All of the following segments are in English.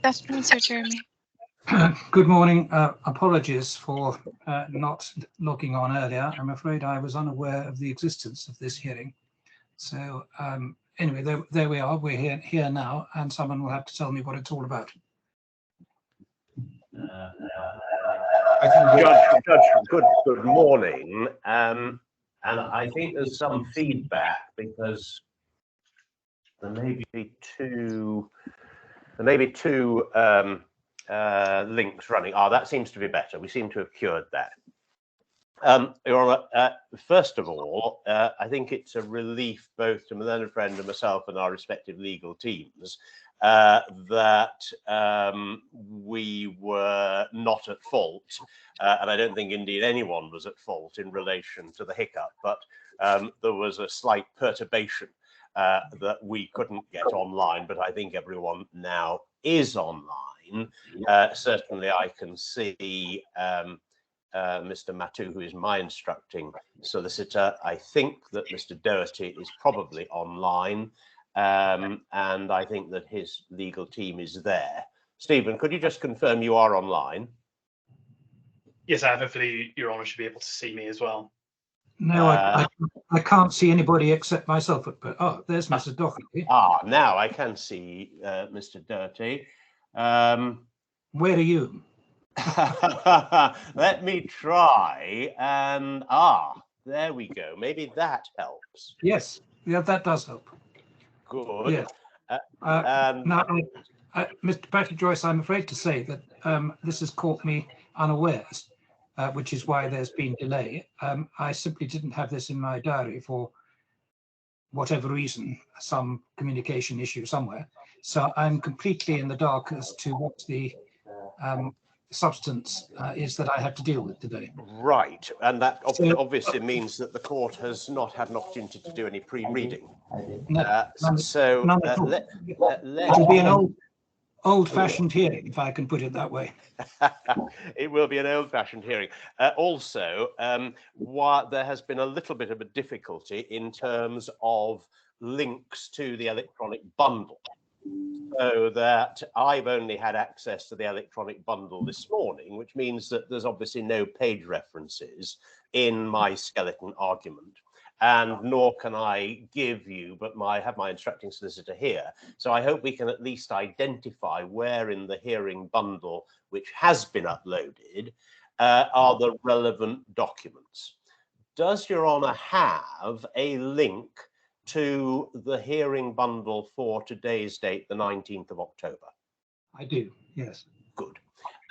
Afternoon, Sir Jeremy. Good morning. Apologies for not logging on earlier. I'm afraid I was unaware of the existence of this hearing. So anyway, there we are. We're here now, and someone will have to tell me what it's all about. Judge, good morning. And I think there's some feedback because there may be two links running. That seems to be better. We seem to have cured that. Your Honour, first of all, I think it's a relief both to my learned friend and myself and our respective legal teams that we were not at fault, and I don't think indeed anyone was at fault in relation to the hiccup, but there was a slight perturbation that we couldn't get online, but I think everyone now is online. Certainly I can see Mr. Matu, who is my instructing solicitor. I think that Mr. Doherty is probably online, and I think that his legal team is there. Stephen, could you just confirm you are online? Yes, I have. Hopefully Your Honour should be able to see me as well. No, I can't see anybody except myself. But oh, there's Mr. Doherty. Now I can see Mr. Doherty. Where are you? Let me try, and there we go. Maybe that helps. Yes, yeah, that does help. Good. Yes. Now, Mr. Patrick Joyce, I'm afraid to say that this has caught me unawares, which is why there's been delay. I simply didn't have this in my diary for whatever reason, some communication issue somewhere. So I'm completely in the dark as to what the substance is that I have to deal with today. Right, and that obviously means that the court has not had an opportunity to do any pre-reading. It'll be an old-fashioned hearing, if I can put it that way. It will be an old-fashioned hearing. Also, there has been a little bit of a difficulty in terms of links to the electronic bundle, so that I've only had access to the electronic bundle this morning, which means that there's obviously no page references in my skeleton argument, and nor can I give you, but have my instructing solicitor here. So I hope we can at least identify where in the hearing bundle, which has been uploaded, are the relevant documents. Does Your Honour have a link to the hearing bundle for today's date, the 19th of October? I do, yes. Good.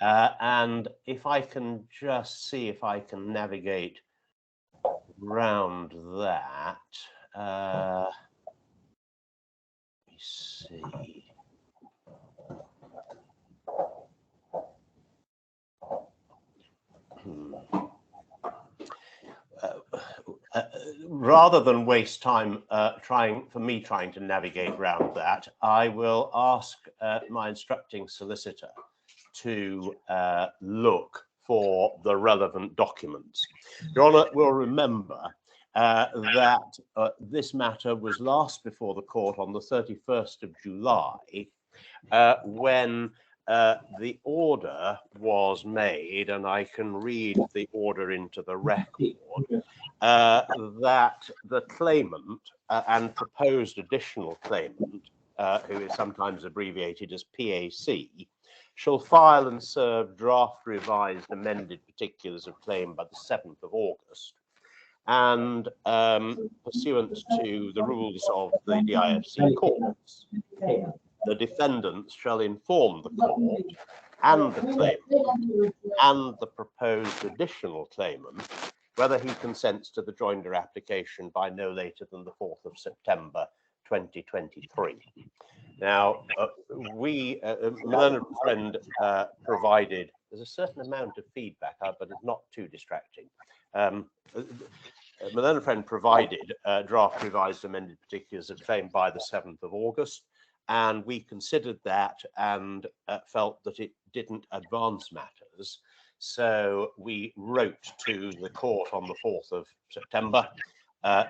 And if I can just see if I can navigate round that. Let me see. Rather than waste time trying to navigate round that, I will ask my instructing solicitor to look for the relevant documents. Your Honour will remember that this matter was last before the court on the 31st of July, when the order was made, and I can read the order into the record, that the claimant and proposed additional claimant, who is sometimes abbreviated as PAC, shall file and serve draft revised amended particulars of claim by the 7th of August. And pursuant to the rules of the DIFC courts, the defendants shall inform the court and the claimant and the proposed additional claimant whether he consents to the joinder application by no later than the 4th of September 2023. Now, my learned friend provided, there's a certain amount of feedback, but it's not too distracting. My learned friend provided draft revised amended particulars of claim by the 7th of August, and we considered that and felt that it didn't advance matters. So we wrote to the court on the 4th of September,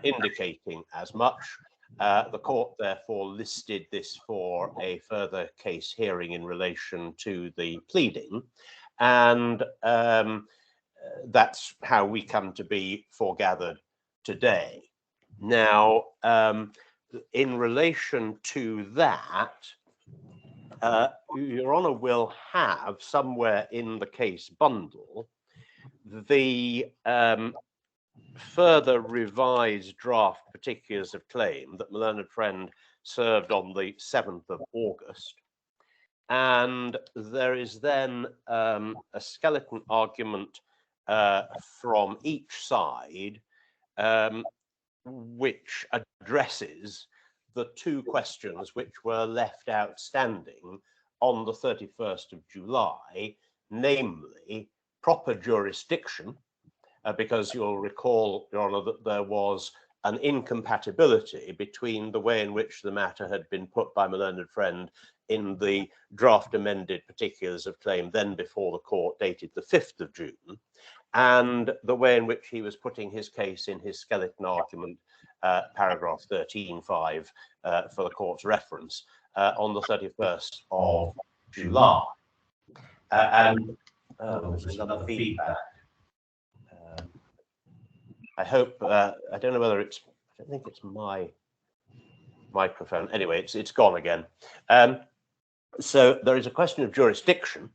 indicating as much. The court therefore listed this for a further case hearing in relation to the pleading, and that's how we come to be foregathered today. Now, in relation to that, Your Honour will have somewhere in the case bundle the further revised draft particulars of claim that my learned friend served on the 7th of August. And there is then a skeleton argument from each side, which addresses the two questions which were left outstanding on the 31st of July, namely proper jurisdiction, because you'll recall, Your Honour, that there was an incompatibility between the way in which the matter had been put by my learned friend in the draft amended particulars of claim then before the court dated the 5th of June, and the way in which he was putting his case in his skeleton argument, paragraph 13.5, for the court's reference, on the 31st of July. There's another feedback. I hope, I don't know whether it's, I don't think it's my microphone. Anyway, it's gone again. So there is a question of jurisdiction,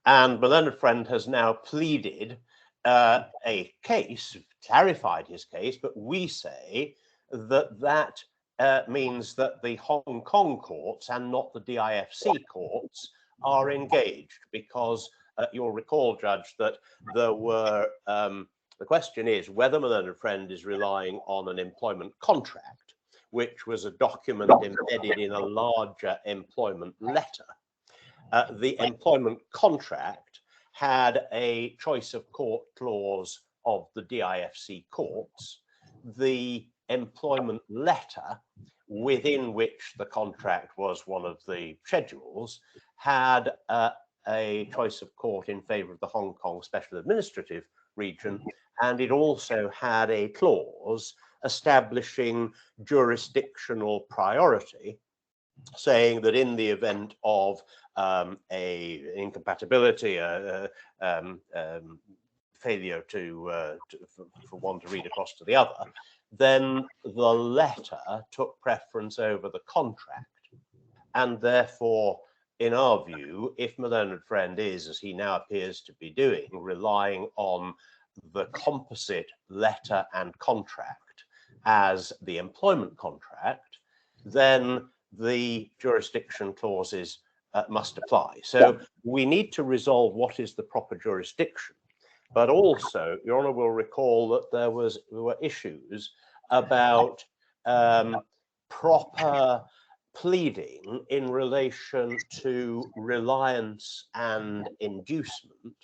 and my learned friend has now pleaded a case, clarified his case, but we say that means that the Hong Kong courts and not the DIFC courts are engaged, because you'll recall, Judge, that there were, the question is whether my learned friend is relying on an employment contract, which was a document embedded in a larger employment letter. The employment contract had a choice of court clause of the DIFC courts. The employment letter, within which the contract was one of the schedules, had a choice of court in favour of the Hong Kong Special Administrative Region, and it also had a clause establishing jurisdictional priority, saying that in the event of a incompatibility, failure for one to read across to the other, then the letter took preference over the contract, and therefore, in our view, if my learned friend is, as he now appears to be doing, relying on the composite letter and contract as the employment contract, then the jurisdiction clauses must apply. So we need to resolve what is the proper jurisdiction. But also, Your Honour will recall that there were issues about proper pleading in relation to reliance and inducement,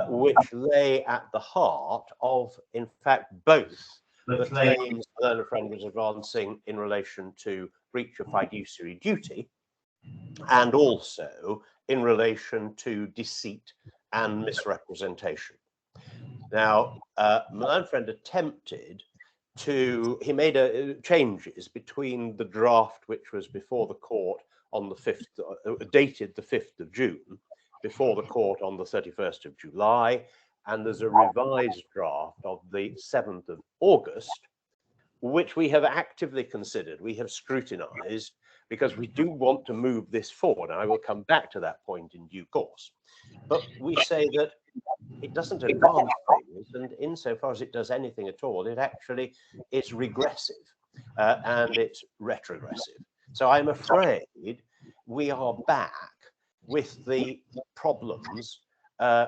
which lay at the heart of, in fact, both the claims the learned friend was advancing in relation to breach of fiduciary duty, and also in relation to deceit and misrepresentation. Now, my learned friend attempted to, he made changes between the draft which was before the court on the 5th, dated the 5th of June, before the court on the 31st of July, and there's a revised draft of the 7th of August, which we have actively considered, we have scrutinized, because we do want to move this forward. And I will come back to that point in due course. But we say that it doesn't advance things, and insofar as it does anything at all, it actually is regressive and it's retrogressive. So I'm afraid we are back with the problems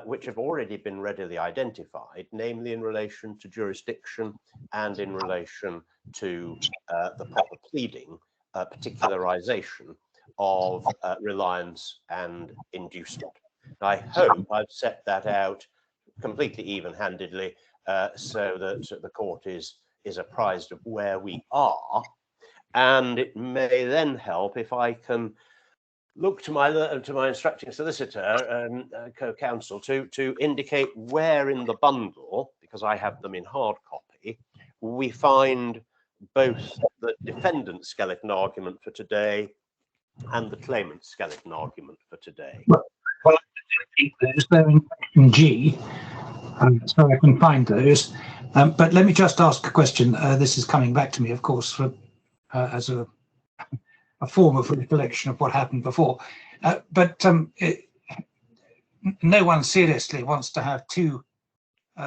which have already been readily identified, namely in relation to jurisdiction and in relation to the proper pleading, particularization of reliance and inducement. I hope I've set that out completely even-handedly so that the court is apprised of where we are, and it may then help if I can look to my instructing solicitor and co-counsel to indicate where in the bundle, because I have them in hard copy, we find both the defendant's skeleton argument for today and the claimant's skeleton argument for today. Well, I think they're in section G, so I can find those. But let me just ask a question. This is coming back to me, of course, for, as a form of recollection of what happened before. No one seriously wants to have two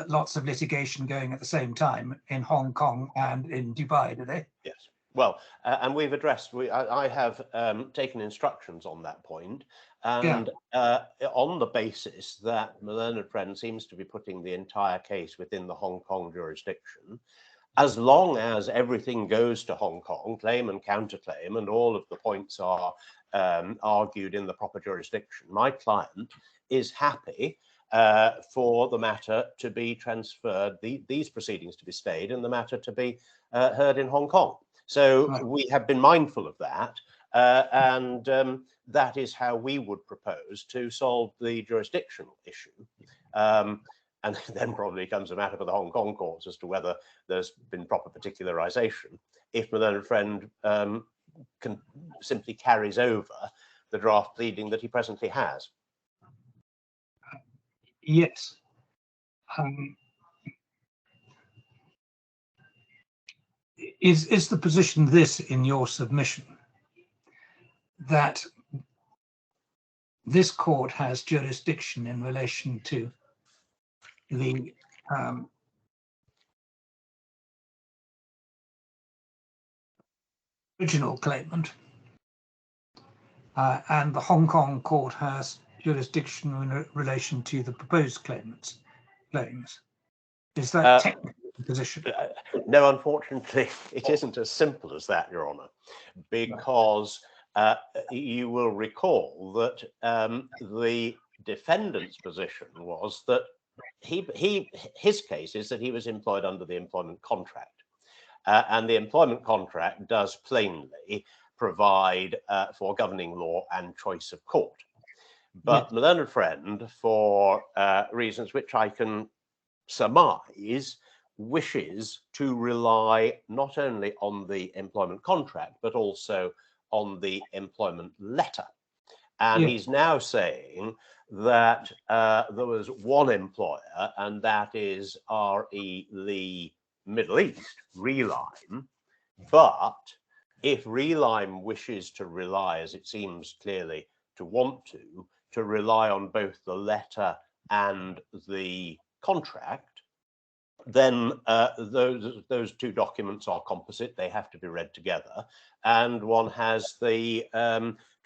lots of litigation going at the same time in Hong Kong and in Dubai, do they? Yes. Well, and we've addressed, I have taken instructions on that point, and on the basis that my learned friend seems to be putting the entire case within the Hong Kong jurisdiction, as long as everything goes to Hong Kong, claim and counterclaim, and all of the points are argued in the proper jurisdiction, my client is happy for the matter to be transferred, these proceedings to be stayed, and the matter to be heard in Hong Kong. So we have been mindful of that, and that is how we would propose to solve the jurisdictional issue. And then probably comes a matter for the Hong Kong courts as to whether there's been proper particularization. If my learned friend simply carries over the draft pleading that he presently has. Yes. Is the position this in your submission, that this court has jurisdiction in relation to the original claimant, and the Hong Kong court has jurisdiction in relation to the proposed claims? Is that technical position? No, unfortunately, it isn't as simple as that, Your Honour, because you will recall that the defendant's position was that his case is that he was employed under the employment contract, and the employment contract does plainly provide for governing law and choice of court. But my learned friend, for reasons which I can surmise, wishes to rely not only on the employment contract, but also on the employment letter. And he's now saying that there was one employer, and that is R.E. Lee Middle East, Relime. But if Relime wishes to rely, as it seems clearly to want to rely on both the letter and the contract, then those two documents are composite. They have to be read together, and one has the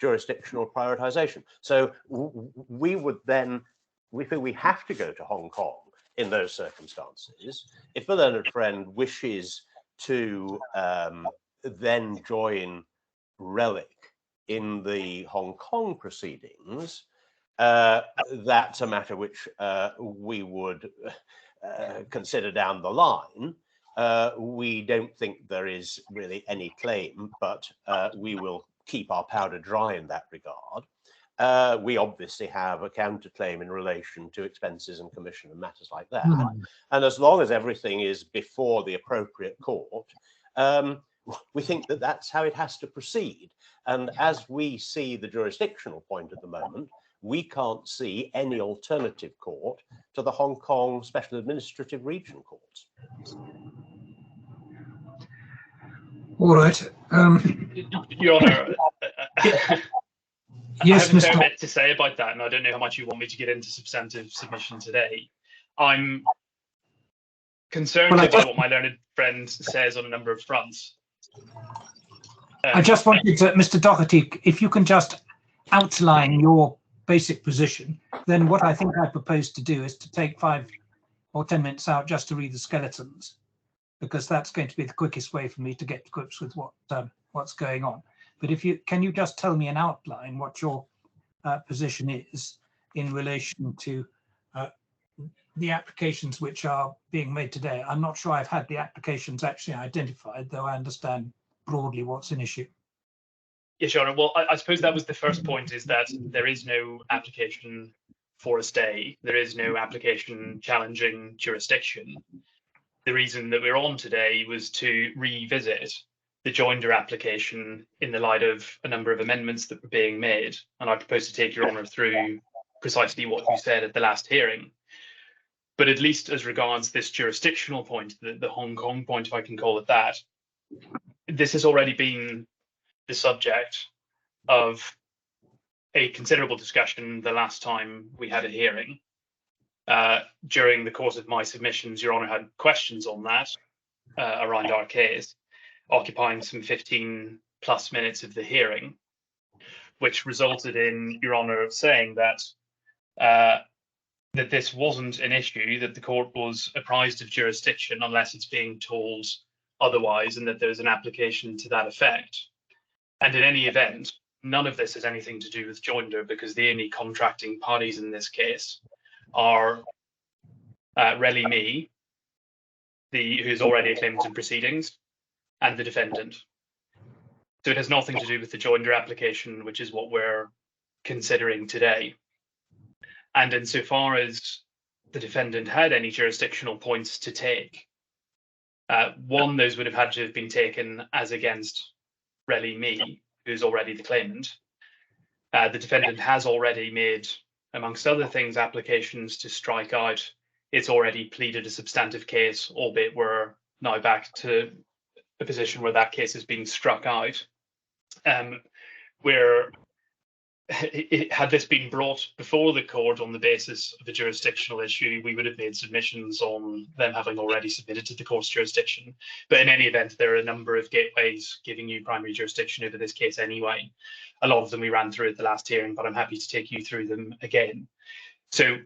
jurisdictional prioritization. So we would then, we feel we have to go to Hong Kong in those circumstances. If the learned friend wishes to then join Relic in the Hong Kong proceedings, that's a matter which we would consider down the line. We don't think there is really any claim, but we will keep our powder dry in that regard. We obviously have a counterclaim in relation to expenses and commission and matters like that. And as long as everything is before the appropriate court, we think that that's how it has to proceed. And as we see the jurisdictional point at the moment, we can't see any alternative court to the Hong Kong Special Administrative Region Courts. All right. Your Honour, yes, I have a fair Mr. bit to say about that, and I don't know how much you want me to get into substantive submission today. I'm concerned about what my learned friend says on a number of fronts. I just wanted to, Mr. Doherty, if you can just outline your basic position, then what I think I propose to do is to take 5 or 10 minutes out just to read the skeletons, because that's going to be the quickest way for me to get to grips with what's going on. But if you can, you just tell me an outline what your position is in relation to the applications which are being made today. I'm not sure I've had the applications actually identified, though I understand broadly what's an issue. Yes, Your Honour. Well, I suppose that was the first point, is that there is no application for a stay. There is no application challenging jurisdiction. the reason that we're on today was to revisit the joinder application in the light of a number of amendments that were being made. And I propose to take Your Honour through precisely what you said at the last hearing. But at least as regards this jurisdictional point, the Hong Kong point, if I can call it that, this has already been the subject of a considerable discussion the last time we had a hearing. During the course of my submissions, Your Honour had questions on that around our case, occupying some 15 plus minutes of the hearing, which resulted in Your Honour saying that that this wasn't an issue, that the court was apprised of jurisdiction unless it's being told otherwise, and that there's an application to that effect. And in any event, none of this has anything to do with joinder, because the only contracting parties in this case are Relly Me, who's already a claimant in proceedings, and the defendant. So it has nothing to do with the joinder application, which is what we're considering today. And insofar as the defendant had any jurisdictional points to take, one, those would have had to have been taken as against Relly Me, who's already the claimant. The defendant has already made, amongst other things, applications to strike out. It's already pleaded a substantive case, albeit we're now back to a position where that case is being struck out. Where had this been brought before the court on the basis of a jurisdictional issue, we would have made submissions on them having already submitted to the court's jurisdiction. But in any event, there are a number of gateways giving you primary jurisdiction over this case anyway. A lot of them we ran through at the last hearing, but I'm happy to take you through them again. So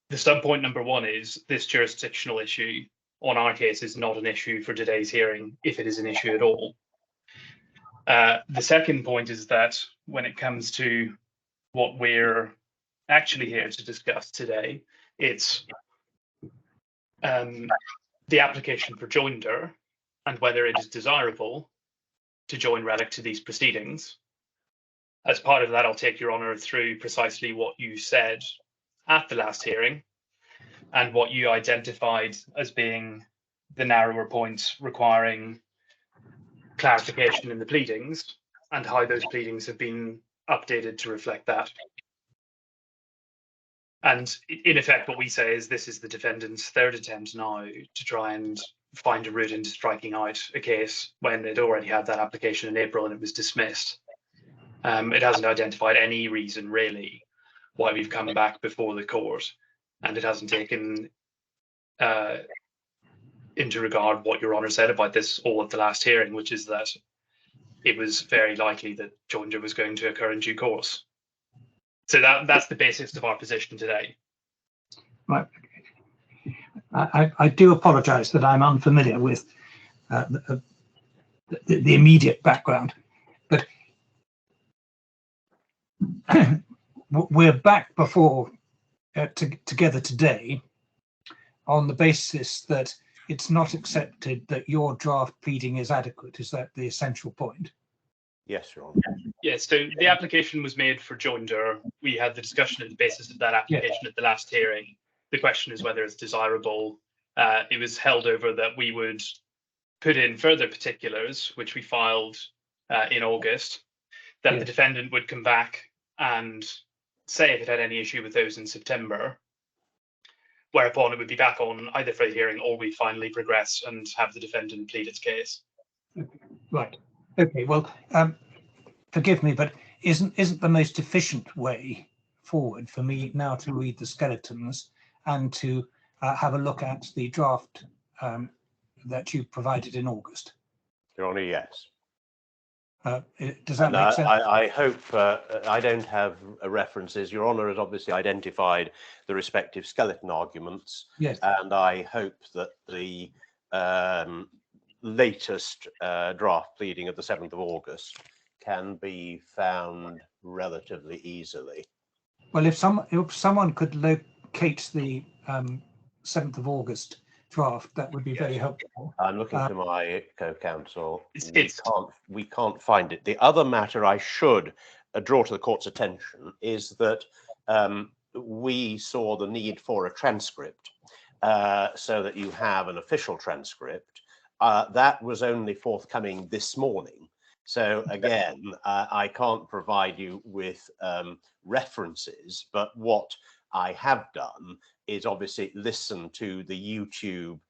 the sub-point number one is this jurisdictional issue on our case is not an issue for today's hearing, if it is an issue at all. The second point is that when it comes to what we're actually here to discuss today, it's the application for joinder and whether it is desirable to join Relic to these proceedings. As part of that, I'll take Your Honour through precisely what you said at the last hearing and what you identified as being the narrower points requiring clarification in the pleadings and how those pleadings have been updated to reflect that. And in effect, what we say is this is the defendant's third attempt now to try and find a route into striking out a case when it already had that application in April and it was dismissed. It hasn't identified any reason really why we've come back before the court, and it hasn't taken into regard what Your Honour said about this all at the last hearing, which is that it was very likely that joinder was going to occur in due course. So that's the basis of our position today. Right. I do apologise that I'm unfamiliar with the immediate background, but we're back before together today on the basis that it's not accepted that your draft pleading is adequate. Is that the essential point? Yes, Your Honour. Yes, so the application was made for joinder. We had the discussion on the basis of that application at the last hearing. The question is whether it's desirable. It was held over that we would put in further particulars, which we filed in August, that the defendant would come back and say if it had any issue with those in September, whereupon it would be back on either for a hearing or we finally progress and have the defendant plead its case. Right. Okay. Well, forgive me, but isn't the most efficient way forward for me now to read the skeletons and to have a look at the draft that you provided in August? Your Honour, yes. Does that make sense? I hope I don't have references. Your Honour has obviously identified the respective skeleton arguments. Yes. And I hope that the latest draft pleading of the 7th of August can be found relatively easily. Well, if someone could locate the 7th of August draft, that would be very helpful. I'm looking to my co-counsel. We can't find it. The other matter I should draw to the court's attention is that we saw the need for a transcript so that you have an official transcript. That was only forthcoming this morning. So again, I can't provide you with references, but what I have done is obviously listen to the YouTube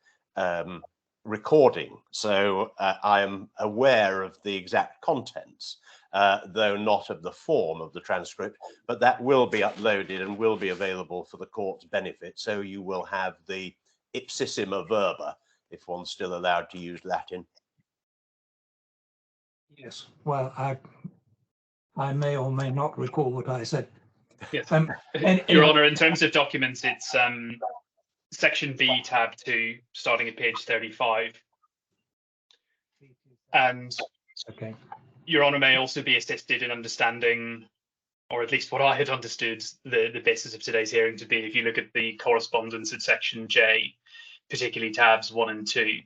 recording. So I am aware of the exact contents, though not of the form of the transcript, but that will be uploaded and will be available for the court's benefit. So you will have the ipsissima verba, if one's still allowed to use Latin. Yes, well, I may or may not recall what I said. Yes. And Your Honour, in terms of documents, it's section B, tab 2, starting at page 35. And okay. Your Honour may also be assisted in understanding, or at least what I had understood the basis of today's hearing to be, if you look at the correspondence at section J, particularly tabs 1 and 2,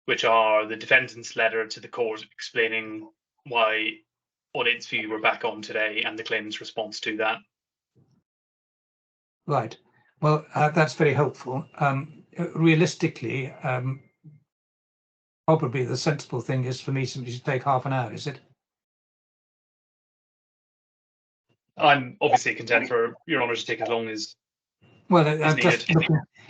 which are the defendant's letter to the court explaining why, on its view, we're back on today and the claimant's response to that. Right. Well, that's very helpful. Realistically, probably the sensible thing is for me simply to take half an hour, is it? I'm obviously content for Your Honour to take as long as Well, is I'm needed. just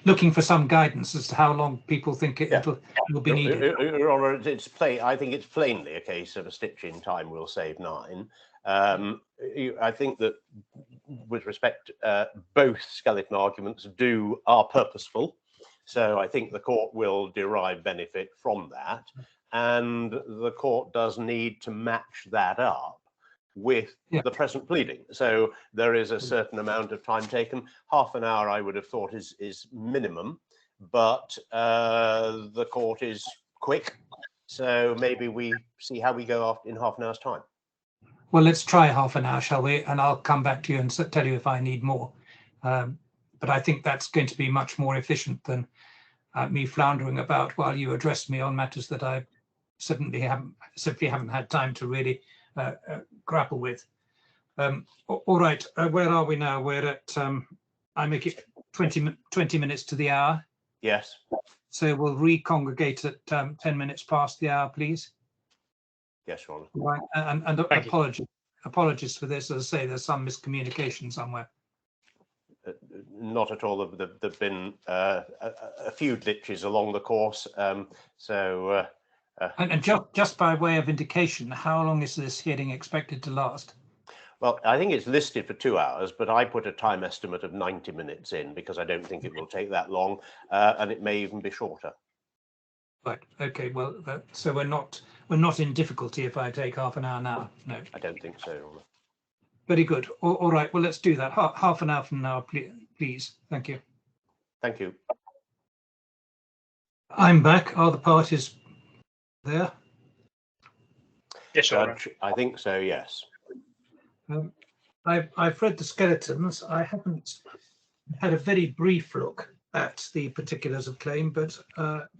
looking for some guidance as to how long people think it will be needed. Your Honour, it's plain. I think it's plainly a case of a stitch in time will save 9. I think that with respect, both skeleton arguments are purposeful. So I think the court will derive benefit from that. And the court does need to match that up with the present pleading. So there is a certain amount of time taken. Half an hour, I would have thought, is minimum, but the court is quick. So maybe we see how we go in half an hour's time. Well, let's try half an hour, shall we? And I'll come back to you and tell you if I need more. But I think that's going to be much more efficient than me floundering about while you address me on matters that I simply haven't had time to really grapple with. All right, where are we now? We're at, I make it 20 minutes to the hour. Yes. So we'll recongregate at 10 minutes past the hour, please. Yes, Your Honour. Right, and apologies for this. As I say, there's some miscommunication somewhere. Not at all. There've been a few glitches along the course. And just by way of indication, how long is this hearing expected to last? Well, I think it's listed for 2 hours, but I put a time estimate of 90 minutes in because I don't think it will take that long, and it may even be shorter. Right. Okay. Well, so we're not in difficulty if I take half an hour now. No, I don't think so, Your Honour. Very good. All right. Well, let's do that. Half an hour from now, please. Thank you. Thank you. I'm back. Are the parties there? Yes, Your Honour. Judge, I think so, yes. I've read the skeletons. I haven't had a very brief look at the particulars of claim, but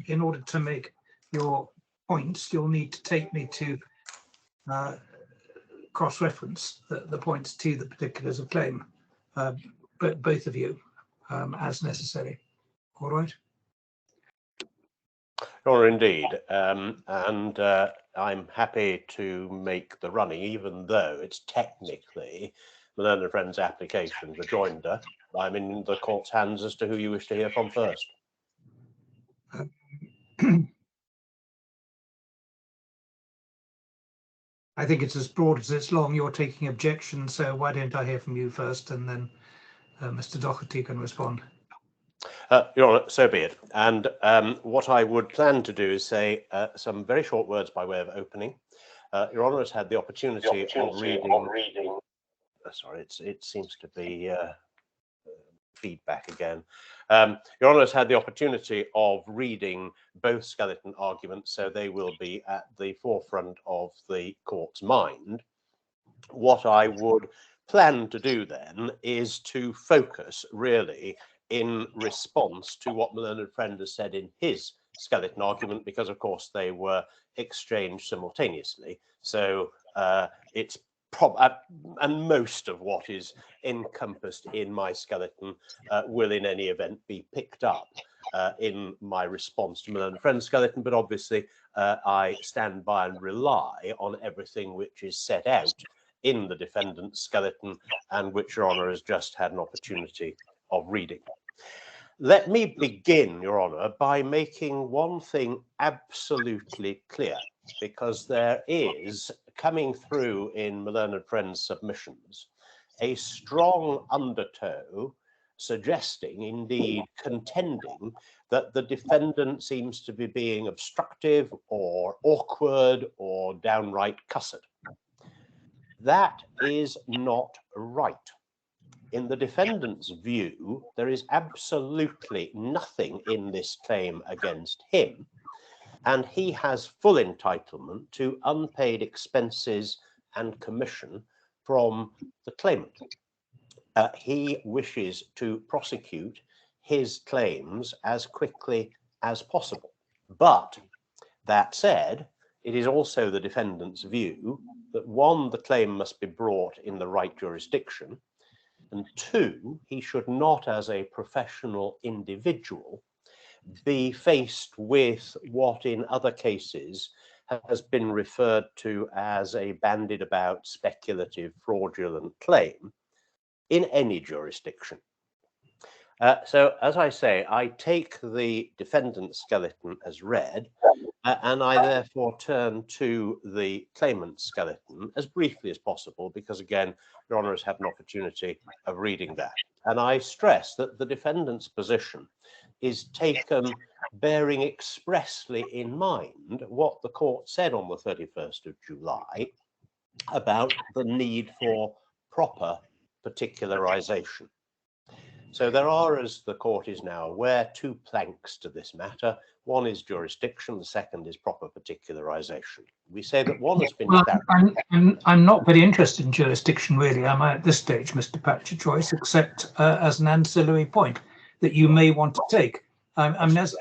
in order to make your points, you'll need to take me to cross-reference the points to the particulars of claim, but both of you, as necessary. All right. Sure, indeed. And I'm happy to make the running, even though it's technically the Learned Friends application, the joinder. I'm in the court's hands as to who you wish to hear from first. I think it's as broad as it's long. You're taking objection, so why don't I hear from you first, and then Mr. Doherty can respond. Your Honour, so be it. And what I would plan to do is say some very short words by way of opening. Your Honour has had the opportunity of reading. Sorry, it seems to be feedback again. Your Honour has had the opportunity of reading both skeleton arguments, so they will be at the forefront of the court's mind. What I would plan to do then is to focus really in response to what my learned friend has said in his skeleton argument, because of course they were exchanged simultaneously. So it's and most of what is encompassed in my skeleton will in any event be picked up in my response to Malone and Friends skeleton, but obviously I stand by and rely on everything which is set out in the defendant's skeleton and which Your Honour has just had an opportunity of reading. Let me begin, Your Honour, by making one thing absolutely clear, because there is, coming through in Malone and Friends submissions, a strong undertow suggesting, indeed contending, that the defendant seems to be being obstructive or awkward or downright cussed. That is not right. In the defendant's view, there is absolutely nothing in this claim against him, and he has full entitlement to unpaid expenses and commission from the claimant. He wishes to prosecute his claims as quickly as possible. But that said, it is also the defendant's view that one, the claim must be brought in the right jurisdiction, and two, he should not, as a professional individual, be faced with what in other cases has been referred to as a bandied about speculative fraudulent claim in any jurisdiction. So, as I say, I take the defendant's skeleton as read, and I therefore turn to the claimant's skeleton as briefly as possible, because again, Your Honour has had an opportunity of reading that. And I stress that the defendant's position is taken bearing expressly in mind what the court said on the 31st of July about the need for proper particularization. So there are, as the court is now aware, two planks to this matter. One is jurisdiction, the second is proper particularization. We say that one has been I'm not very interested in jurisdiction, really, am I, at this stage, Mr. Patrick Joyce, except as an ancillary point that you may want to take. I mean, as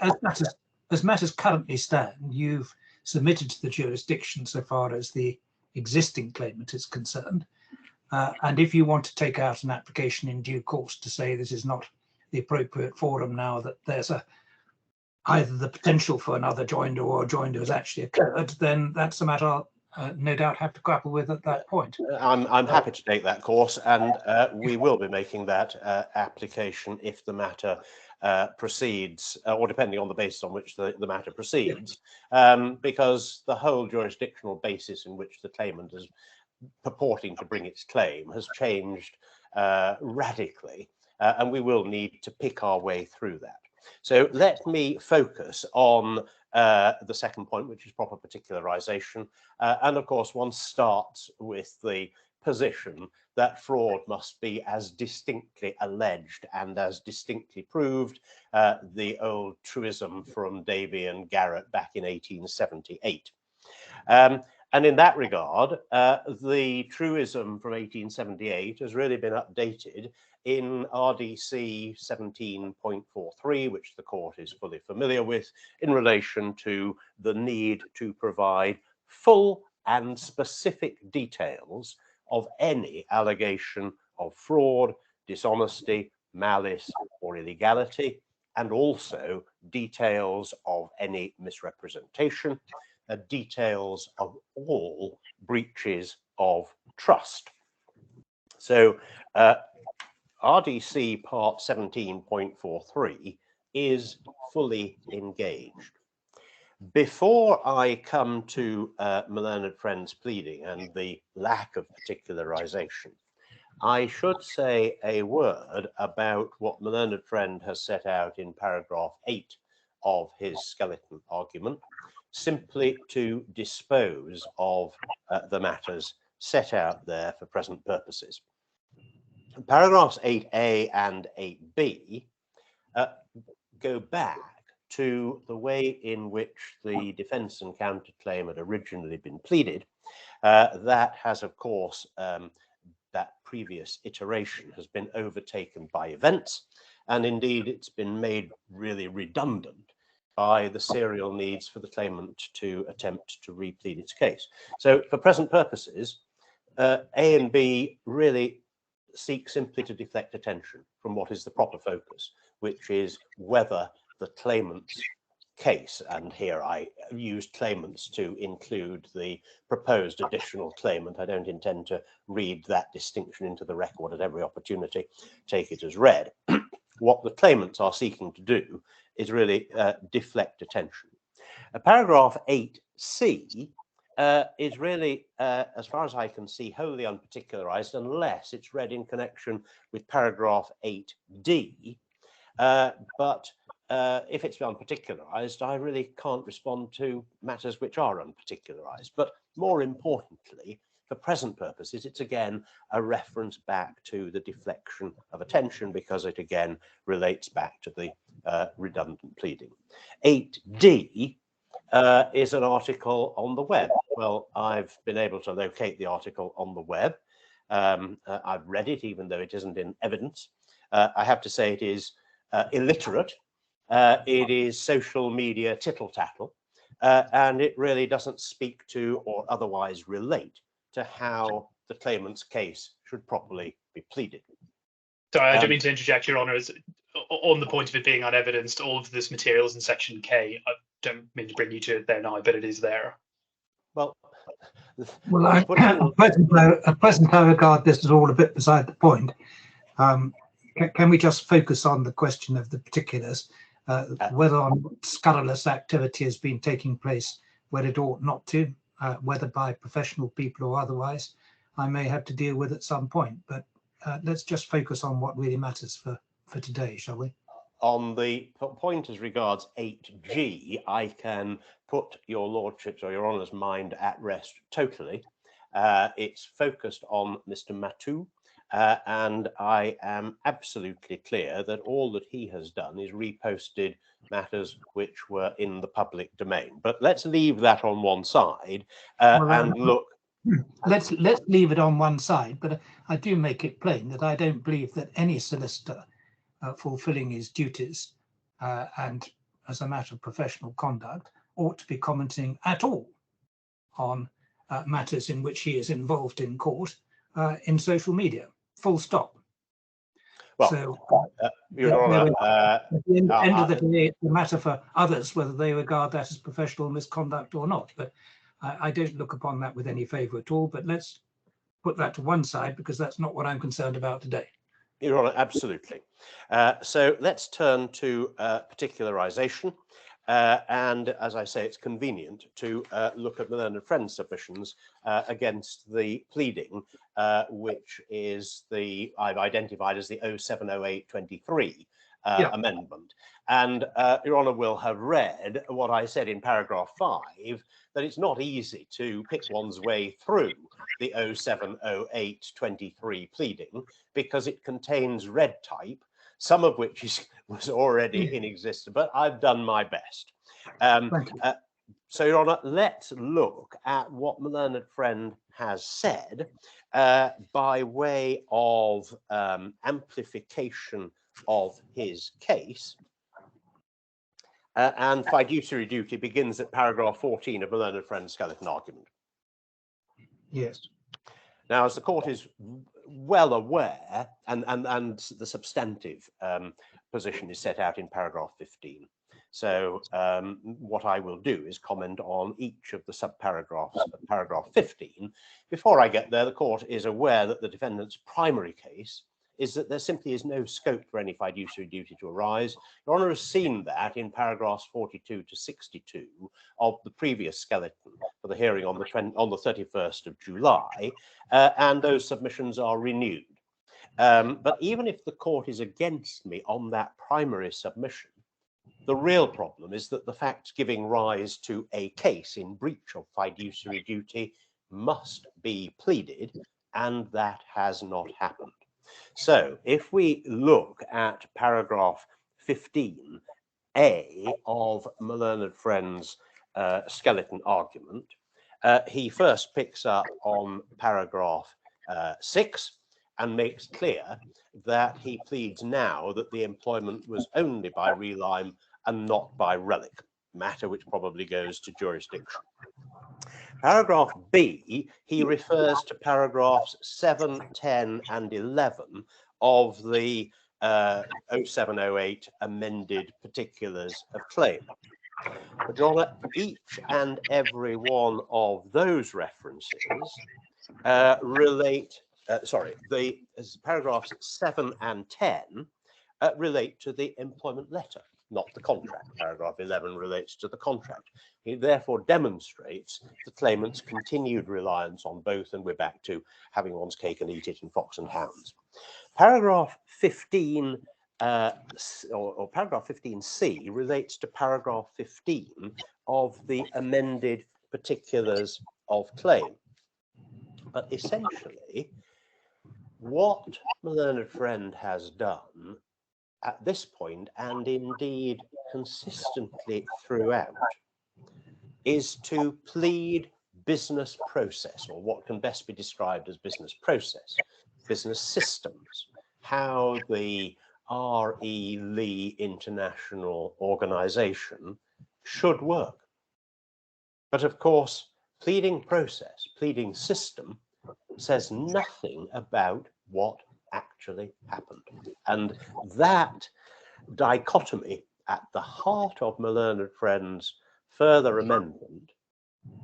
matters currently stand, you've submitted to the jurisdiction so far as the existing claimant is concerned. And if you want to take out an application in due course to say this is not the appropriate forum now that there's either the potential for another joinder or a joinder has actually occurred, then that's a matter I'll no doubt have to grapple with at that point. I'm happy to take that course, and we will be making that application if the matter proceeds, or depending on the basis on which the matter proceeds, because the whole jurisdictional basis in which the claimant is purporting to bring its claim has changed radically, and we will need to pick our way through that. So let me focus on the second point, which is proper particularization. And of course, one starts with the position that fraud must be as distinctly alleged and as distinctly proved, the old truism from Davy and Garrett back in 1878. And in that regard, the truism from 1878 has really been updated in RDC 17.43, which the court is fully familiar with, in relation to the need to provide full and specific details of any allegation of fraud, dishonesty, malice, or illegality, and also details of any misrepresentation, details of all breaches of trust. So RDC part 17.43 is fully engaged. Before I come to Malone and Friends pleading and the lack of particularization, I should say a word about what Malone and Friend has set out in paragraph 8 of his skeleton argument, simply to dispose of the matters set out there for present purposes. Paragraphs 8A and 8B go back to the way in which the defence and counterclaim had originally been pleaded. That has, of course, that previous iteration has been overtaken by events, and indeed it's been made really redundant by the serial needs for the claimant to attempt to replead its case. So for present purposes, A and B really seek simply to deflect attention from what is the proper focus, which is whether the claimant's case, and here I used claimants to include the proposed additional claimant. I don't intend to read that distinction into the record at every opportunity, take it as read. What the claimants are seeking to do is really deflect attention. Paragraph 8C is really, as far as I can see, wholly unparticularized unless it's read in connection with paragraph 8D. But if it's unparticularized, I really can't respond to matters which are unparticularized. But more importantly, for present purposes, it's again a reference back to the deflection of attention because it again relates back to the redundant pleading. 8D is an article on the web. Well, I've been able to locate the article on the web. I've read it, even though it isn't in evidence. I have to say it is illiterate. It is social media tittle-tattle, and it really doesn't speak to or otherwise relate to how the claimant's case should properly be pleaded. Sorry, I don't mean to interject, Your Honour. On the point of it being unevidenced, all of this materials in section K, I don't mean to bring you to it there now, but it is there. Well, at present, I regard this as all a bit beside the point. Can we just focus on the question of the particulars, whether or not scurrilous activity has been taking place where it ought not to, whether by professional people or otherwise, I may have to deal with at some point. But let's just focus on what really matters for today, shall we? On the point as regards 8G, I can put your lordship's or your honour's mind at rest totally. It's focused on Mr. Matou, and I am absolutely clear that all that he has done is reposted matters which were in the public domain. But let's leave that on one side and look. Let's leave it on one side, but I do make it plain that I don't believe that any solicitor fulfilling his duties and as a matter of professional conduct ought to be commenting at all on matters in which he is involved in court in social media, full stop. Well, so Your Honour, at the end of the day, it's a matter for others whether they regard that as professional misconduct or not. But I don't look upon that with any favour at all. But let's put that to one side because that's not what I'm concerned about today. Your Honour, absolutely. So let's turn to particularisation. And as I say, it's convenient to look at the learned friend's submissions against the pleading, which is I've identified as the 070823 amendment. And Your Honour will have read what I said in paragraph 5, that it's not easy to pick one's way through the 070823 pleading because it contains red type, some of which was already in existence, but I've done my best. So, Your Honour, let's look at what my learned friend has said by way of amplification of his case. And fiduciary duty begins at paragraph 14 of my learned friend's skeleton argument. Yes. Now, as the court is well aware, and the substantive position is set out in paragraph 15. So what I will do is comment on each of the subparagraphs of paragraph 15. Before I get there, the court is aware that the defendant's primary case is that there simply is no scope for any fiduciary duty to arise. Your Honour has seen that in paragraphs 42 to 62 of the previous skeleton for the hearing on the 31st of July, and those submissions are renewed. But even if the court is against me on that primary submission, the real problem is that the facts giving rise to a case in breach of fiduciary duty must be pleaded, and that has not happened. So if we look at paragraph 15A of my learned friend's skeleton argument, he first picks up on paragraph 6 and makes clear that he pleads now that the employment was only by relime and not by relic. matter which probably goes to jurisdiction. Paragraph B, he refers to paragraphs 7, 10 and 11 of the 0708 amended particulars of claim. But Your Honour, each and every one of those references paragraphs 7 and 10 relate to the employment letter, not the contract. Paragraph 11 relates to the contract. It therefore demonstrates the claimant's continued reliance on both, and we're back to having one's cake and eat it in fox and hounds. Paragraph 15 or paragraph 15C relates to paragraph 15 of the amended particulars of claim. But essentially, what my learned friend has done at this point, and indeed consistently throughout, is to plead business process, or what can best be described as business process, business systems, how the R.E. Lee International Organization should work. But of course, pleading process, pleading system, says nothing about what actually happened. And that dichotomy at the heart of my learned friend's further amendment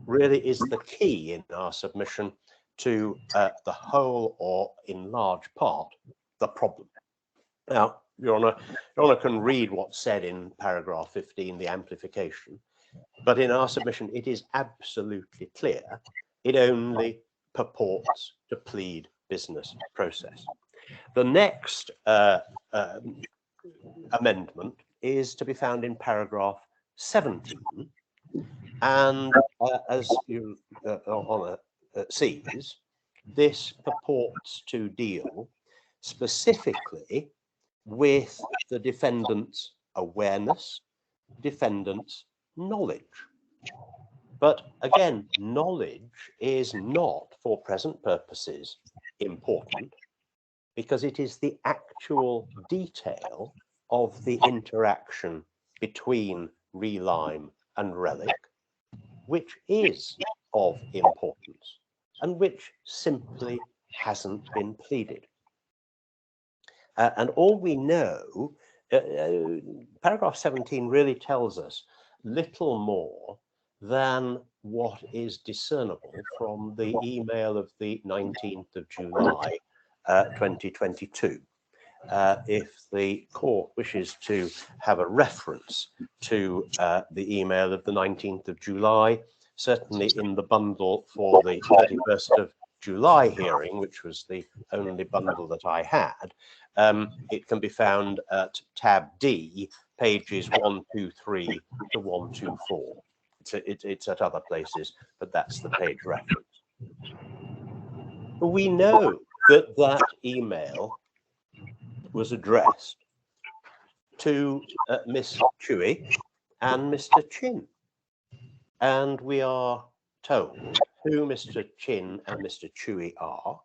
really is the key in our submission to the whole, or in large part, the problem. Now, Your Honour can read what's said in paragraph 15, the amplification, but in our submission it is absolutely clear it only purports to plead business process. The next amendment is to be found in paragraph 17, and as Your Honour sees, this purports to deal specifically with the defendant's awareness, defendant's knowledge. But again, knowledge is not, for present purposes, important, because it is the actual detail of the interaction between Relime and Relic which is of importance and which simply hasn't been pleaded. And all we know, paragraph 17 really tells us little more than what is discernible from the email of the 19th of July, 2022. If the court wishes to have a reference to the email of the 19th of July, certainly in the bundle for the 31st of July hearing, which was the only bundle that I had, it can be found at tab D, pages 123 to 124. It's at other places, but that's the page reference. We know that that email was addressed to Miss Chewy and Mr. Chin. And we are told who Mr. Chin and Mr. Chewy are.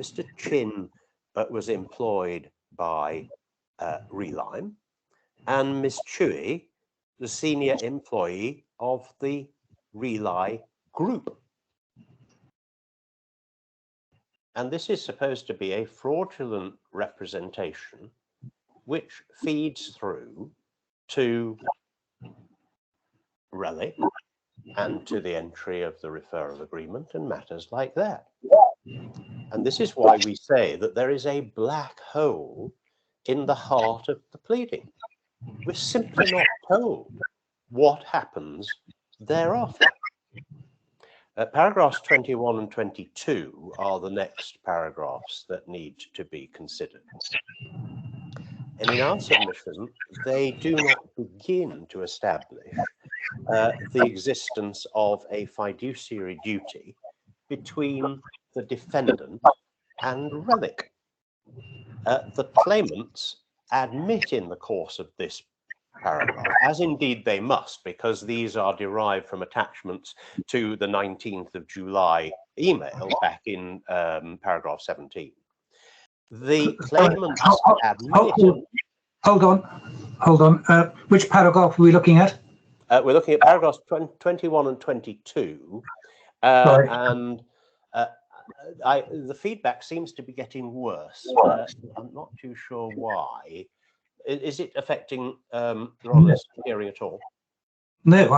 Mr. Chin was employed by Relime, and Miss Chewy, the senior employee of the Relime group. And this is supposed to be a fraudulent representation which feeds through to Relic and to the entry of the referral agreement and matters like that. And this is why we say that there is a black hole in the heart of the pleading. We're simply not told what happens thereafter. Paragraphs 21 and 22 are the next paragraphs that need to be considered. And in our submission, they do not begin to establish the existence of a fiduciary duty between the defendant and Relic. The claimants admit in the course of this paragraph, as indeed they must, because these are derived from attachments to the 19th of July email back in paragraph 17. The claimants admit... Hold on. Which paragraph are we looking at? We're looking at paragraphs 21 and 22, Right. and the feedback seems to be getting worse. I'm not too sure why. Is it affecting Ron's hearing at all? No,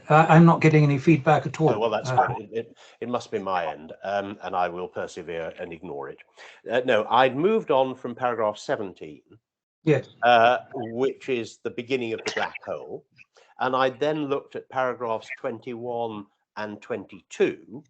I'm not getting any feedback at all. Oh, well, that's good. It must be my end, and I will persevere and ignore it. No, I'd moved on from paragraph 17, Yes. which is the beginning of the black hole, and I then looked at paragraphs 21 and 22,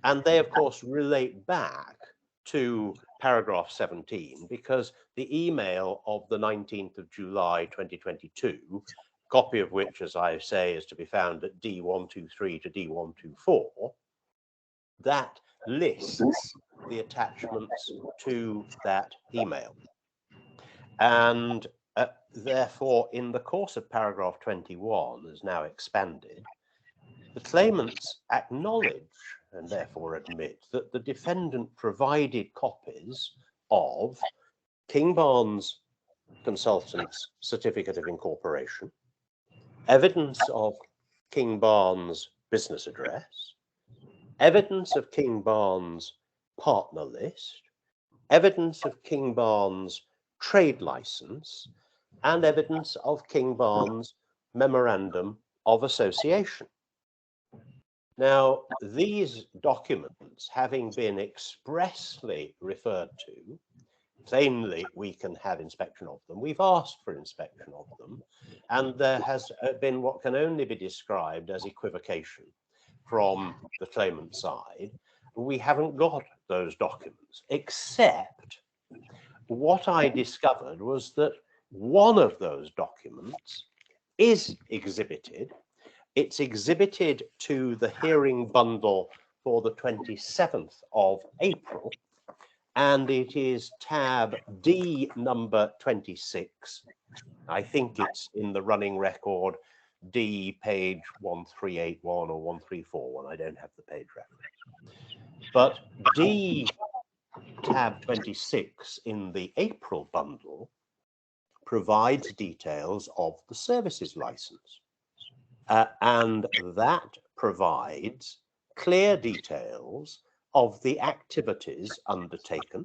and they, of course, relate back to paragraph 17 because the email of the 19th of July 2022, copy of which, as I say, is to be found at D123 to D124, that lists the attachments to that email. And therefore, in the course of paragraph 21, as now expanded, the claimants acknowledge and therefore admit that the defendant provided copies of King Barnes Consultants' certificate of incorporation, evidence of King Barnes' business address, evidence of King Barnes' partner list, evidence of King Barnes' trade license, and evidence of King Barnes' memorandum of association. Now, these documents, having been expressly referred to, plainly we can have inspection of them. We've asked for inspection of them, and there has been what can only be described as equivocation from the claimant side. We haven't got those documents, except what I discovered was that one of those documents is exhibited. It's exhibited to the hearing bundle for the 27th of April, and it is tab D number 26. I think it's in the running record D page 1381 or 1341. I don't have the page reference. But D tab 26 in the April bundle provides details of the services license. And that provides clear details of the activities undertaken,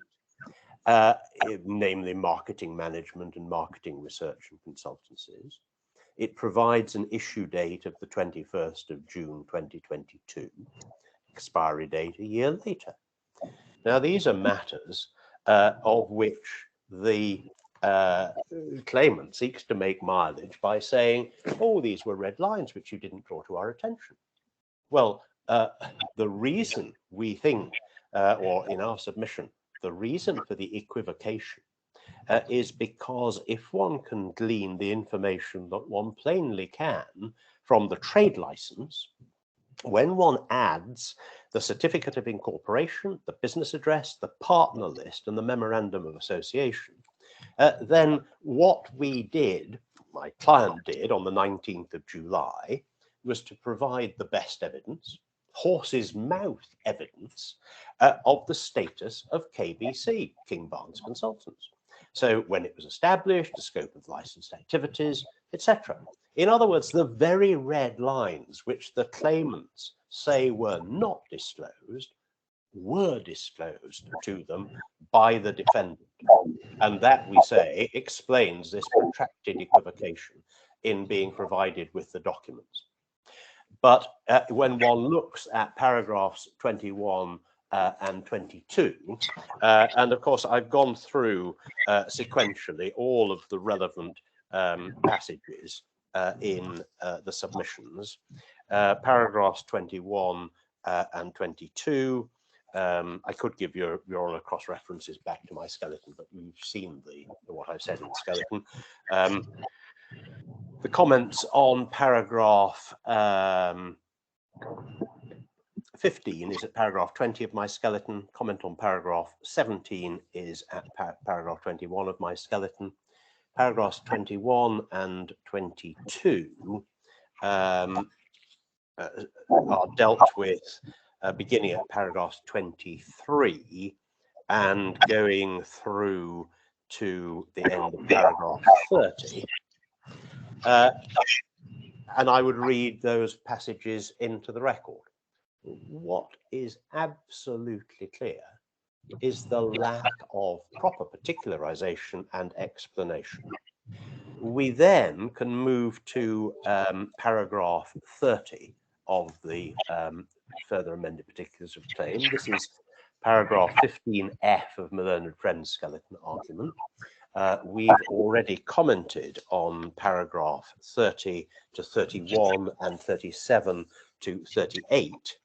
namely marketing management and marketing research and consultancies. It provides an issue date of the 21st of June 2022, expiry date a year later. Now, these are matters of which the claimant seeks to make mileage by saying, oh, these were red lines which you didn't draw to our attention. Well, the reason we think, or in our submission, the reason for the equivocation is because if one can glean the information that one plainly can from the trade license, when one adds the certificate of incorporation, the business address, the partner list, and the memorandum of association, then what we did, my client did on the 19th of July, was to provide the best evidence, horse's mouth evidence, of the status of KBC, King Barnes Consultants. So when it was established, the scope of licensed activities, etc. In other words, the very red lines which the claimants say were not disclosed were disclosed to them by the defendant. And that, we say, explains this protracted equivocation in being provided with the documents. But when one looks at paragraphs 21 and 22, and of course I've gone through sequentially all of the relevant passages in the submissions, paragraphs 21 and 22. I could give your cross references back to my skeleton, but you've seen what I've said in the skeleton. The comments on paragraph 15 is at paragraph 20 of my skeleton. Comment on paragraph 17 is at paragraph 21 of my skeleton. Paragraphs 21 and 22 are dealt with beginning at paragraph 23 and going through to the end of paragraph 30. And I would read those passages into the record. What is absolutely clear is the lack of proper particularization and explanation. We then can move to paragraph 30 of the further amended particulars of claim. This is paragraph 15F of my learned friend's skeleton argument. We've already commented on paragraph 30 to 31 and 37 to 38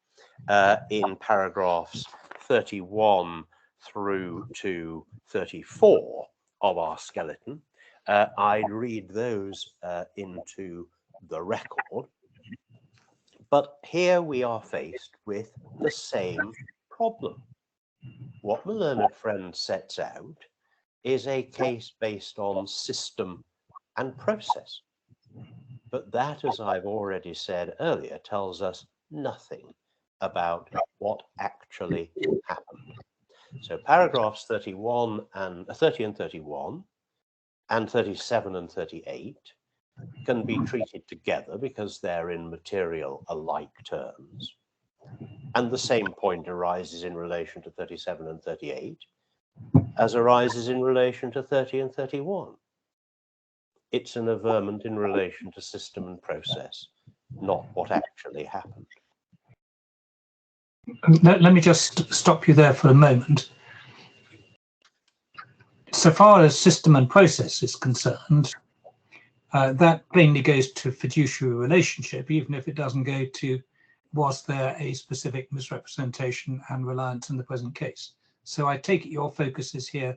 in paragraphs 31 through to 34 of our skeleton. I'd read those into the record. But here we are faced with the same problem. What my learned friend sets out is a case based on system and process. But that, as I've already said earlier, tells us nothing about what actually happened. So paragraphs 31 and 30 and 31 and 37 and 38 can be treated together because they're in material alike terms. And the same point arises in relation to 37 and 38 as arises in relation to 30 and 31. It's an averment in relation to system and process, not what actually happened. Let me just stop you there for a moment. So far as system and process is concerned, that plainly goes to fiduciary relationship, even if it doesn't go to was there a specific misrepresentation and reliance in the present case. So I take it your focus is here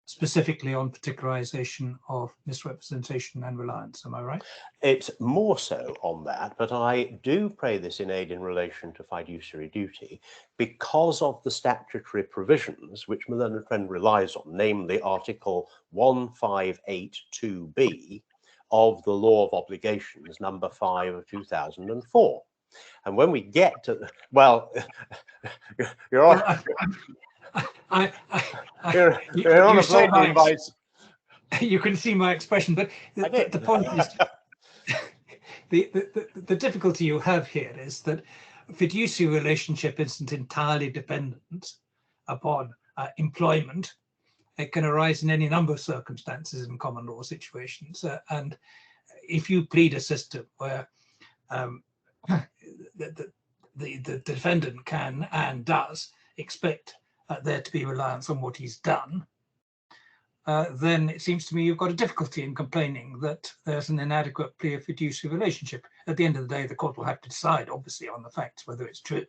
specifically on particularization of misrepresentation and reliance. Am I right? It's more so on that, but I do pray this in aid in relation to fiduciary duty because of the statutory provisions which my learned friend relies on, namely Article 1582B of the Law of Obligations, number 5 of 2004. And when we get to, well, you're on. You're on a blazing advice. You can see my expression, but the point is, the difficulty you have here is that fiduciary relationship isn't entirely dependent upon employment. It can arise in any number of circumstances in common law situations. And if you plead a system where the defendant can and does expect there to be reliance on what he's done, then it seems to me you've got a difficulty in complaining that there's an inadequate plea of fiduciary relationship. At the end of the day, the court will have to decide, obviously, on the facts, whether it's true.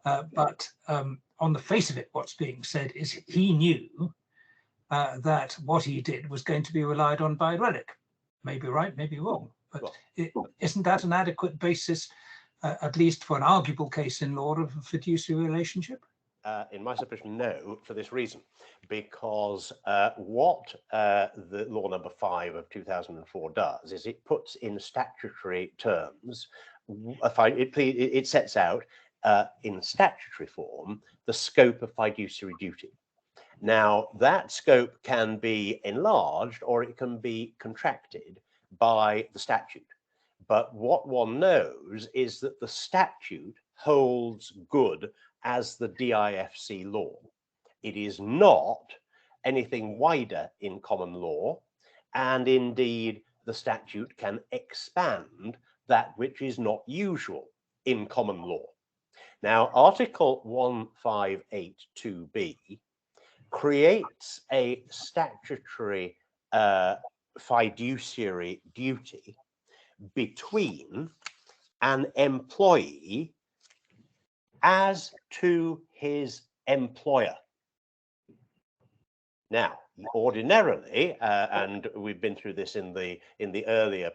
But on the face of it, what's being said is he knew that what he did was going to be relied on by relic. Maybe right, maybe wrong. But isn't that an adequate basis, at least for an arguable case in law, of a fiduciary relationship? In my submission, no, for this reason, because what the law number 5 of 2004 does is it puts in statutory terms, it sets out in statutory form the scope of fiduciary duty. Now, that scope can be enlarged or it can be contracted by the statute. But what one knows is that the statute holds good as the DIFC law. It is not anything wider in common law, and indeed the statute can expand that which is not usual in common law. Now, Article 1582B creates a statutory fiduciary duty between an employee as to his employer. Now, ordinarily, and we've been through this in the earlier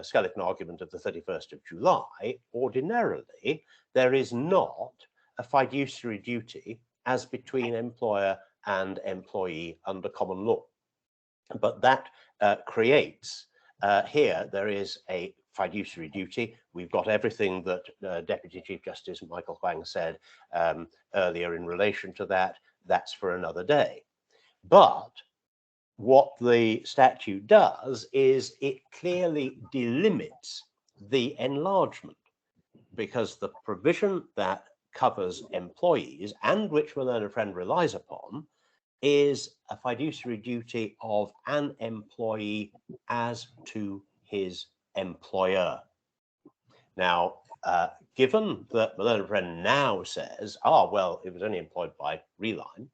skeleton argument of the 31st of July, ordinarily there is not a fiduciary duty as between employer and employee under common law. But that creates, here there is a fiduciary duty. We've got everything that Deputy Chief Justice Michael Huang said earlier in relation to that. That's for another day. But what the statute does is it clearly delimits the enlargement, because the provision that covers employees and which my learned friend relies upon is a fiduciary duty of an employee as to his employer. Now, given that my learned friend now says, well, it was only employed by Reline,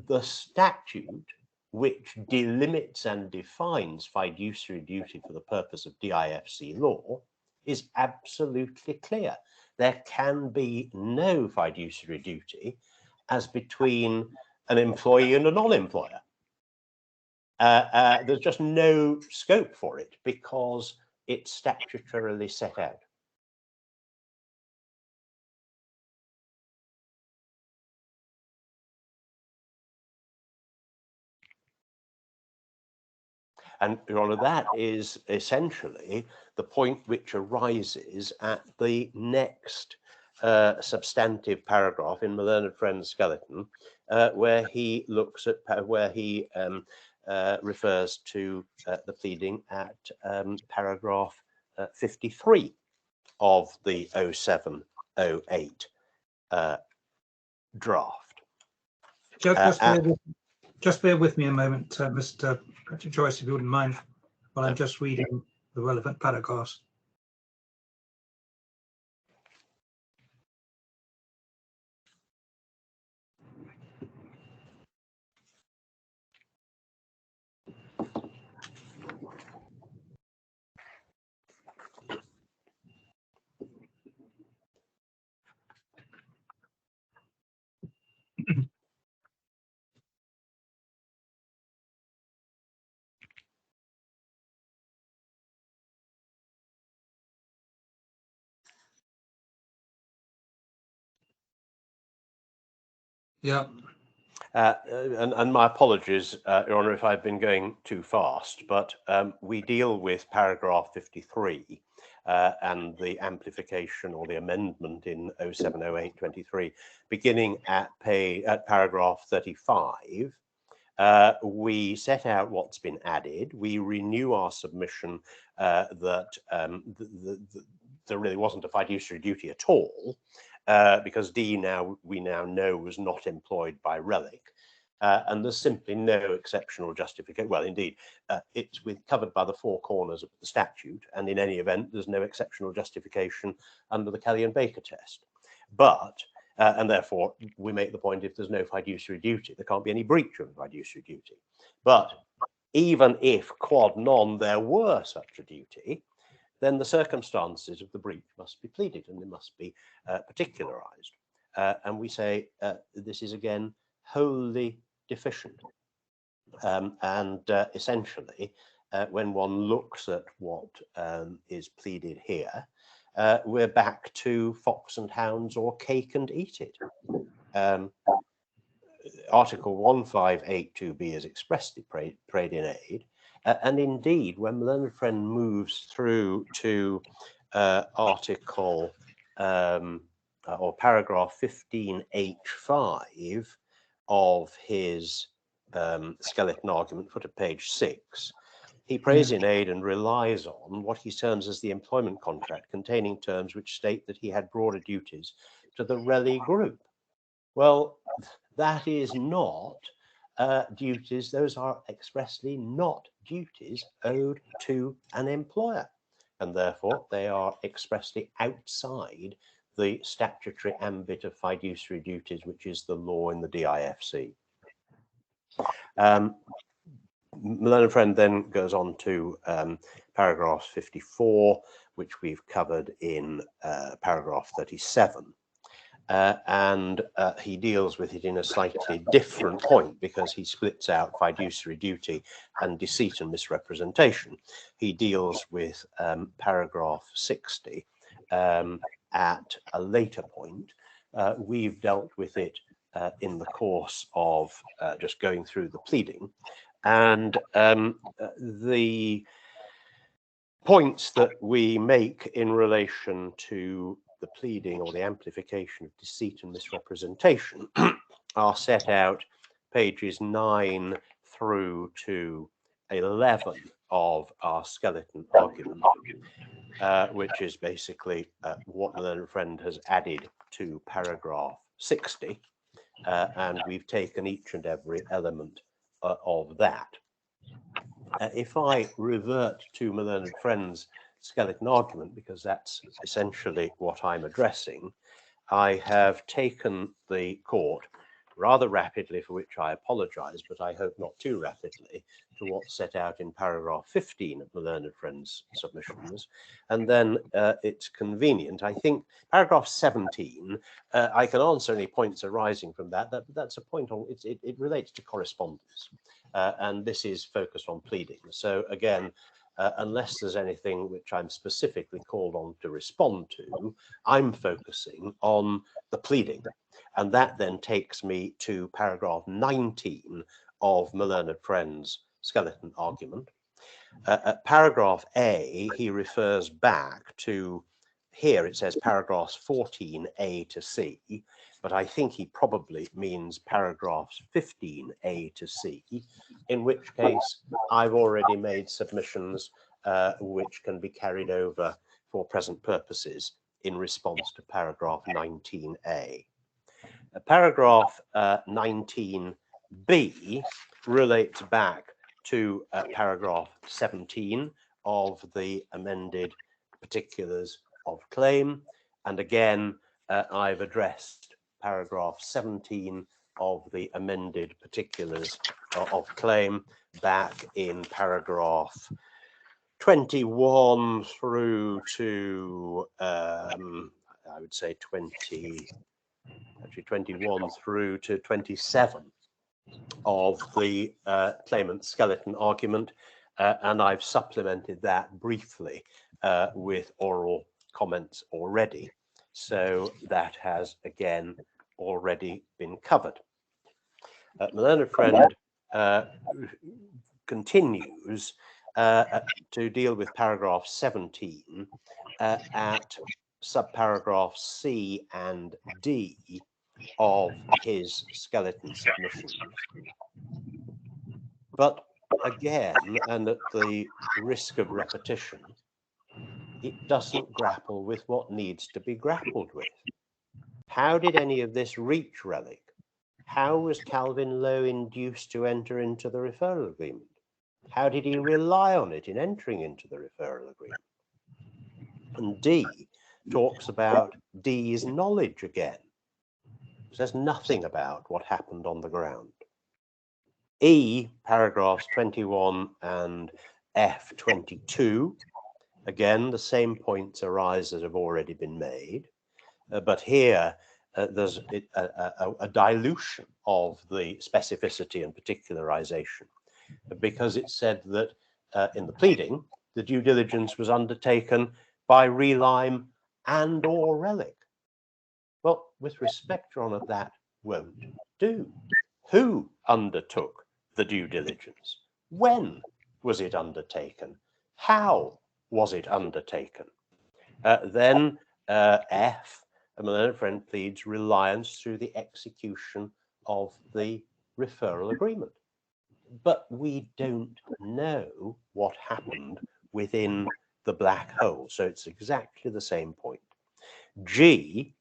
the statute which delimits and defines fiduciary duty for the purpose of DIFC law is absolutely clear. There can be no fiduciary duty as between an employee and a non-employer. There's just no scope for it because it's statutorily set out. And Your Honour, that is essentially the point which arises at the next substantive paragraph in my learned friend's skeleton, where he looks at refers to the pleading at paragraph 53 of the 0708 draft. Just bear with me a moment, Mr. Patrick Joyce, if you wouldn't mind, while I'm just reading the relevant paragraphs. Yeah. And my apologies, Your Honour, if I've been going too fast, but we deal with paragraph 53 and the amplification or the amendment in 070823, beginning at paragraph 35. We set out what's been added. We renew our submission that there really wasn't a fiduciary duty at all, because D we now know was not employed by Relic, and there's simply no exceptional justification. Well, indeed, it's covered by the four corners of the statute, and in any event, there's no exceptional justification under the Kelly and Baker test. But and therefore, we make the point, if there's no fiduciary duty, there can't be any breach of fiduciary duty. But even if quod non there were such a duty, then the circumstances of the breach must be pleaded and they must be particularized. And we say this is again wholly deficient. Essentially, when one looks at what is pleaded here, we're back to fox and hounds or cake and eat it. Article 1582B is expressly prayed in aid. And indeed, when my learned friend moves through to article or paragraph 15H5 of his skeleton argument, foot at page 6, he prays in aid and relies on what he terms as the employment contract, containing terms which state that he had broader duties to the Relly group. Well, that is not duties. Those are expressly not duties owed to an employer, and therefore they are expressly outside the statutory ambit of fiduciary duties, which is the law in the DIFC. My learned friend then goes on to paragraph 54, which we've covered in paragraph 37. And he deals with it in a slightly different point, because he splits out fiduciary duty and deceit and misrepresentation. He deals with paragraph 60 at a later point. We've dealt with it in the course of just going through the pleading. And the points that we make in relation to the pleading or the amplification of deceit and misrepresentation are set out pages 9 through to 11 of our skeleton argument, which is basically what the learned friend has added to paragraph 60, and we've taken each and every element of that. If I revert to my learned friend's skeleton argument, because that's essentially what I'm addressing, I have taken the court rather rapidly, for which I apologize, but I hope not too rapidly, to what's set out in paragraph 15 of the learned friend's submissions. And then it's convenient. I think paragraph 17, I can answer any points arising from that. That's a point on, it relates to correspondence. And this is focused on pleading. So again, unless there's anything which I'm specifically called on to respond to, I'm focusing on the pleading. And that then takes me to paragraph 19 of my learned friend's skeleton argument. At paragraph A, he refers back to, here it says paragraphs 14A to C, but I think he probably means paragraphs 15A to C, in which case I've already made submissions which can be carried over for present purposes in response to paragraph 19A. Paragraph 19B relates back to paragraph 17 of the amended particulars of claim. And again, I've addressed paragraph 17 of the amended particulars of claim back in paragraph 21 through to, I would say 21 through to 27 of the claimant's skeleton argument, and I've supplemented that briefly with oral comments already. So that has again already been covered. My learned friend continues to deal with paragraph 17 at subparagraph C and D of his skeleton submission. But again, and at the risk of repetition, it doesn't grapple with what needs to be grappled with. How did any of this reach Relic? How was Calvin Lowe induced to enter into the referral agreement? How did he rely on it in entering into the referral agreement? And D talks about D's knowledge again. It says nothing about what happened on the ground. E, paragraphs 21 and F 22, again, the same points arise that have already been made, but here there's a dilution of the specificity and particularization, because it said that in the pleading, the due diligence was undertaken by Relime and or Relic. Well, with respect, Your Honour, that won't do. Who undertook the due diligence? When was it undertaken? How was it undertaken? Then F, my learned friend pleads reliance through the execution of the referral agreement. But we don't know what happened within the black hole. So it's exactly the same point. G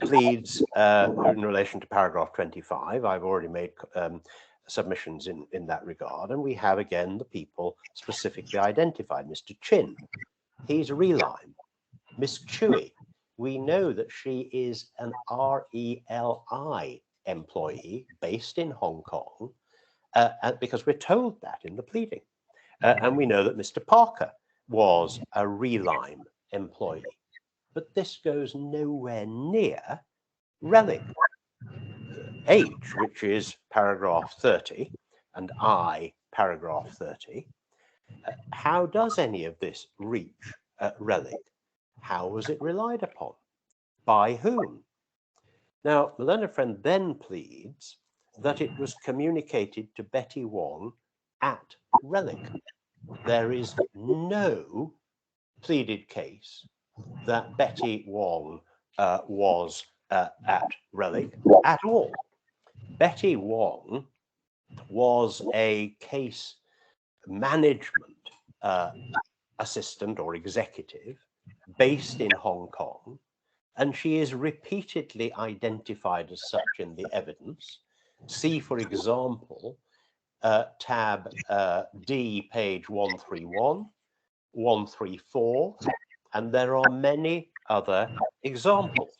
pleads in relation to paragraph 25. I've already made submissions in that regard. And we have again the people specifically identified. Mr. Chin, he's Relime. Miss Chewy, we know that she is an RELI employee based in Hong Kong, because we're told that in the pleading. And we know that Mr. Parker was a Relime employee. But this goes nowhere near Relic. H, which is paragraph 30, and I, paragraph 30. How does any of this reach Relic? How was it relied upon? By whom? Now, the learned friend then pleads that it was communicated to Betty Wong at Relic. There is no pleaded case that Betty Wong was at Relic at all. Betty Wong was a case management assistant or executive based in Hong Kong, and she is repeatedly identified as such in the evidence. See, for example, tab D, page 131, 134, and there are many other examples.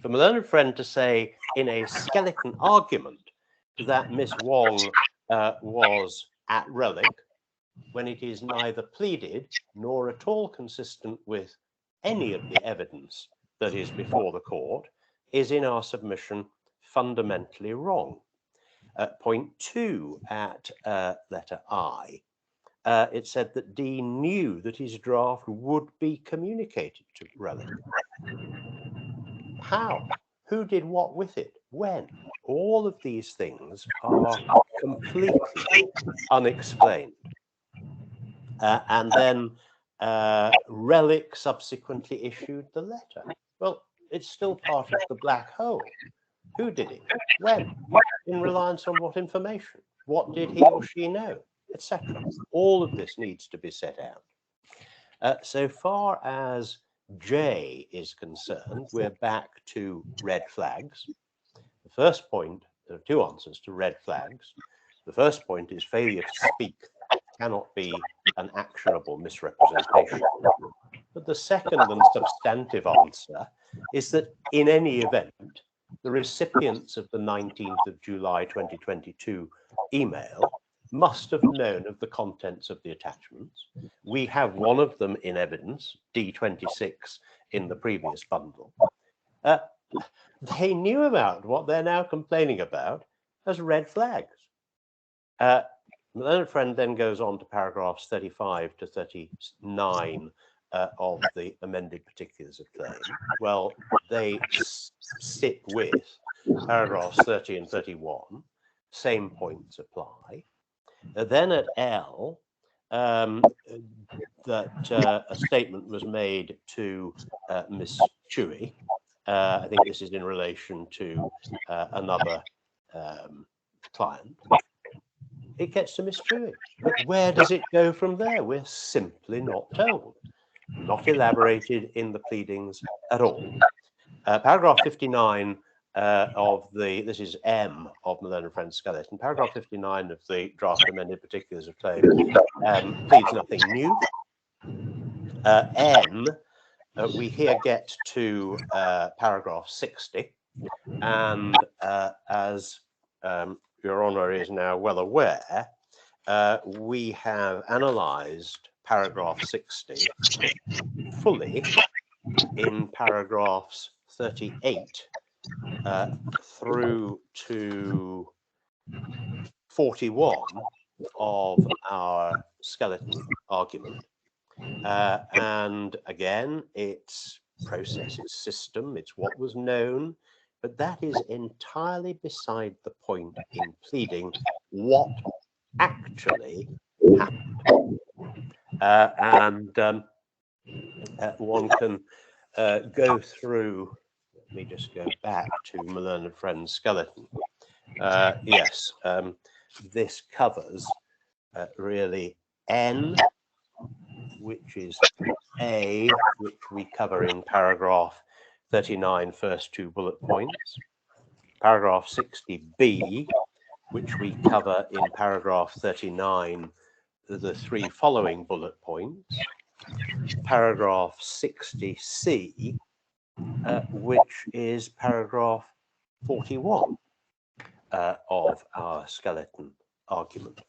For my learned friend to say in a skeleton argument that Miss Wong was at relic, when it is neither pleaded nor at all consistent with any of the evidence that is before the court, is in our submission fundamentally wrong. Point 2 at letter I, it said that D knew that his draft would be communicated to relic. How? Who did what with it? When? All of these things are completely unexplained. And then relic subsequently issued the letter. Well, it's still part of the black hole. Who did it? When? In reliance on what information? What did he or she know? Etc. All of this needs to be set out. So far as J is concerned, we're back to red flags. The first point, there are two answers to red flags. The first point is failure to speak cannot be an actionable misrepresentation. But the second and substantive answer is that in any event, the recipients of the 19th of July 2022 email must have known of the contents of the attachments. We have one of them in evidence, D26 in the previous bundle. They knew about what they're now complaining about as red flags. My learned friend then goes on to paragraphs 35 to 39 of the amended particulars of claim. Well, they sit with paragraphs 30 and 31. Same points apply. Then at L, that a statement was made to Miss Chewy. I think this is in relation to another client. It gets to Miss Chewy. But where does it go from there? We're simply not told. Not elaborated in the pleadings at all. Paragraph 59 of the, this is M of my learned friend skeleton, paragraph 59 of the draft amended particulars of claim pleads nothing new. N, we here get to paragraph 60, and as Your Honour is now well aware, we have analysed paragraph 60 fully in paragraphs 38 through to 41 of our skeleton argument. And again, it's process, it's system, it's what was known, but that is entirely beside the point in pleading what actually happened. One can go through, let me just go back to my learned friend's skeleton. Yes, this covers really N, which is A, which we cover in paragraph 39, first two bullet points, paragraph 60B, which we cover in paragraph 39, the three following bullet points, paragraph 60C, which is paragraph 41 of our skeleton argument.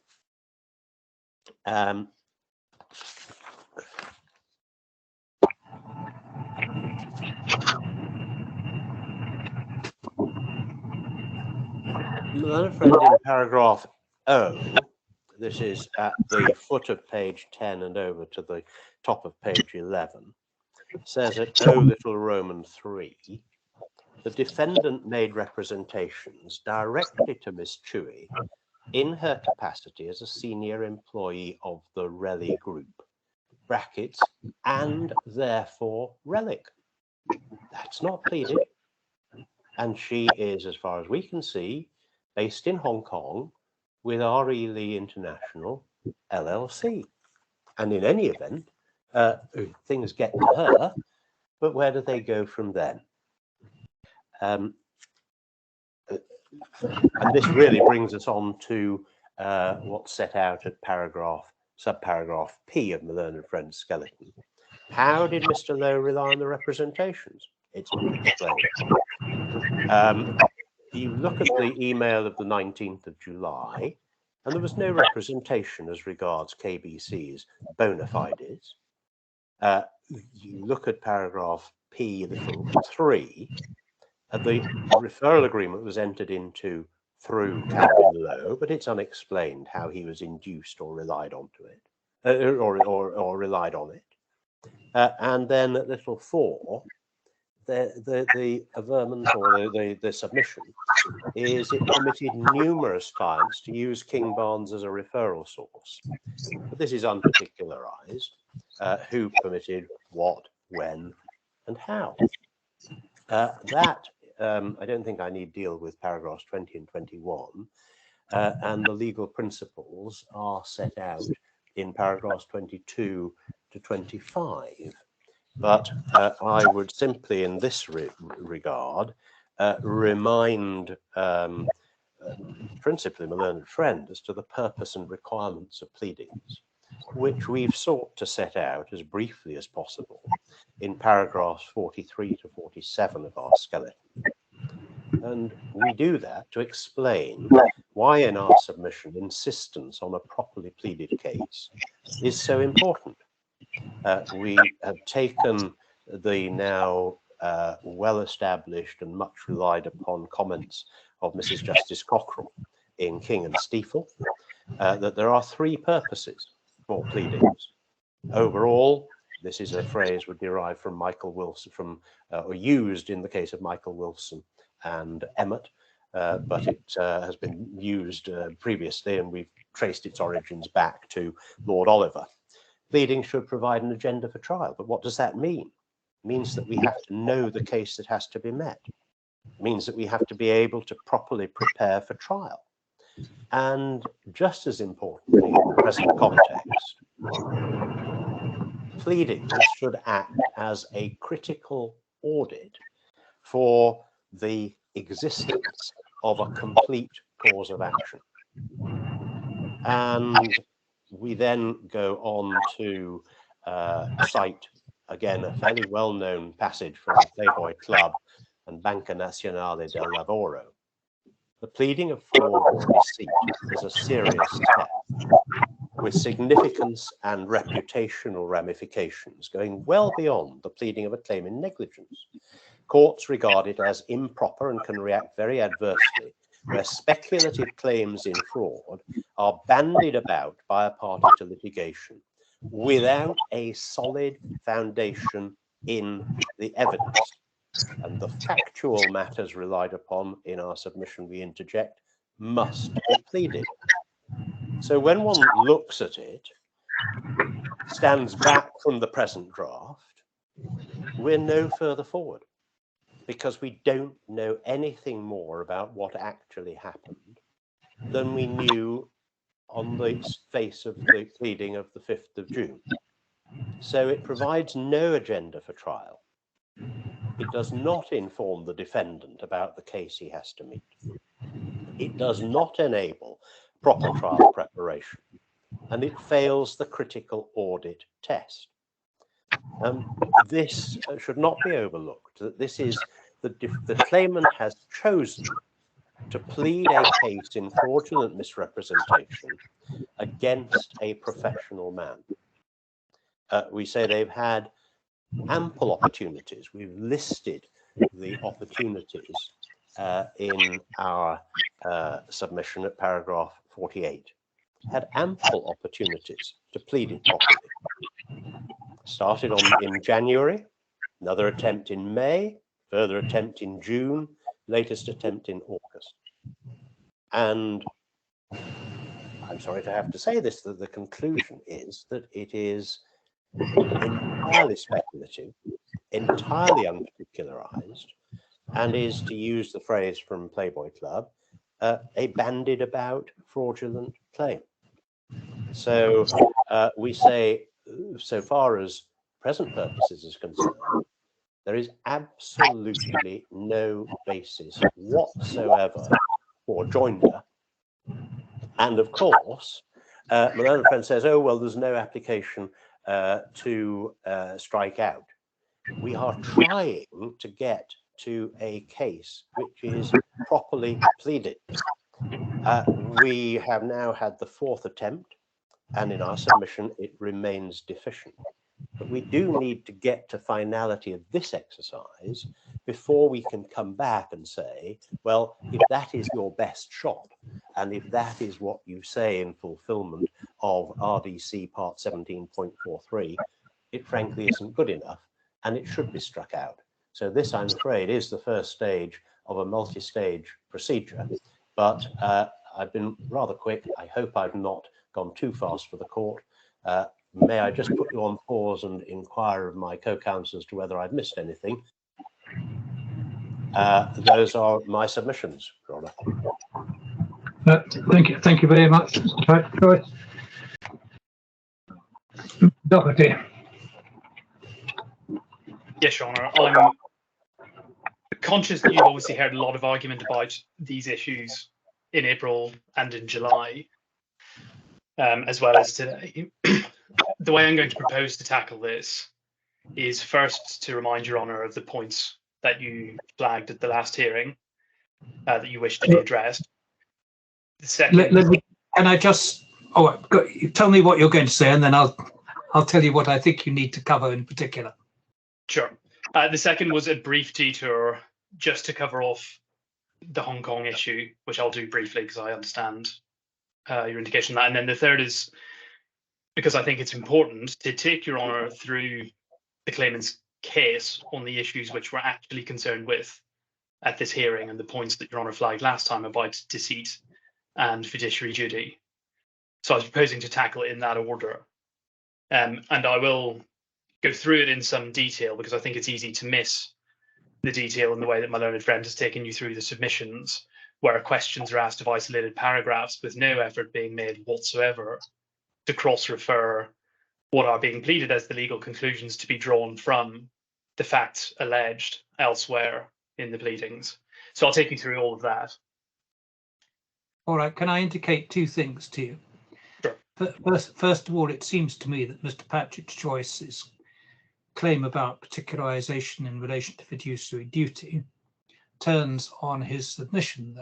Another friend in paragraph O, this is at the foot of page 10 and over to the top of page 11, says at O little Roman 3, the defendant made representations directly to Miss Chewy in her capacity as a senior employee of the Relly Group, brackets, and therefore relic. That's not pleaded. And she is, as far as we can see, based in Hong Kong, with R.E. Lee International, LLC. And in any event, things get to her, but where do they go from then? And this really brings us on to what's set out at subparagraph P of my learned friend's skeleton. How did Mr. Lowe rely on the representations? It's not explained. You look at the email of the 19th of July, and there was no representation as regards KBC's bona fides. You look at paragraph P3, the referral agreement was entered into through Calvin Lowe, but it's unexplained how he was induced or relied onto it, or relied on it. And then at little 4, the averment or the submission is it permitted numerous clients to use King Barnes as a referral source. But this is unparticularized. Who permitted what, when, and how? I don't think I need deal with paragraphs 20 and 21. And the legal principles are set out in paragraphs 22 to 25. But I would simply, in this regard, remind principally my learned friend as to the purpose and requirements of pleadings, which we've sought to set out as briefly as possible in paragraphs 43 to 47 of our skeleton. And we do that to explain why in our submission insistence on a properly pleaded case is so important. We have taken the now well-established and much relied upon comments of Mrs. Justice Cockrell in King and Stiefel, that there are 3 purposes for pleadings. Overall, this is a phrase would derive from Michael Wilson, or used in the case of Michael Wilson and Emmett, but it has been used previously, and we've traced its origins back to Lord Oliver. Pleading should provide an agenda for trial, but what does that mean? It means that we have to know the case that has to be met. It means that we have to be able to properly prepare for trial. And just as importantly, in the present context, pleadings should act as a critical audit for the existence of a complete cause of action. And we then go on to cite, again, a fairly well-known passage from Playboy Club and Banca Nazionale del Lavoro. The pleading of fraud or deceit is a serious step with significance and reputational ramifications going well beyond the pleading of a claim in negligence. Courts regard it as improper and can react very adversely where speculative claims in fraud are bandied about by a party to litigation without a solid foundation in the evidence. And the factual matters relied upon in our submission, we interject, must be pleaded. So when one looks at it, stands back from the present draft, we're no further forward because we don't know anything more about what actually happened than we knew on the face of the pleading of the 5th of June. So it provides no agenda for trial. It does not inform the defendant about the case he has to meet. It does not enable proper trial preparation, and it fails the critical audit test. This should not be overlooked, that this is the claimant has chosen to plead a case in fraudulent misrepresentation against a professional man. We say they've had ample opportunities. We've listed the opportunities in our submission at paragraph 48. Had ample opportunities to plead it properly. Started in January, another attempt in May, further attempt in June, latest attempt in August. And I'm sorry to have to say this, that the conclusion is that it is entirely speculative, entirely unparticularized, and is, to use the phrase from Playboy Club, a bandied about fraudulent claim. So we say, so far as present purposes is concerned, there is absolutely no basis whatsoever for joinder. And of course, my learned friend says, oh, well, there's no application to strike out. We are trying to get to a case which is properly pleaded. We have now had the 4th attempt, and in our submission, it remains deficient. But we do need to get to finality of this exercise before we can come back and say, well, if that is your best shot, and if that is what you say in fulfillment of RDC Part 17.43, it frankly isn't good enough, and it should be struck out. So this, I'm afraid, is the first stage of a multi-stage procedure. But I've been rather quick. I hope I've not gone too fast for the court. May I just put you on pause and inquire of my co-counsel as to whether I've missed anything? Those are my submissions, Your Honour. Thank you very much, Mr. Joyce. Doherty. Yes, Your Honour. I'm conscious that you've obviously heard a lot of argument about these issues in April and in July, as well as today. The way I'm going to propose to tackle this is first to remind Your Honour of the points that you flagged at the last hearing that you wish to be addressed. The second, can I just tell me what you're going to say, and then I'll tell you what I think you need to cover in particular. Sure. The second was a brief detour just to cover off the Hong Kong issue, which I'll do briefly because I understand your indication of that. And then the third is because I think it's important to take Your Honour through the claimant's case on the issues which we're actually concerned with at this hearing and the points that Your Honour flagged last time about deceit and fiduciary duty. So I was proposing to tackle it in that order. And I will go through it in some detail because I think it's easy to miss the detail in the way that my learned friend has taken you through the submissions, where questions are asked of isolated paragraphs with no effort being made whatsoever to cross-refer what are being pleaded as the legal conclusions to be drawn from the facts alleged elsewhere in the pleadings. So I'll take you through all of that. All right, can I indicate two things to you? Sure. First of all, it seems to me that Mr. Patrick Joyce's claim about particularisation in relation to fiduciary duty turns on his submission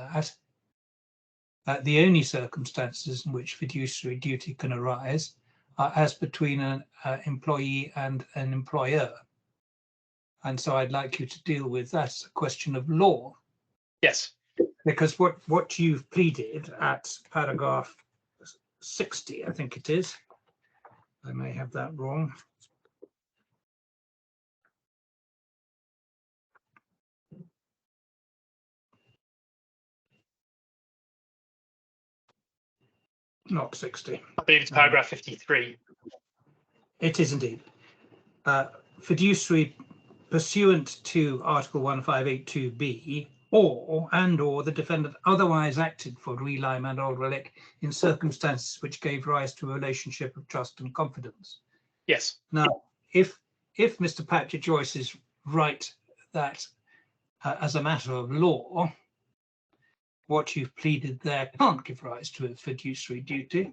that the only circumstances in which fiduciary duty can arise are as between an employee and an employer. And so I'd like you to deal with that as a question of law. Yes. Because what you've pleaded at paragraph 60, I think it is, I may have that wrong. Not 60. I believe it's paragraph 53. It is indeed. Fiduciary pursuant to Article 1582B or the defendant otherwise acted for Relim and Old Relic in circumstances which gave rise to a relationship of trust and confidence. Yes. Now, if Mr. Patrick Joyce is right that as a matter of law, what you've pleaded there can't give rise to a fiduciary duty,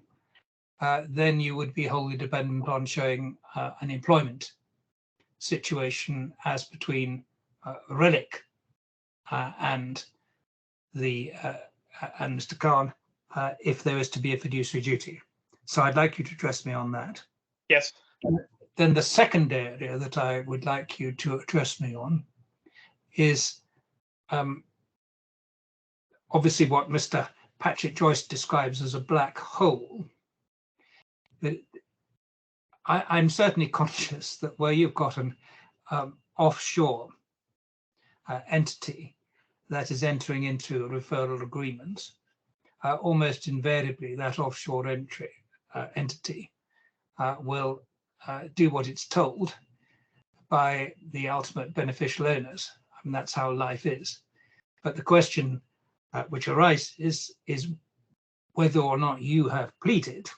then you would be wholly dependent on showing an employment situation as between Relic and Mr. Khan, if there is to be a fiduciary duty. So I'd like you to address me on that. Yes. Then the second area that I would like you to address me on is obviously what Mr. Patrick Joyce describes as a black hole. I'm certainly conscious that where you've got an offshore entity that is entering into a referral agreement, almost invariably that offshore entity will do what it's told by the ultimate beneficial owners. I mean, that's how life is. But the question which arises is whether or not you have pleaded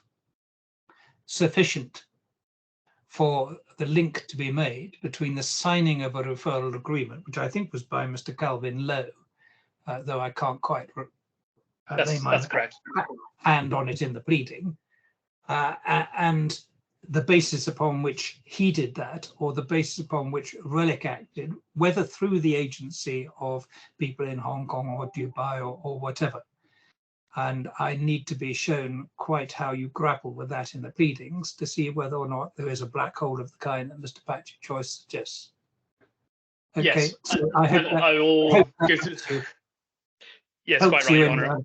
sufficient for the link to be made between the signing of a referral agreement, which I think was by Mr. Calvin Lowe, though I can't quite lay my hand on it in the pleading, and the basis upon which he did that, or the basis upon which Relic acted, whether through the agency of people in Hong Kong or Dubai or whatever. And I need to be shown quite how you grapple with that in the pleadings to see whether or not there is a black hole of the kind that Mr. Patrick Joyce suggests. Okay, yes, so I will go through. Yes, quite right, Your Honour.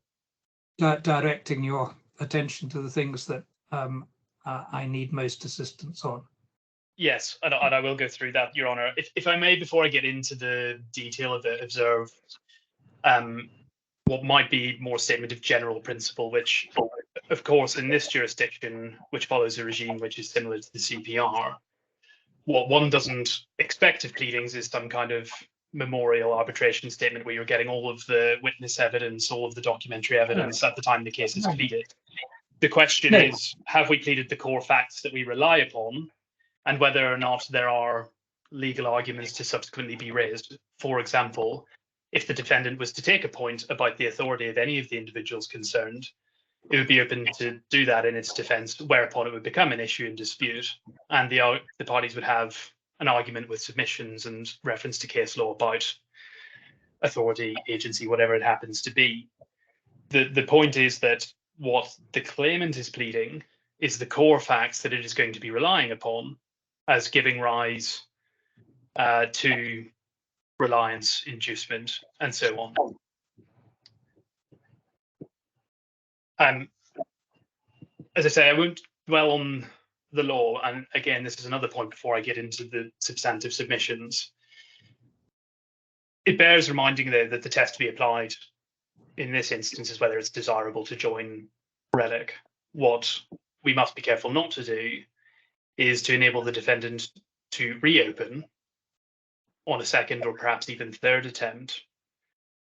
Directing your attention to the things that I need most assistance on. Yes, and I will go through that, Your Honour. If I may, before I get into the detail of it, observe what might be more statement of general principle, which, of course, in this jurisdiction, which follows a regime which is similar to the CPR, what one doesn't expect of pleadings is some kind of memorial arbitration statement where you're getting all of the witness evidence, all of the documentary evidence at the time the case is pleaded. The question is, have we pleaded the core facts that we rely upon, and whether or not there are legal arguments to subsequently be raised? For example, if the defendant was to take a point about the authority of any of the individuals concerned, it would be open to do that in its defence, whereupon it would become an issue in dispute, and the parties would have an argument with submissions and reference to case law about authority, agency, whatever it happens to be. The point is that what the claimant is pleading is the core facts that it is going to be relying upon as giving rise to reliance, inducement, and so on. As I say, I won't dwell on the law, and again, this is another point before I get into the substantive submissions. It bears reminding, though, that the test to be applied in this instance is whether it's desirable to join Relic. What we must be careful not to do is to enable the defendant to reopen on a second or perhaps even third attempt,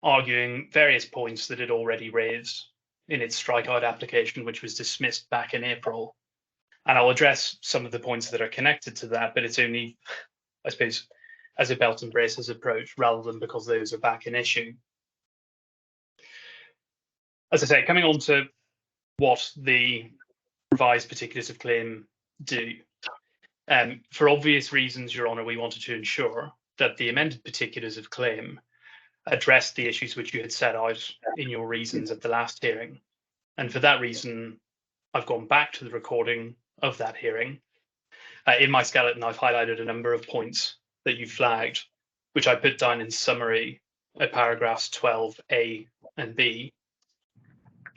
arguing various points that it already raised in its strikeout application, which was dismissed back in April. And I'll address some of the points that are connected to that, but it's only, I suppose, as a belt and braces approach rather than because those are back in issue. As I say, coming on to what the revised particulars of claim do. For obvious reasons, Your Honour, we wanted to ensure that the amended particulars of claim addressed the issues which you had set out in your reasons at the last hearing. And for that reason, I've gone back to the recording of that hearing. In my skeleton, I've highlighted a number of points that you flagged, which I put down in summary at paragraphs 12A and B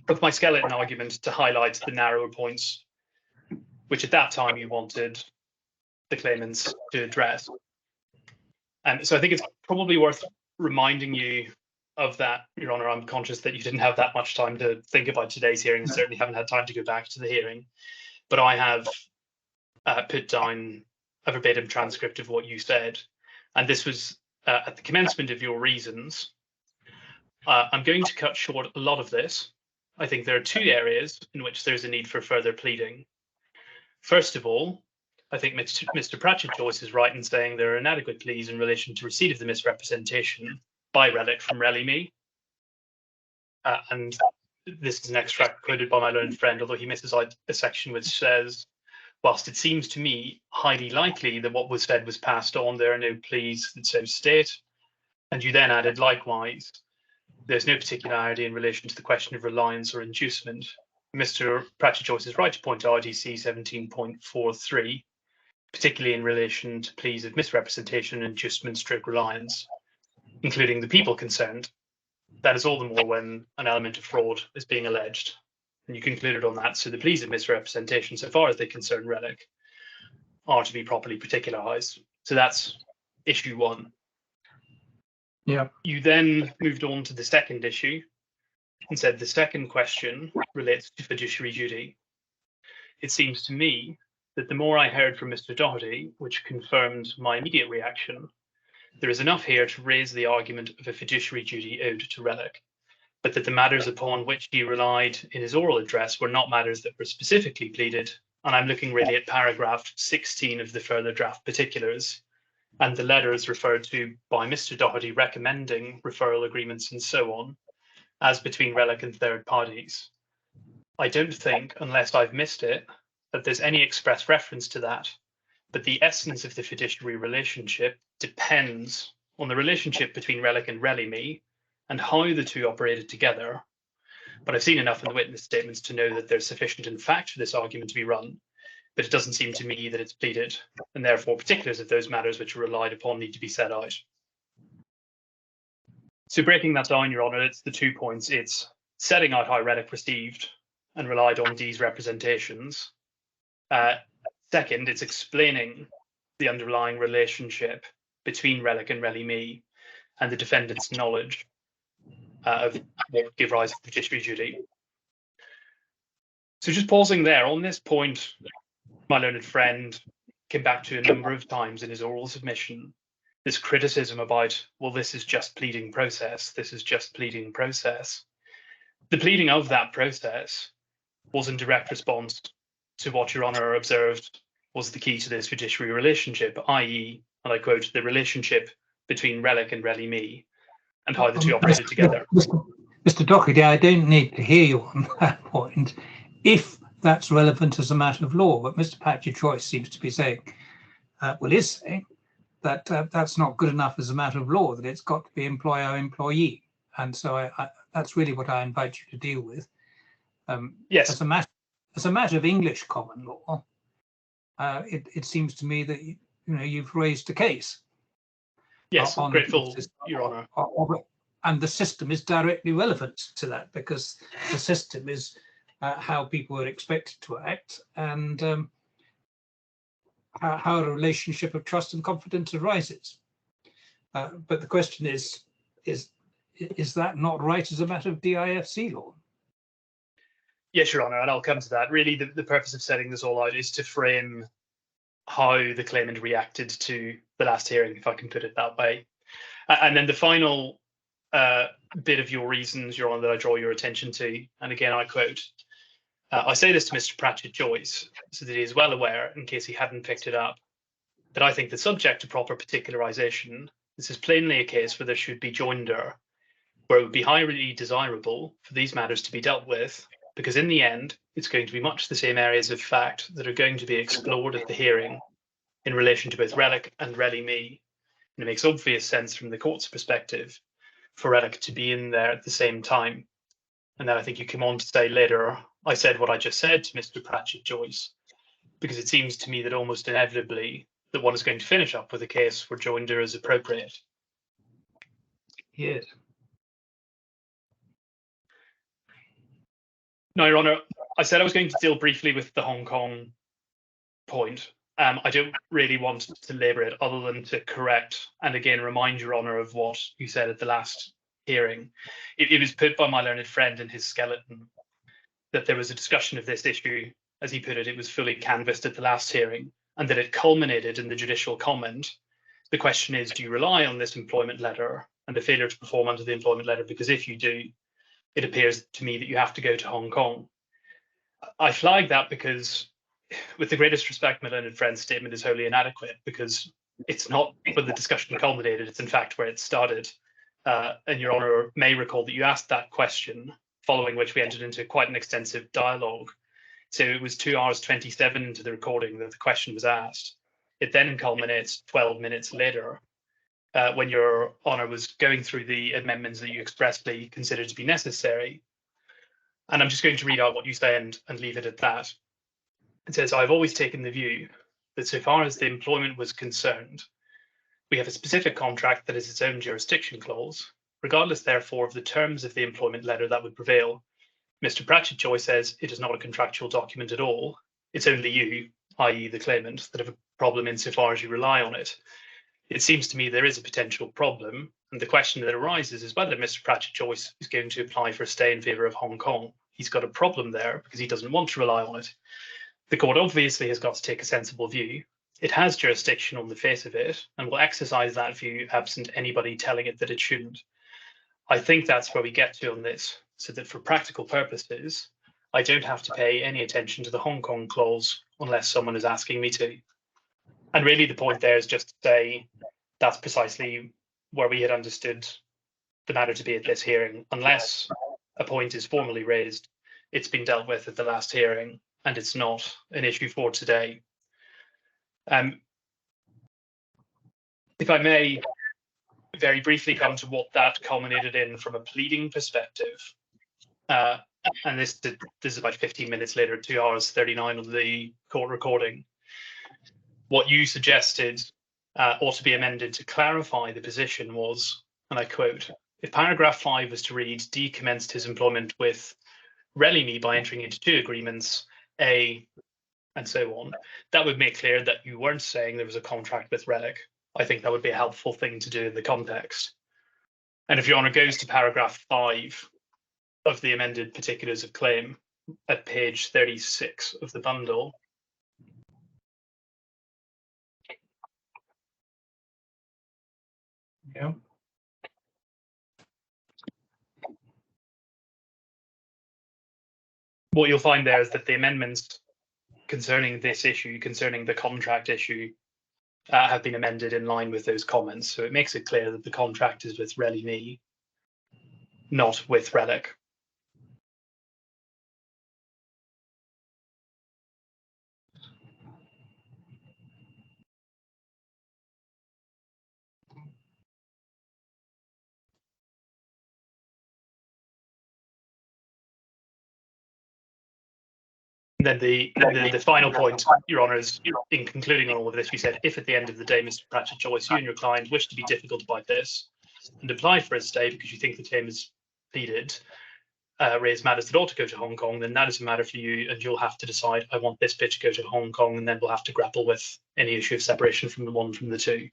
of my skeleton argument to highlight the narrower points, which at that time you wanted the claimants to address. And so I think it's probably worth reminding you of that, Your Honour. I'm conscious that you didn't have that much time to think about today's hearing and certainly haven't had time to go back to the hearing. But I have put down a verbatim transcript of what you said. And this was at the commencement of your reasons. I'm going to cut short a lot of this. I think there are two areas in which there's a need for further pleading. First of all, I think Mr. Pratchett Joyce is right in saying there are inadequate pleas in relation to receipt of the misrepresentation by Relic from Relly-Me. And this is an extract quoted by my learned friend, although he misses out a section which says, whilst it seems to me highly likely that what was said was passed on, there are no pleas that so state. And you then added, likewise, there's no particularity in relation to the question of reliance or inducement. Mr. Pratchett Joyce is right to point out EC 17.43, particularly in relation to pleas of misrepresentation, inducement, stroke reliance, including the people concerned. That is all the more when an element of fraud is being alleged. And you concluded on that. So the pleas of misrepresentation, so far as they concern Relic, are to be properly particularised. So that's issue one. Yeah. You then moved on to the second issue and said the second question relates to fiduciary duty. It seems to me that the more I heard from Mr. Doherty, which confirmed my immediate reaction, there is enough here to raise the argument of a fiduciary duty owed to Relic. but that the matters upon which he relied in his oral address were not matters that were specifically pleaded. And I'm looking really at paragraph 16 of the further draft particulars, and the letters referred to by Mr. Doherty recommending referral agreements and so on, as between Relic and third parties. I don't think, unless I've missed it, that there's any express reference to that, but the essence of the fiduciary relationship depends on the relationship between Relic and Relly-Me and how the two operated together. But I've seen enough in the witness statements to know that there's sufficient in fact for this argument to be run, but it doesn't seem to me that it's pleaded, and therefore particulars of those matters which are relied upon need to be set out. So breaking that down, Your Honour, it's the 2 points. It's setting out how Relic received and relied on Dee's representations. Second, it's explaining the underlying relationship between Relic and Relly-Me and the defendant's knowledge of what would give rise to fiduciary duty. So just pausing there, on this point, my learned friend came back to a number of times in his oral submission this criticism about, well, this is just pleading process, this is just pleading process. The pleading of that process was in direct response to what Your Honour observed was the key to this fiduciary relationship, i.e., and I quote, the relationship between Relic and Relly-Me and how the two operated together. Mr. Doherty, I don't need to hear you on that point, if that's relevant as a matter of law. But Mr. Patrick-Joyce seems to be saying, is saying that that's not good enough as a matter of law, that it's got to be employer-employee. And so that's really what I invite you to deal with. Yes. As a matter of English common law, it seems to me that you've raised a case. Yes, I'm grateful, Your Honour. And the system is directly relevant to that, because the system is how people are expected to act, and how a relationship of trust and confidence arises. But the question is that not right as a matter of DIFC law? Yes, Your Honour, and I'll come to that. Really, the purpose of setting this all out is to frame how the claimant reacted to the last hearing, if I can put it that way. And then the final bit of your reasons, Your Honour, that I draw your attention to, and again, I quote, I say this to Mr. Pratchett-Joyce so that he is well aware, in case he hadn't picked it up, that I think that subject to proper particularisation, this is plainly a case where there should be joinder, where it would be highly desirable for these matters to be dealt with, because in the end, it's going to be much the same areas of fact that are going to be explored at the hearing in relation to both Relic and Relly-Me. And it makes obvious sense from the court's perspective for Relic to be in there at the same time. And then I think you come on to say later, I said what I just said to Mr. Pratchett-Joyce, because it seems to me that almost inevitably that one is going to finish up with a case where joinder is appropriate. Yes. No, Your Honour, I said I was going to deal briefly with the Hong Kong point. I don't really want to labour it other than to correct and again remind Your Honour of what you said at the last hearing. It was put by my learned friend in his skeleton that there was a discussion of this issue, as he put it, it was fully canvassed at the last hearing, and that it culminated in the judicial comment. The question is, do you rely on this employment letter and the failure to perform under the employment letter? Because if you do, it appears to me that you have to go to Hong Kong. I flag that because, with the greatest respect, my learned friend's statement is wholly inadequate, because it's not where the discussion culminated, it's in fact where it started. And Your Honour may recall that you asked that question, following which we entered into quite an extensive dialogue. So it was 2 hours 27 into the recording that the question was asked. It then culminates 12 minutes later, when Your Honour was going through the amendments that you expressly considered to be necessary. And I'm just going to read out what you say and leave it at that. It says, I've always taken the view that so far as the employment was concerned, we have a specific contract that has its own jurisdiction clause. Regardless, therefore, of the terms of the employment letter that would prevail, Mr. Pratchett-Joyce says it is not a contractual document at all. It's only you, i.e. the claimant, that have a problem insofar as you rely on it. It seems to me there is a potential problem, and the question that arises is whether Mr. Pratchett-Joyce is going to apply for a stay in favour of Hong Kong. He's got a problem there because he doesn't want to rely on it. The court obviously has got to take a sensible view. It has jurisdiction on the face of it and will exercise that view absent anybody telling it that it shouldn't. I think that's where we get to on this, so that for practical purposes, I don't have to pay any attention to the Hong Kong clause unless someone is asking me to. And really the point there is just to say that's precisely where we had understood the matter to be at this hearing. Unless a point is formally raised, it's been dealt with at the last hearing, and it's not an issue for today. If I may very briefly come to what that culminated in from a pleading perspective, and this is about 15 minutes later, 2 hours 39 on the court recording. What you suggested ought to be amended to clarify the position was, and I quote, if paragraph 5 was to read, D commenced his employment with Relly by entering into 2 agreements, A, and so on, that would make clear that you weren't saying there was a contract with Relic. I think that would be a helpful thing to do in the context. And if Your Honour goes to paragraph 5 of the amended particulars of claim at page 36 of the bundle, Yeah. what you'll find there is that the amendments concerning this issue, concerning the contract issue, have been amended in line with those comments. So it makes it clear that the contract is with Relly, not with Relic. Then the final point, Your Honour, is in concluding on all of this, you said, if at the end of the day, Mr. Pratchett Joyce, you and your client wish to be difficult about this and apply for a stay because you think the claim is pleaded, raise matters that ought to go to Hong Kong, then that is a matter for you, and you'll have to decide, I want this bit to go to Hong Kong, and then we'll have to grapple with any issue of separation from the one from the two.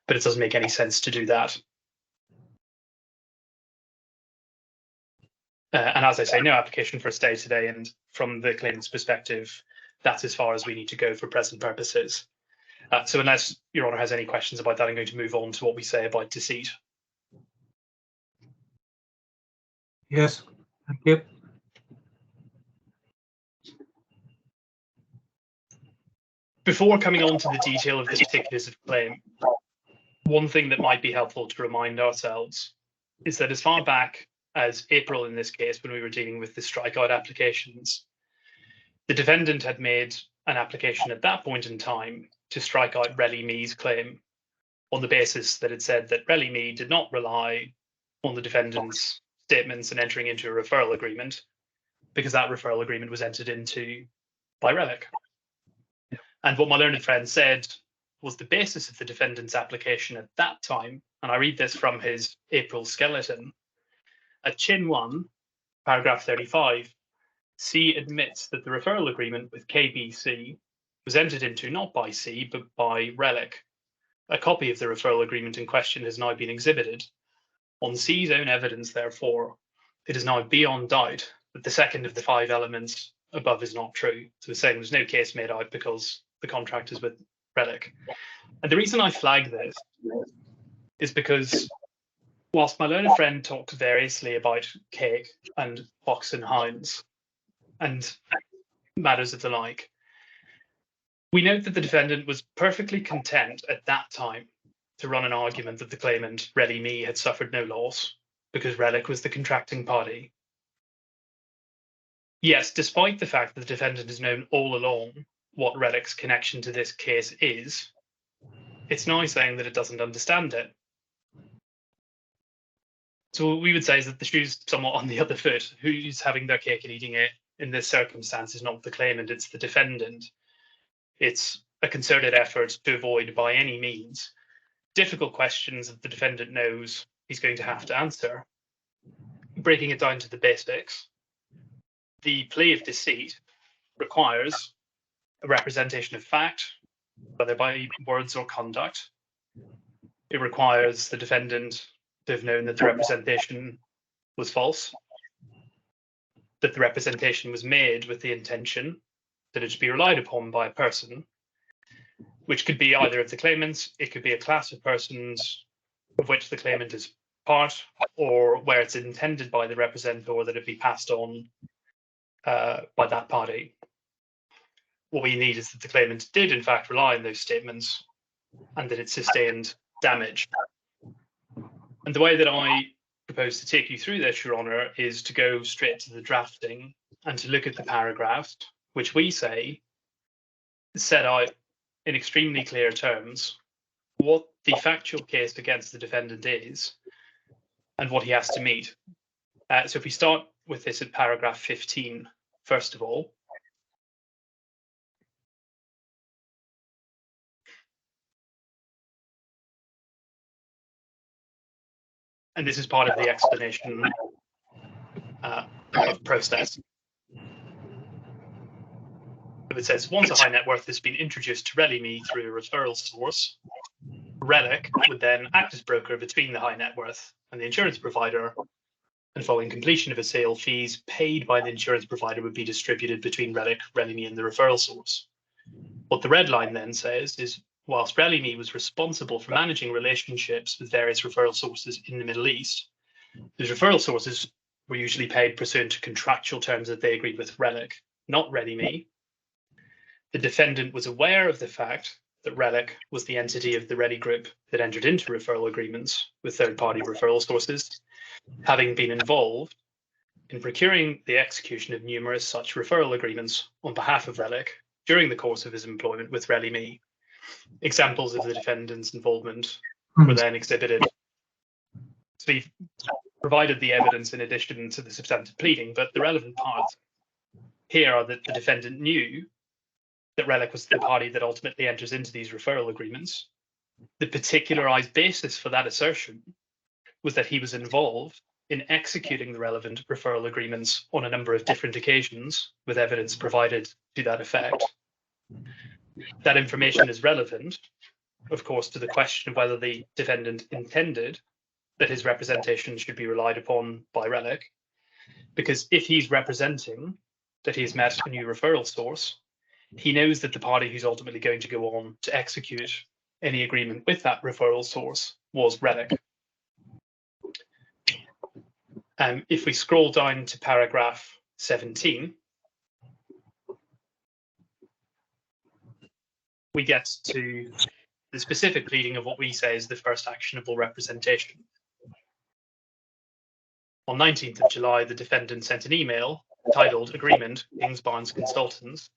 But it doesn't make any sense to do that. And as I say, no application for a stay today, and from the claimant's perspective, that's as far as we need to go for present purposes. So unless Your Honour has any questions about that, I'm going to move on to what we say about deceit. Yes, thank you. Before coming on to the detail of the particulars of claim, one thing that might be helpful to remind ourselves is that as far back as April in this case, when we were dealing with the strikeout applications, the defendant had made an application at that point in time to strike out Relly-Me's claim on the basis that it said that Relly-Me did not rely on the defendant's statements and entering into a referral agreement, because that referral agreement was entered into by Relic. And what my learned friend said was the basis of the defendant's application at that time, and I read this from his April skeleton, at Chin 1, paragraph 35, C admits that the referral agreement with KBC was entered into not by C, but by Relic. A copy of the referral agreement in question has now been exhibited. On C's own evidence, therefore, it is now beyond doubt that the second of the 5 elements above is not true. So we're saying there's no case made out because the contract is with Relic. And the reason I flag this is because whilst my learned friend talks variously about Cooke and Fox and Hines and matters of the like, we note that the defendant was perfectly content at that time to run an argument that the claimant, Relly-Me, had suffered no loss because Relic was the contracting party. Yes, despite the fact that the defendant has known all along what Relic's connection to this case is, it's now saying that it doesn't understand it. So what we would say is that the shoe's somewhat on the other foot. Who's having their cake and eating it in this circumstance is not the claimant, it's the defendant. It's a concerted effort to avoid by any means difficult questions that the defendant knows he's going to have to answer. Breaking it down to the basics, the plea of deceit requires a representation of fact, whether by words or conduct. It requires the defendant to have known that the representation was false, that the representation was made with the intention that it should be relied upon by a person, which could be either of the claimants, it could be a class of persons of which the claimant is part, or where it's intended by the representative that it be passed on by that party. What we need is that the claimant did in fact rely on those statements and that it sustained damage. And the way that I propose to take you through this, Your Honour, is to go straight to the drafting and to look at the paragraph, which we say set out in extremely clear terms what the factual case against the defendant is and what he has to meet. So if we start with this at paragraph 15, first of all, and this is part of the explanation of process. It says, once a high net worth has been introduced to RELI-ME through a referral source, RELIC would then act as broker between the high net worth and the insurance provider, and following completion of a sale, fees paid by the insurance provider would be distributed between RELIC, RELI-ME and the referral source. What the red line then says is, whilst RELI-ME was responsible for managing relationships with various referral sources in the Middle East, those referral sources were usually paid pursuant to contractual terms that they agreed with RELIC, not RELI-ME. The defendant was aware of the fact that RELIC was the entity of the RELI Group that entered into referral agreements with third-party referral sources, having been involved in procuring the execution of numerous such referral agreements on behalf of RELIC during the course of his employment with RELI-ME. Examples of the defendant's involvement were then exhibited. So we've provided the evidence in addition to the substantive pleading, but the relevant parts here are that the defendant knew that RELIC was the party that ultimately enters into these referral agreements. The particularized basis for that assertion was that he was involved in executing the relevant referral agreements on a number of different occasions, with evidence provided to that effect. That information is relevant, of course, to the question of whether the defendant intended that his representation should be relied upon by RELIC, because if he's representing that he's met a new referral source, he knows that the party who's ultimately going to go on to execute any agreement with that referral source was RELIC. If we scroll down to paragraph 17, we get to the specific pleading of what we say is the first actionable representation. On 19th of July, the defendant sent an email titled Agreement, Kings Barnes Consultants,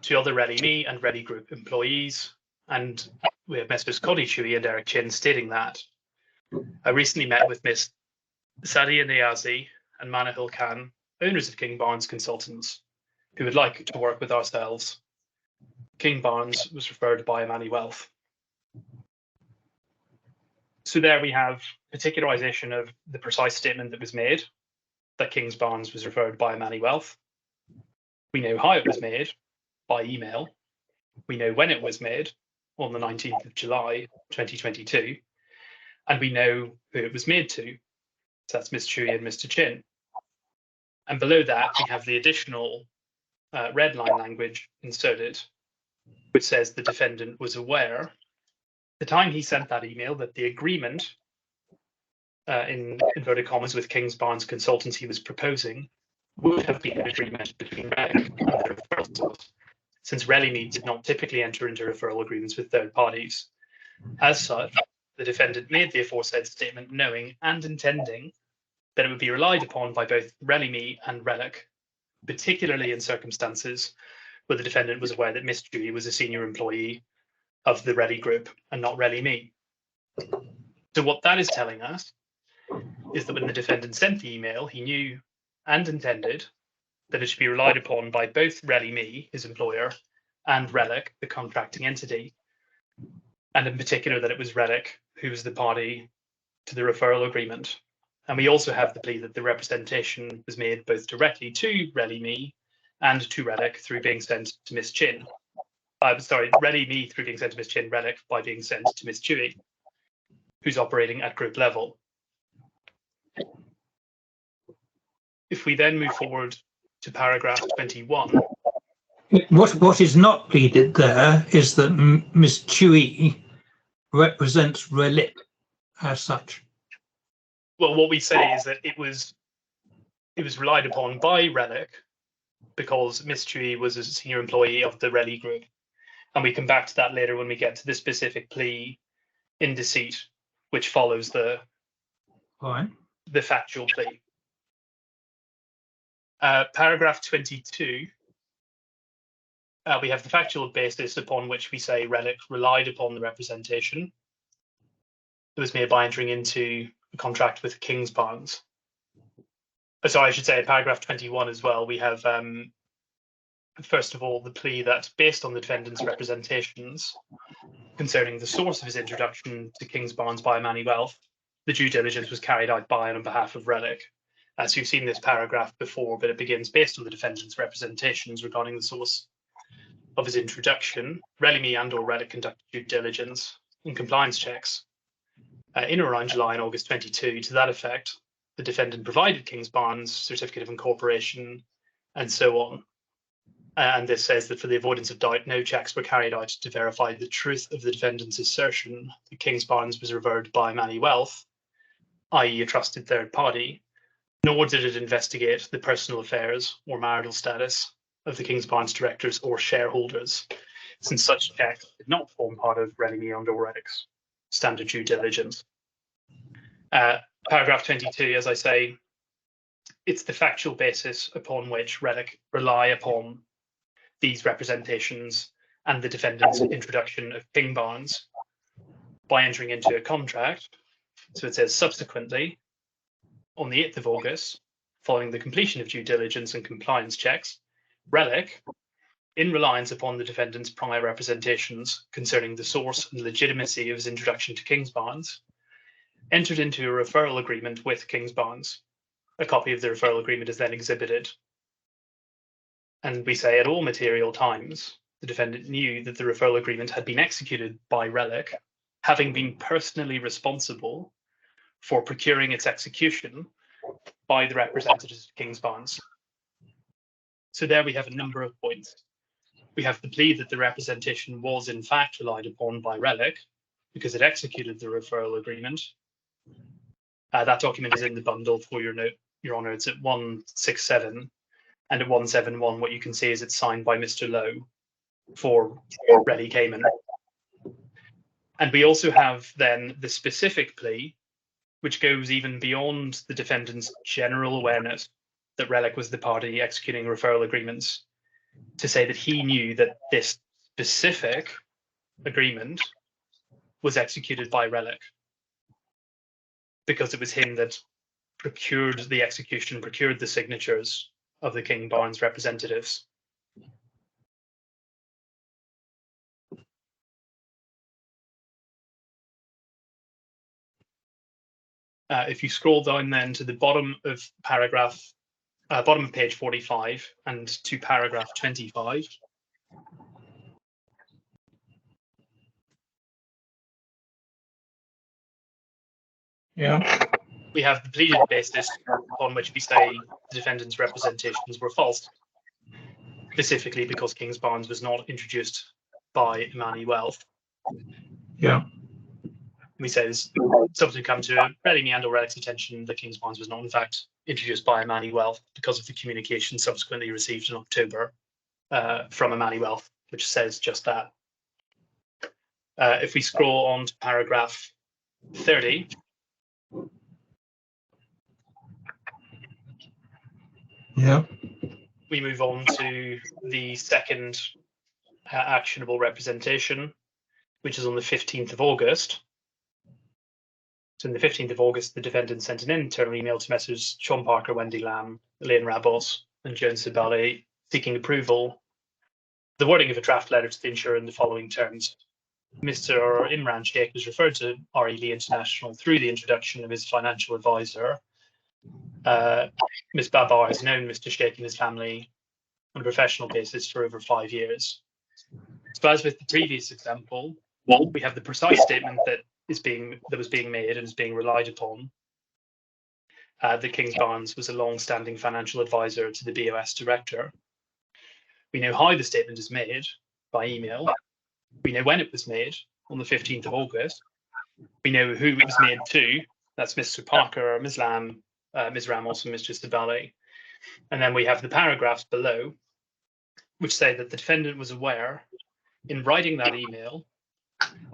to other RELI-ME and RELI Group employees, and we have Messrs. Coddy Chewy and Eric Chin stating that I recently met with Miss Sadia Niazi and Manahil Khan, owners of King Barnes Consultants, who would like to work with ourselves. King Barnes was referred by Amani Wealth. So there we have particularization of the precise statement that was made, that Kings Barnes was referred by Amani Wealth. We know how it was made, by email. We know when it was made, on the 19th of July 2022, and we know who it was made to. So that's Ms. Chewy and Mr. Chin. And below that, we have the additional red line language inserted, which says the defendant was aware, the time he sent that email, that the agreement, in inverted commas, with Kings Barnes Consultants he was proposing would have been an agreement between RELIC and the referral source, since RELI-ME did not typically enter into referral agreements with third parties. As such, the defendant made the aforesaid statement knowing and intending that it would be relied upon by both RELI-ME and RELIC, particularly in circumstances where the defendant was aware that Ms. Chewy was a senior employee of the RELI Group and not RELI-ME. So what that is telling us is that when the defendant sent the email, he knew and intended that it should be relied upon by both RELI-ME, his employer, and RELIC, the contracting entity, and in particular that it was RELIC who was the party to the referral agreement. And we also have the plea that the representation was made both directly to RELI-ME and to RELIC through being sent to Ms. Chin. RELI-ME through being sent to Ms. Chin, RELIC by being sent to Ms. Chewy, who's operating at group level. If we then move forward to paragraph 21. What is not pleaded there is that Ms. Chewy represents RELIC as such. Well, what we say is that it was relied upon by Relic because Miss Chewy was a senior employee of the Relly Group. And we come back to that later when we get to the specific plea in deceit, which follows the factual plea. Paragraph 22, we have the factual basis upon which we say Relic relied upon the representation. It was made by entering into a contract with Kingsbarns. Sorry, I should say paragraph 21 as well. We have, first of all, the plea that based on the defendant's representations concerning the source of his introduction to Kingsbarns by Manny Wealth, the due diligence was carried out by and on behalf of Relic. As you've seen this paragraph before, but it begins based on the defendant's representations regarding the source of his introduction. Relly and or Relic conducted due diligence and compliance checks in or around July and August 22. To that effect, the defendant provided Kingsbarns certificate of incorporation and so on. And this says that for the avoidance of doubt, no checks were carried out to verify the truth of the defendant's assertion that Kingsbarns was referred by Manny Wealth, i.e. a trusted third party, nor did it investigate the personal affairs or marital status of the Kingsbarns directors or shareholders, since such checks did not form part of Relly and or Relic's standard due diligence. Paragraph 22, as I say, it's the factual basis upon which Relic rely upon these representations and the defendant's introduction of Kingsbarns by entering into a contract. So it says subsequently, on the 8th of August, following the completion of due diligence and compliance checks, Relic, in reliance upon the defendant's prior representations concerning the source and legitimacy of his introduction to Kingsbarns, entered into a referral agreement with Kingsbarns. A copy of the referral agreement is then exhibited. And we say at all material times, the defendant knew that the referral agreement had been executed by Relic, having been personally responsible for procuring its execution by the representatives of Kingsbarns. So there we have a number of points. We have the plea that the representation was in fact relied upon by Relic because it executed the referral agreement. That document is in the bundle for your note, Your Honour. It's at 167, and at 171, what you can see is it's signed by Mr. Lowe for Relly Cayman. And we also have then the specific plea, which goes even beyond the defendant's general awareness that Relic was the party executing referral agreements, to say that he knew that this specific agreement was executed by Relic because it was him that procured the execution, procured the signatures of the Kingsbarns representatives. If you scroll down then to the bottom of bottom of page 45 and to paragraph 25. Yeah. We have the pleaded basis on which we say the defendant's representations were false, specifically because Kingsbarns was not introduced by Manny Wealth. Yeah. We say this subsequently come to Relly and or Relic's attention that Kingsbarns was not in fact introduced by Manny Wealth because of the communication subsequently received in October from Manny Wealth, which says just that. If we scroll on to paragraph 30, yeah, we move on to the second actionable representation, which is on the 15th of August. So on the 15th of August, the defendant sent an internal email to Messrs. Sean Parker, Wendy Lamb, Elaine Rabos, and Joan Sabale seeking approval, the wording of a draft letter to the insurer in the following terms. Mr. Imran Sheikh was referred to RED International through the introduction of his financial advisor. Ms. Babar has known Mr. Sheikh and his family on a professional basis for over 5 years. So as with the previous example, we have the precise statement that was being made and is being relied upon. That Kingsbarns was a long-standing financial advisor to the BOS director. We know how the statement is made by email. We know when it was made on the 15th of August. We know who it was made to That's Mr. Parker, Ms. Lamb, Ms. Ramos, and Mr. Sabali. And then we have the paragraphs below, which say that the defendant was aware, in writing that email,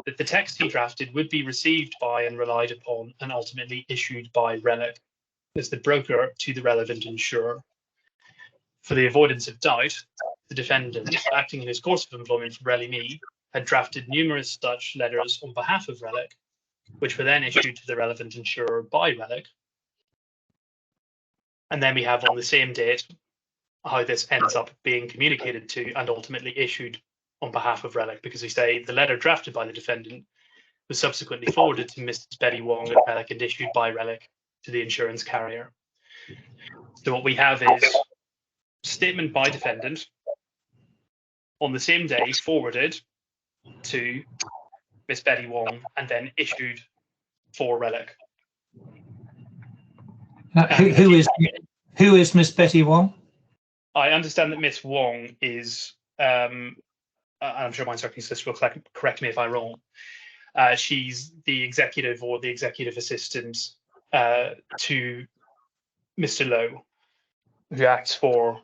that the text he drafted would be received by and relied upon and ultimately issued by Relic as the broker to the relevant insurer. For the avoidance of doubt, the defendant, acting in his course of employment for Relly-Me, had drafted numerous such letters on behalf of Relic, which were then issued to the relevant insurer by Relic. And then we have on the same date how this ends up being communicated to and ultimately issued on behalf of Relic, because we say the letter drafted by the defendant was subsequently forwarded to Mrs. Betty Wong at Relic and issued by Relic to the insurance carrier. So what we have is statement by defendant on the same day forwarded to Miss Betty Wong and then issued for Relic. Now, who is Miss Betty Wong? I understand that Miss Wong is, I'm sure my instructing sister will correct me if I'm wrong. She's the executive or the executive assistant to Mr. Lowe, who acts for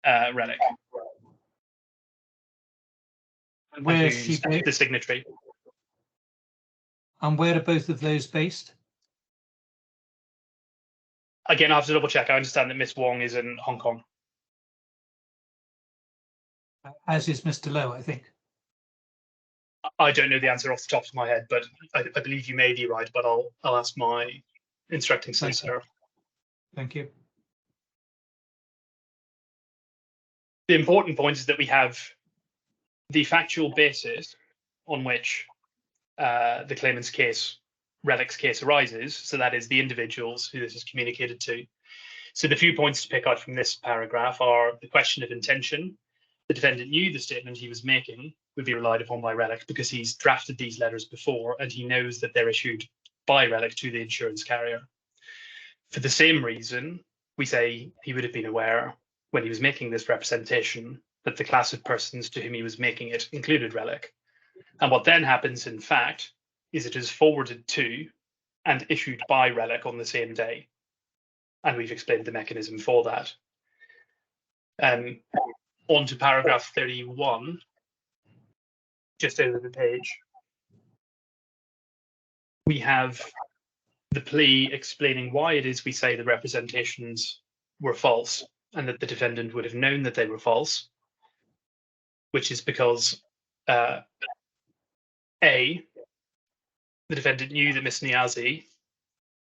Relic. Where is she based? The signatory. And where are both of those based? Again, I have to double check. I understand that Miss Wong is in Hong Kong. As is Mr. Lowe, I think. I don't know the answer off the top of my head, but I believe you may be right, but I'll ask my instructing solicitor. Thank you. The important point is that we have the factual basis on which the claimant's case, Relic's case, arises. So that is the individuals who this is communicated to. So the few points to pick out from this paragraph are the question of intention. The defendant knew the statement he was making would be relied upon by Relic because he's drafted these letters before and he knows that they're issued by Relic to the insurance carrier. For the same reason, we say he would have been aware when he was making this representation that the class of persons to whom he was making it included Relic. And what then happens, in fact, is it is forwarded to and issued by Relic on the same day. And we've explained the mechanism for that. On to paragraph 31, just over the page. We have the plea explaining why it is we say the representations were false and that the defendant would have known that they were false, which is because A, the defendant knew that Miss Niazi,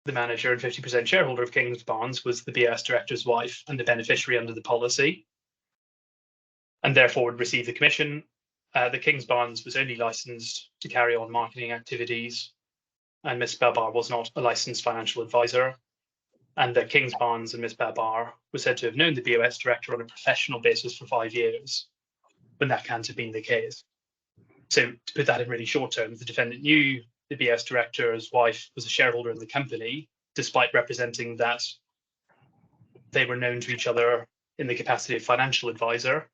the manager and 50% shareholder of King's Bonds, was the BS director's wife and the beneficiary under the policy, and therefore would receive the commission. The King's Bonds was only licensed to carry on marketing activities, and Miss Belbar was not a licensed financial advisor, and that King's Bonds and Miss Belbar were said to have known the BOS director on a professional basis for 5 years, when that can't have been the case. So to put that in really short terms, the defendant knew the BS director's wife was a shareholder in the company, despite representing that they were known to each other in the capacity of financial advisor.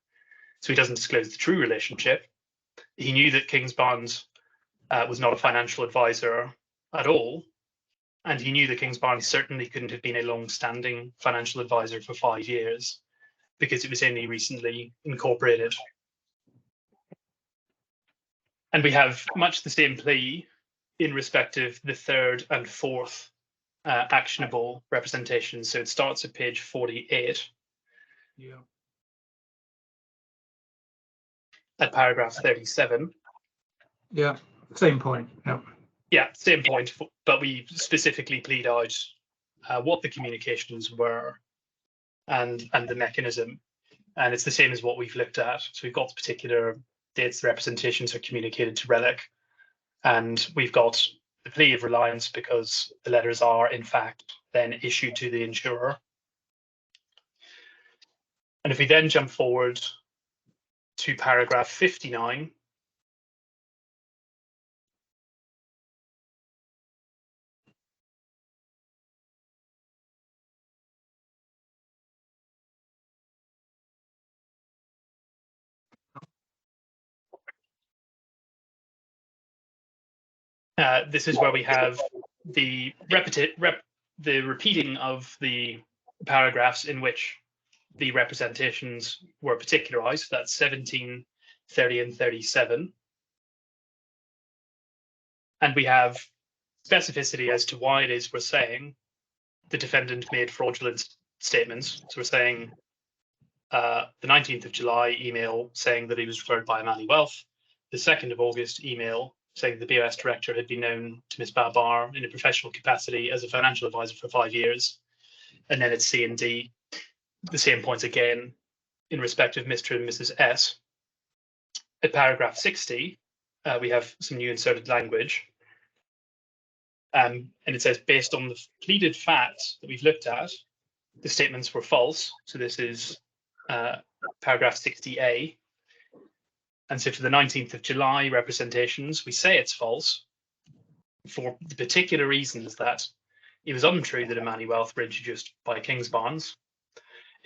So he doesn't disclose the true relationship. He knew that King's Bonds was not a financial advisor at all. And he knew that King's Bonds certainly couldn't have been a long-standing financial advisor for 5 years because it was only recently incorporated. And we have much the same plea in respect of the third and fourth actionable representations. So it starts at page 48. Yeah. At paragraph 37. Yeah, same point. Yeah. Yeah, same point, but we specifically plead out what the communications were and the mechanism. And it's the same as what we've looked at. So we've got the particular dates the representations are communicated to Relic, and we've got the plea of reliance because the letters are, in fact, then issued to the insurer. And if we then jump forward to paragraph 59, this is where we have the repeating of the paragraphs in which the representations were particularized, that's 17, 30, and 37. And we have specificity as to why it is we're saying the defendant made fraudulent statements. So we're saying the 19th of July email saying that he was referred by Amani Wealth, the 2nd of August email saying the BOS director had been known to Ms. Babar in a professional capacity as a financial advisor for 5 years. And then it's C and D, the same points again in respect of Mr. and Mrs. S. At paragraph 60, we have some new inserted language. And it says, based on the pleaded facts that we've looked at, the statements were false. So this is paragraph 60A. And so for the 19th of July representations, we say it's false for the particular reasons that it was untrue that Imani Wealth were introduced by Kingsbarns.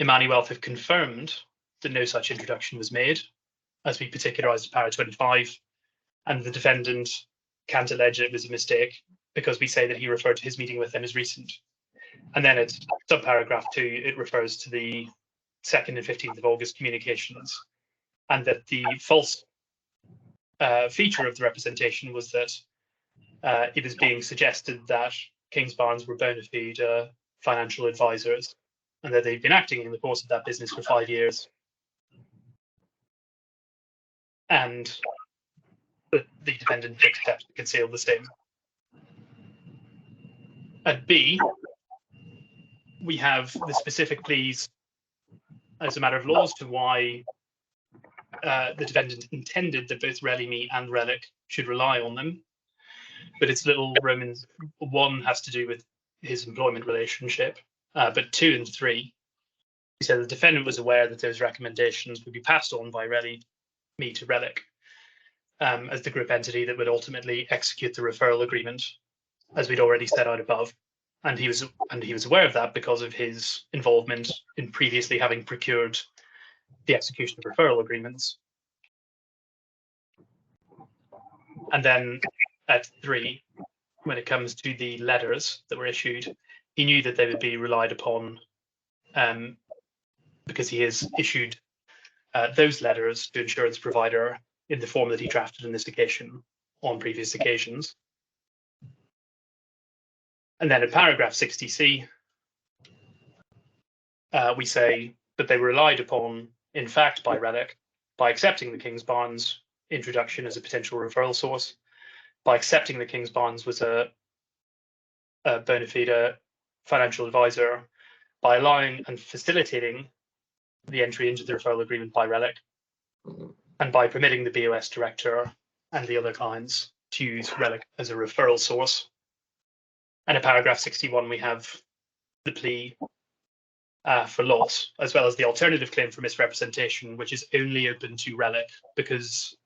Imani Wealth have confirmed that no such introduction was made, as we particularised para 25, and the defendant can't allege it was a mistake because we say that he referred to his meeting with them as recent. And then at subparagraph 2, it refers to the 2nd and 15th of August communications, and that the false feature of the representation was that it was being suggested that Kingsbarns were bona fide financial advisors, and that they've been acting in the course of that business for 5 years. And the defendant takes steps to conceal the same. At B, we have the specific pleas as a matter of law as to why the defendant intended that both Relly and Relic should rely on them. But it's little Romans 1 has to do with his employment relationship, but 2 and 3, he said the defendant was aware that those recommendations would be passed on by Relly to Relic as the group entity that would ultimately execute the referral agreement, as we'd already set out above. And he was aware of that because of his involvement in previously having procured the execution of referral agreements. And then at 3, when it comes to the letters that were issued, he knew that they would be relied upon because he has issued those letters to insurance provider in the form that he drafted in this occasion on previous occasions. And then in paragraph 60C, we say that they were relied upon, in fact, by Relic, by accepting the Kingsbarns introduction as a potential referral source, by accepting that Kingsbarns was a bona fide financial advisor, by allowing and facilitating the entry into the referral agreement by Relic, and by permitting the BOS director and the other clients to use Relic as a referral source. And in paragraph 61, we have the plea for loss, as well as the alternative claim for misrepresentation, which is only open to Relic, because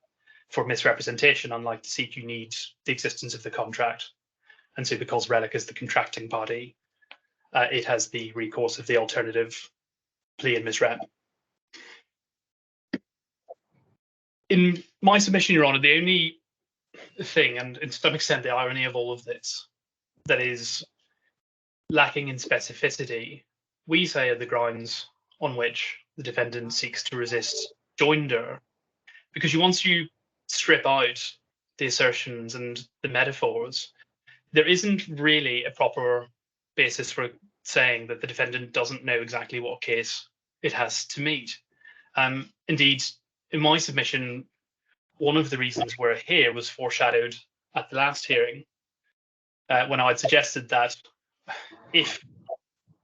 for misrepresentation, unlike deceit, you need the existence of the contract. And so because Relic is the contracting party, it has the recourse of the alternative plea and misrep. In my submission, Your Honour, the only thing, and to some extent the irony of all of this, that is lacking in specificity, we say are the grounds on which the defendant seeks to resist joinder, because once you strip out the assertions and the metaphors, there isn't really a proper basis for saying that the defendant doesn't know exactly what case it has to meet. Indeed, in my submission, one of the reasons we're here was foreshadowed at the last hearing, when I had suggested that if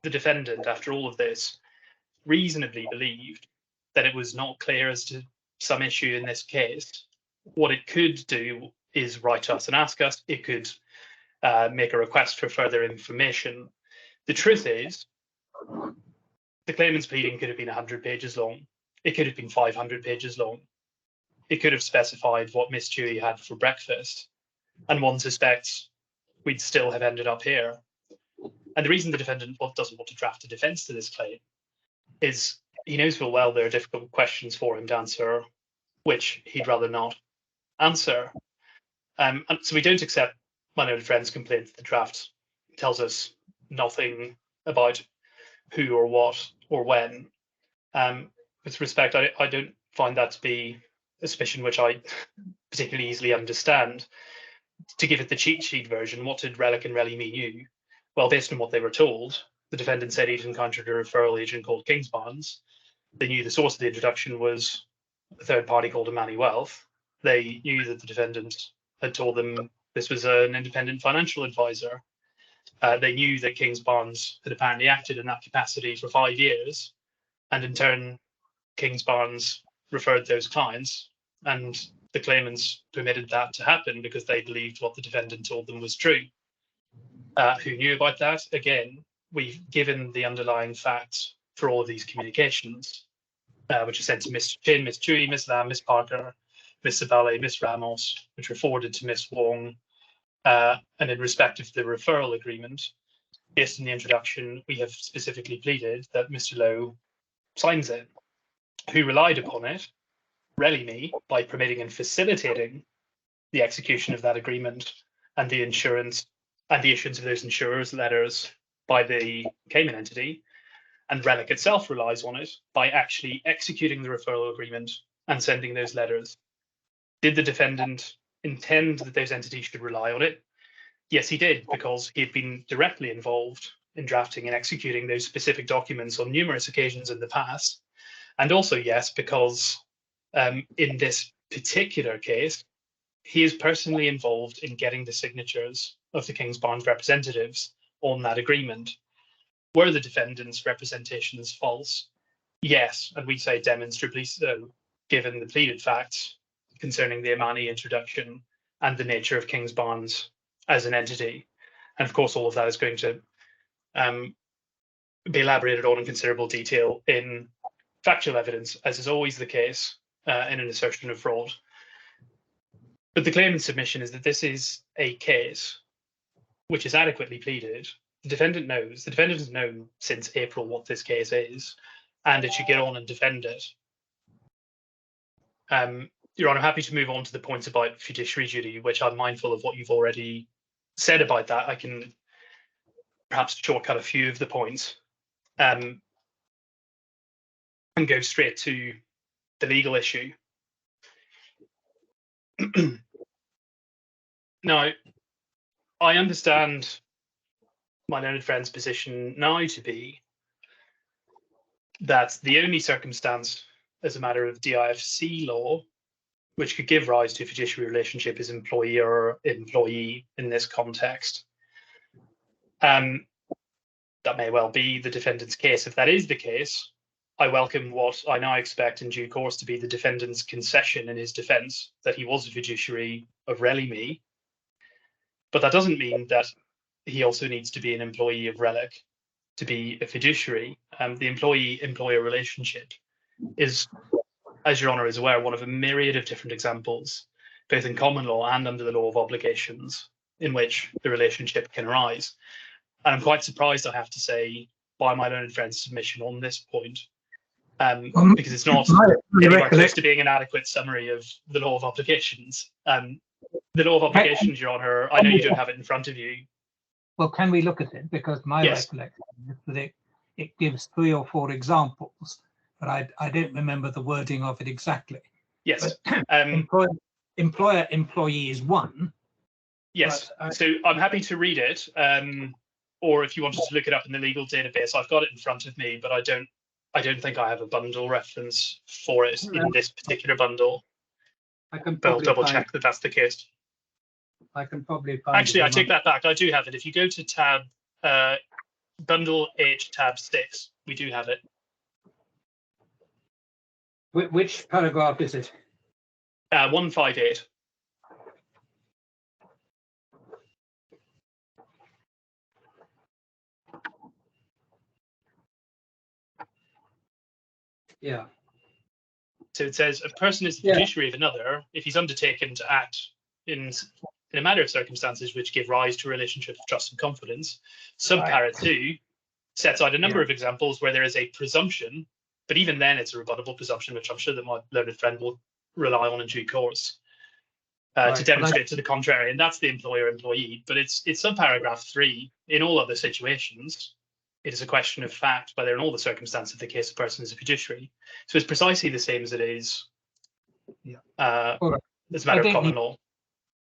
the defendant, after all of this, reasonably believed that it was not clear as to some issue in this case, what it could do is write to us and ask us. It could make a request for further information. The truth is, the claimant's pleading could have been 100 pages long. It could have been 500 pages long. It could have specified what Miss Dewey had for breakfast. And one suspects we'd still have ended up here. And the reason the defendant doesn't want to draft a defence to this claim is he knows full well there are difficult questions for him to answer, which he'd rather not answer. And so we don't accept my noted friend's complaint that the draft tells us nothing about who or what or when. With respect, I don't find that to be a suspicion which I particularly easily understand. To give it the cheat sheet version, what did Relic and Relly knew? Well, based on what they were told, the defendant said he'd encountered a referral agent called Kingsbarns. They knew the source of the introduction was a third party called Amani Wealth. They knew that the defendant had told them this was an independent financial advisor. They knew that Kingsbarns had apparently acted in that capacity for 5 years, and in turn, Kingsbarns referred those clients, and the claimants permitted that to happen because they believed what the defendant told them was true. Who knew about that? Again, we've given the underlying facts for all of these communications, which are sent to Miss Chin, Miss Chewy, Miss Lam, Miss Parker, Miss Sabale, Miss Ramos, which were forwarded to Miss Wong. And in respect of the referral agreement, based on the introduction, we have specifically pleaded that Mr. Lowe signs it. Who relied upon it? Really me, by permitting and facilitating the execution of that agreement and the insurance and the issuance of those insurers' letters by the Cayman entity. And Relic itself relies on it by actually executing the referral agreement and sending those letters. Did the defendant intend that those entities should rely on it? Yes, he did, because he had been directly involved in drafting and executing those specific documents on numerous occasions in the past. And also, yes, because in this particular case, he is personally involved in getting the signatures of the Kingsbarns representatives on that agreement. Were the defendant's representations false? Yes, and we say demonstrably so, given the pleaded facts concerning the Amani introduction and the nature of Kingsbarns as an entity. And of course, all of that is going to be elaborated on in considerable detail in factual evidence, as is always the case in an assertion of fraud. But the claimant's submission is that this is a case which is adequately pleaded. The defendant has known since April what this case is, and it should get on and defend it. Your Honour, I'm happy to move on to the points about fiduciary duty, which I'm mindful of what you've already said about that. I can perhaps shortcut a few of the points and go straight to the legal issue. Now, I understand my learned friend's position now to be that the only circumstance as a matter of DIFC law which could give rise to a fiduciary relationship is employer or employee in this context. That may well be the defendant's case. If that is the case, I welcome what I now expect in due course to be the defendant's concession in his defence that he was a fiduciary of Relic Me. But that doesn't mean that he also needs to be an employee of Relic to be a fiduciary. The employee-employer relationship is, as Your Honour is aware, one of a myriad of different examples, both in common law and under the law of obligations, in which the relationship can arise. And I'm quite surprised, I have to say, by my learned friend's submission on this point, because it's not anywhere close to being an adequate summary of the law of obligations. The law of obligations, Your Honour, I know you don't have it in front of you. Well, can we look at it? Because my recollection is that it gives 3 or 4 examples, but I don't remember the wording of it exactly. Yes. Employer-employee is one. Yes. So I'm happy to read it, or if you wanted to look it up in the legal database, I've got it in front of me, but I don't think I have a bundle reference for it in this particular bundle. But I'll double check that that's the case. I can probably find Actually, I take that back. I do have it. If you go to tab bundle H tab 6, we do have it. Which paragraph is it? 158. Yeah. So it says a person is the fiduciary of another if he's undertaken to act in a matter of circumstances which give rise to a relationship of trust and confidence. Subpara 2 sets out a number of examples where there is a presumption, but even then it's a rebuttable presumption, which I'm sure that my learned friend will rely on in due course, Right, to demonstrate to the contrary, and that's the employer-employee. But it's subparagraph 3. In all other situations, it is a question of fact whether in all the circumstances of the case a person is a fiduciary. So it's precisely the same as it is as a matter of common law.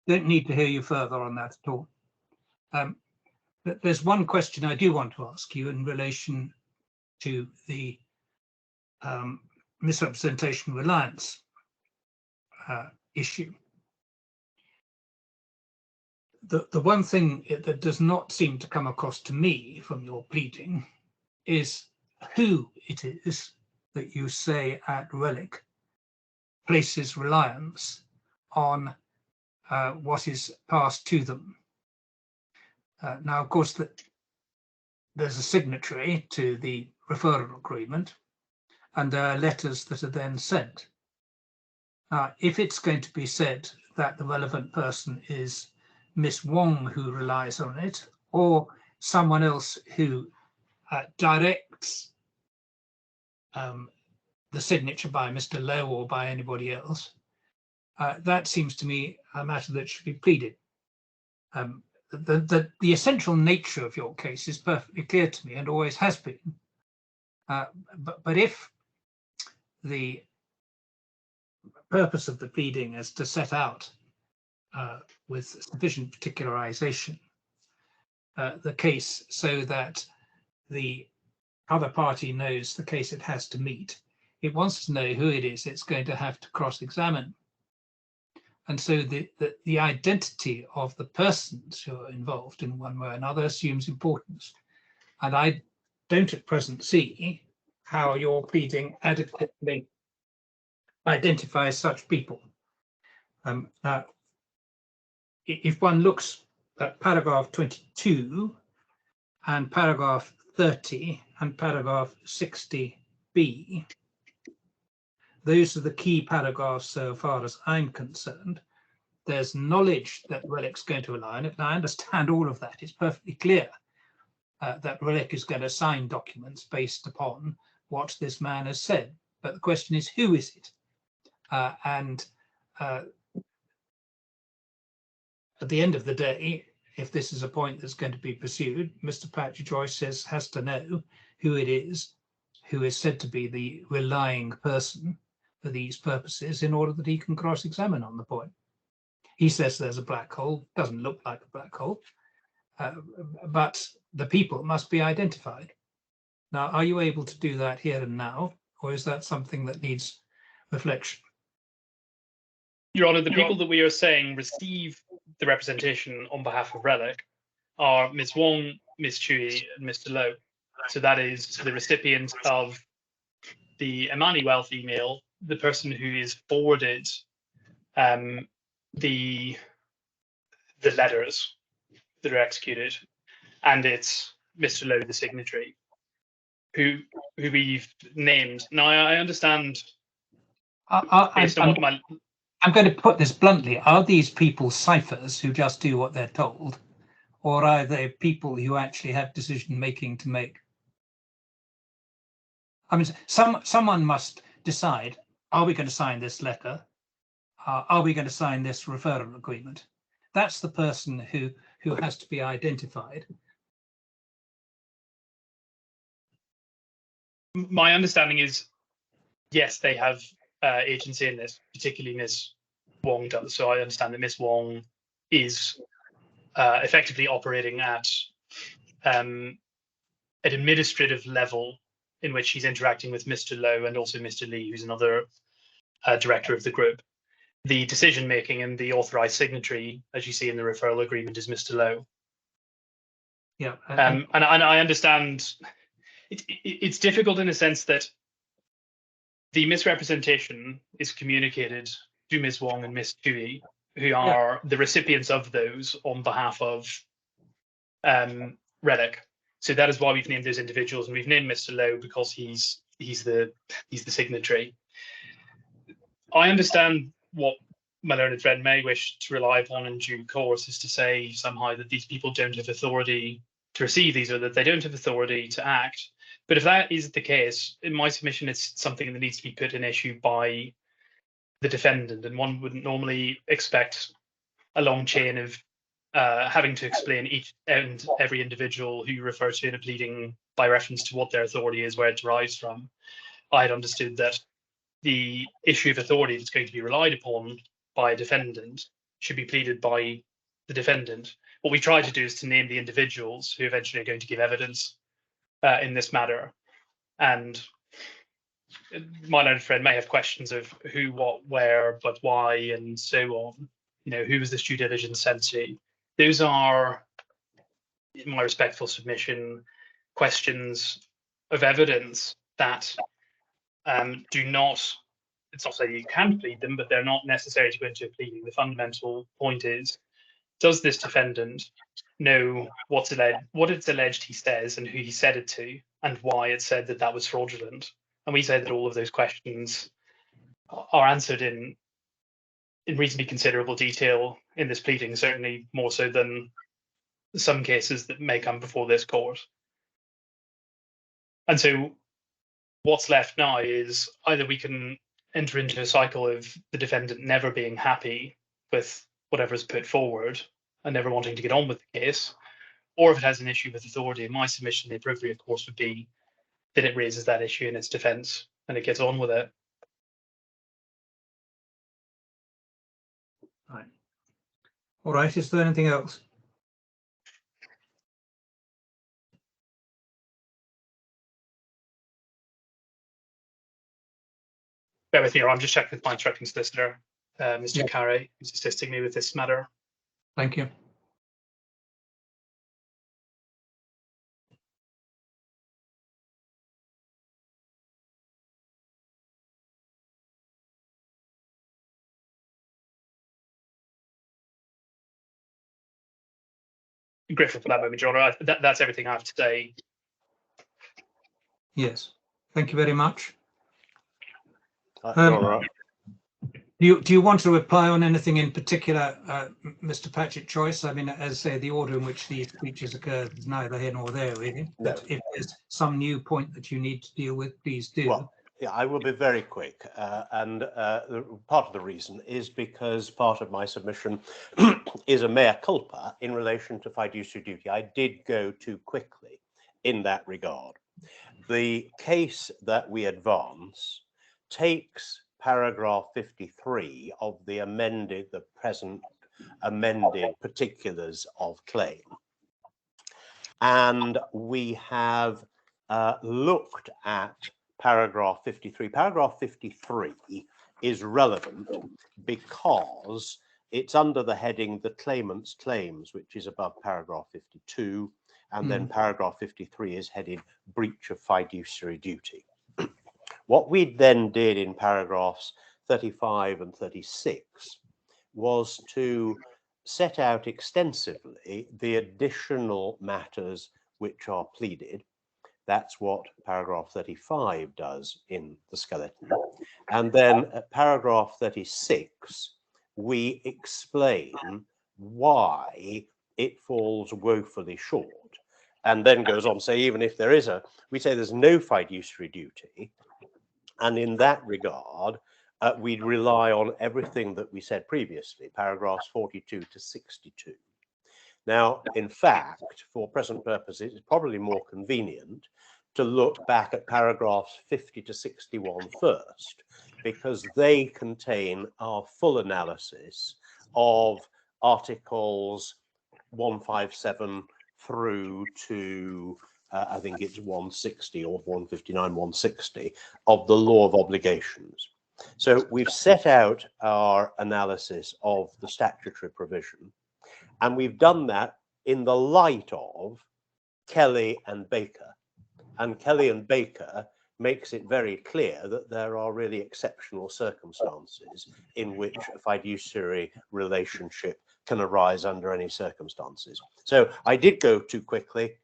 Don't need to hear you further on that at all. There's one question I do want to ask you in relation to the misrepresentation reliance issue. The one thing that does not seem to come across to me from your pleading is who it is that you say at Relic places reliance on what is passed to them. Now, of course, there's a signatory to the referral agreement, and there are letters that are then sent. If it's going to be said that the relevant person is Miss Wong who relies on it, or someone else who directs the signature by Mr. Lowe or by anybody else, that seems to me a matter that should be pleaded. The essential nature of your case is perfectly clear to me and always has been. But if the purpose of the pleading is to set out with sufficient particularization the case so that the other party knows the case it has to meet, it wants to know who it is it's going to have to cross-examine. And so the identity of the persons who are involved in one way or another assumes importance. And I don't at present see how your pleading adequately identifies such people. Now, if one looks at paragraph 22 and paragraph 30 and paragraph 60b, those are the key paragraphs so far as I'm concerned. There's knowledge that Relic's going to rely on it, and I understand all of that. It's perfectly clear that Relic is going to sign documents based upon what this man has said. But the question is, who is it? And at the end of the day, if this is a point that's going to be pursued, Mr. Patrick Joyce has to know who it is who is said to be the relying person for these purposes in order that he can cross-examine on the point. He says there's a black hole, doesn't look like a black hole, but the people must be identified. Now, are you able to do that here and now, or is that something that needs reflection? Your Honour, the people that we are saying receive the representation on behalf of Relic are Ms. Wong, Ms. Chui, and Mr. Lowe. So that is the recipient of the Imani Wealth email, the person who is forwarded the letters that are executed, and it's Mr. Lowe, the signatory, who we've named. Now, I understand. I'm going to put this bluntly. Are these people ciphers who just do what they're told, or are they people who actually have decision making to make? I mean, someone must decide: are we going to sign this letter? Are we going to sign this referral agreement? That's the person who has to be identified. My understanding is, yes, they have agency in this, particularly Ms. Wong does. So I understand that Ms. Wong is effectively operating at an administrative level in which she's interacting with Mr. Lowe and also Mr. Lee, who's another director of the group. The decision making and the authorized signatory, as you see in the referral agreement, is Mr. Lowe. Yeah, and I understand it's difficult in a sense that the misrepresentation is communicated to Ms. Wong and Ms. Chui, who are the recipients of those on behalf of Relic. So that is why we've named those individuals, and we've named Mr. Lowe because he's the signatory. I understand what my learned friend may wish to rely upon in due course is to say somehow that these people don't have authority to receive these, or that they don't have authority to act. But if that is the case, in my submission, it's something that needs to be put in issue by the defendant, and one wouldn't normally expect a long chain of having to explain each and every individual who you refer to in a pleading by reference to what their authority is, where it derives from. I had understood that the issue of authority that's going to be relied upon by a defendant should be pleaded by the defendant. What we try to do is to name the individuals who eventually are going to give evidence in this matter. And my learned friend may have questions of who, what, where, but why, and so on. You know, who was this due diligence sent to? Those are, in my respectful submission, questions of evidence that do not, it's not saying you can plead them, but they're not necessary to go into a pleading. The fundamental point is, does this defendant know what's alleged, what it's alleged he says and who he said it to, and why it said that that was fraudulent? And we say that all of those questions are answered in reasonably considerable detail in this pleading, certainly more so than some cases that may come before this court. And so what's left now is either we can enter into a cycle of the defendant never being happy with whatever's put forward and never wanting to get on with the case, or if it has an issue with authority, in my submission, the appropriate course would be that it raises that issue in its defence and it gets on with it. Right. All right. Is there anything else? Bear with me, I'm just checking with my instructing solicitor, Mr. Carey, who's assisting me with this matter. Thank you. Grateful for that moment, Your Honour. That's everything I have to say. Yes. Thank you very much. Right. Do you want to reply on anything in particular, Mr. Patrick Joyce? I mean, as I say, the order in which these speeches occurred is neither here nor there, really. No. But if there's some new point that you need to deal with, please do. Well, yeah, I will be very quick. And part of the reason is because part of my submission is a mea culpa in relation to fiduciary duty. I did go too quickly in that regard. The case that we advance takes paragraph 53 of the present amended particulars of claim. And we have looked at paragraph 53. Paragraph 53 is relevant because it's under the heading the claimant's claims, which is above paragraph 52. And then paragraph 53 is headed breach of fiduciary duty. What we then did in paragraphs 35 and 36 was to set out extensively the additional matters which are pleaded. That's what paragraph 35 does in the skeleton. And then at paragraph 36, we explain why it falls woefully short. And then goes on to say, even if there is we say there's no fiduciary duty. And in that regard, we rely on everything that we said previously, paragraphs 42 to 62. Now, in fact, for present purposes, it's probably more convenient to look back at paragraphs 50 to 61 first, because they contain our full analysis of articles 157 through to I think it's 160 or 159, 160 of the law of obligations. So we've set out our analysis of the statutory provision, and we've done that in the light of Kelly and Baker. And Kelly and Baker makes it very clear that there are really exceptional circumstances in which a fiduciary relationship can arise under any circumstances. So I did go too quickly,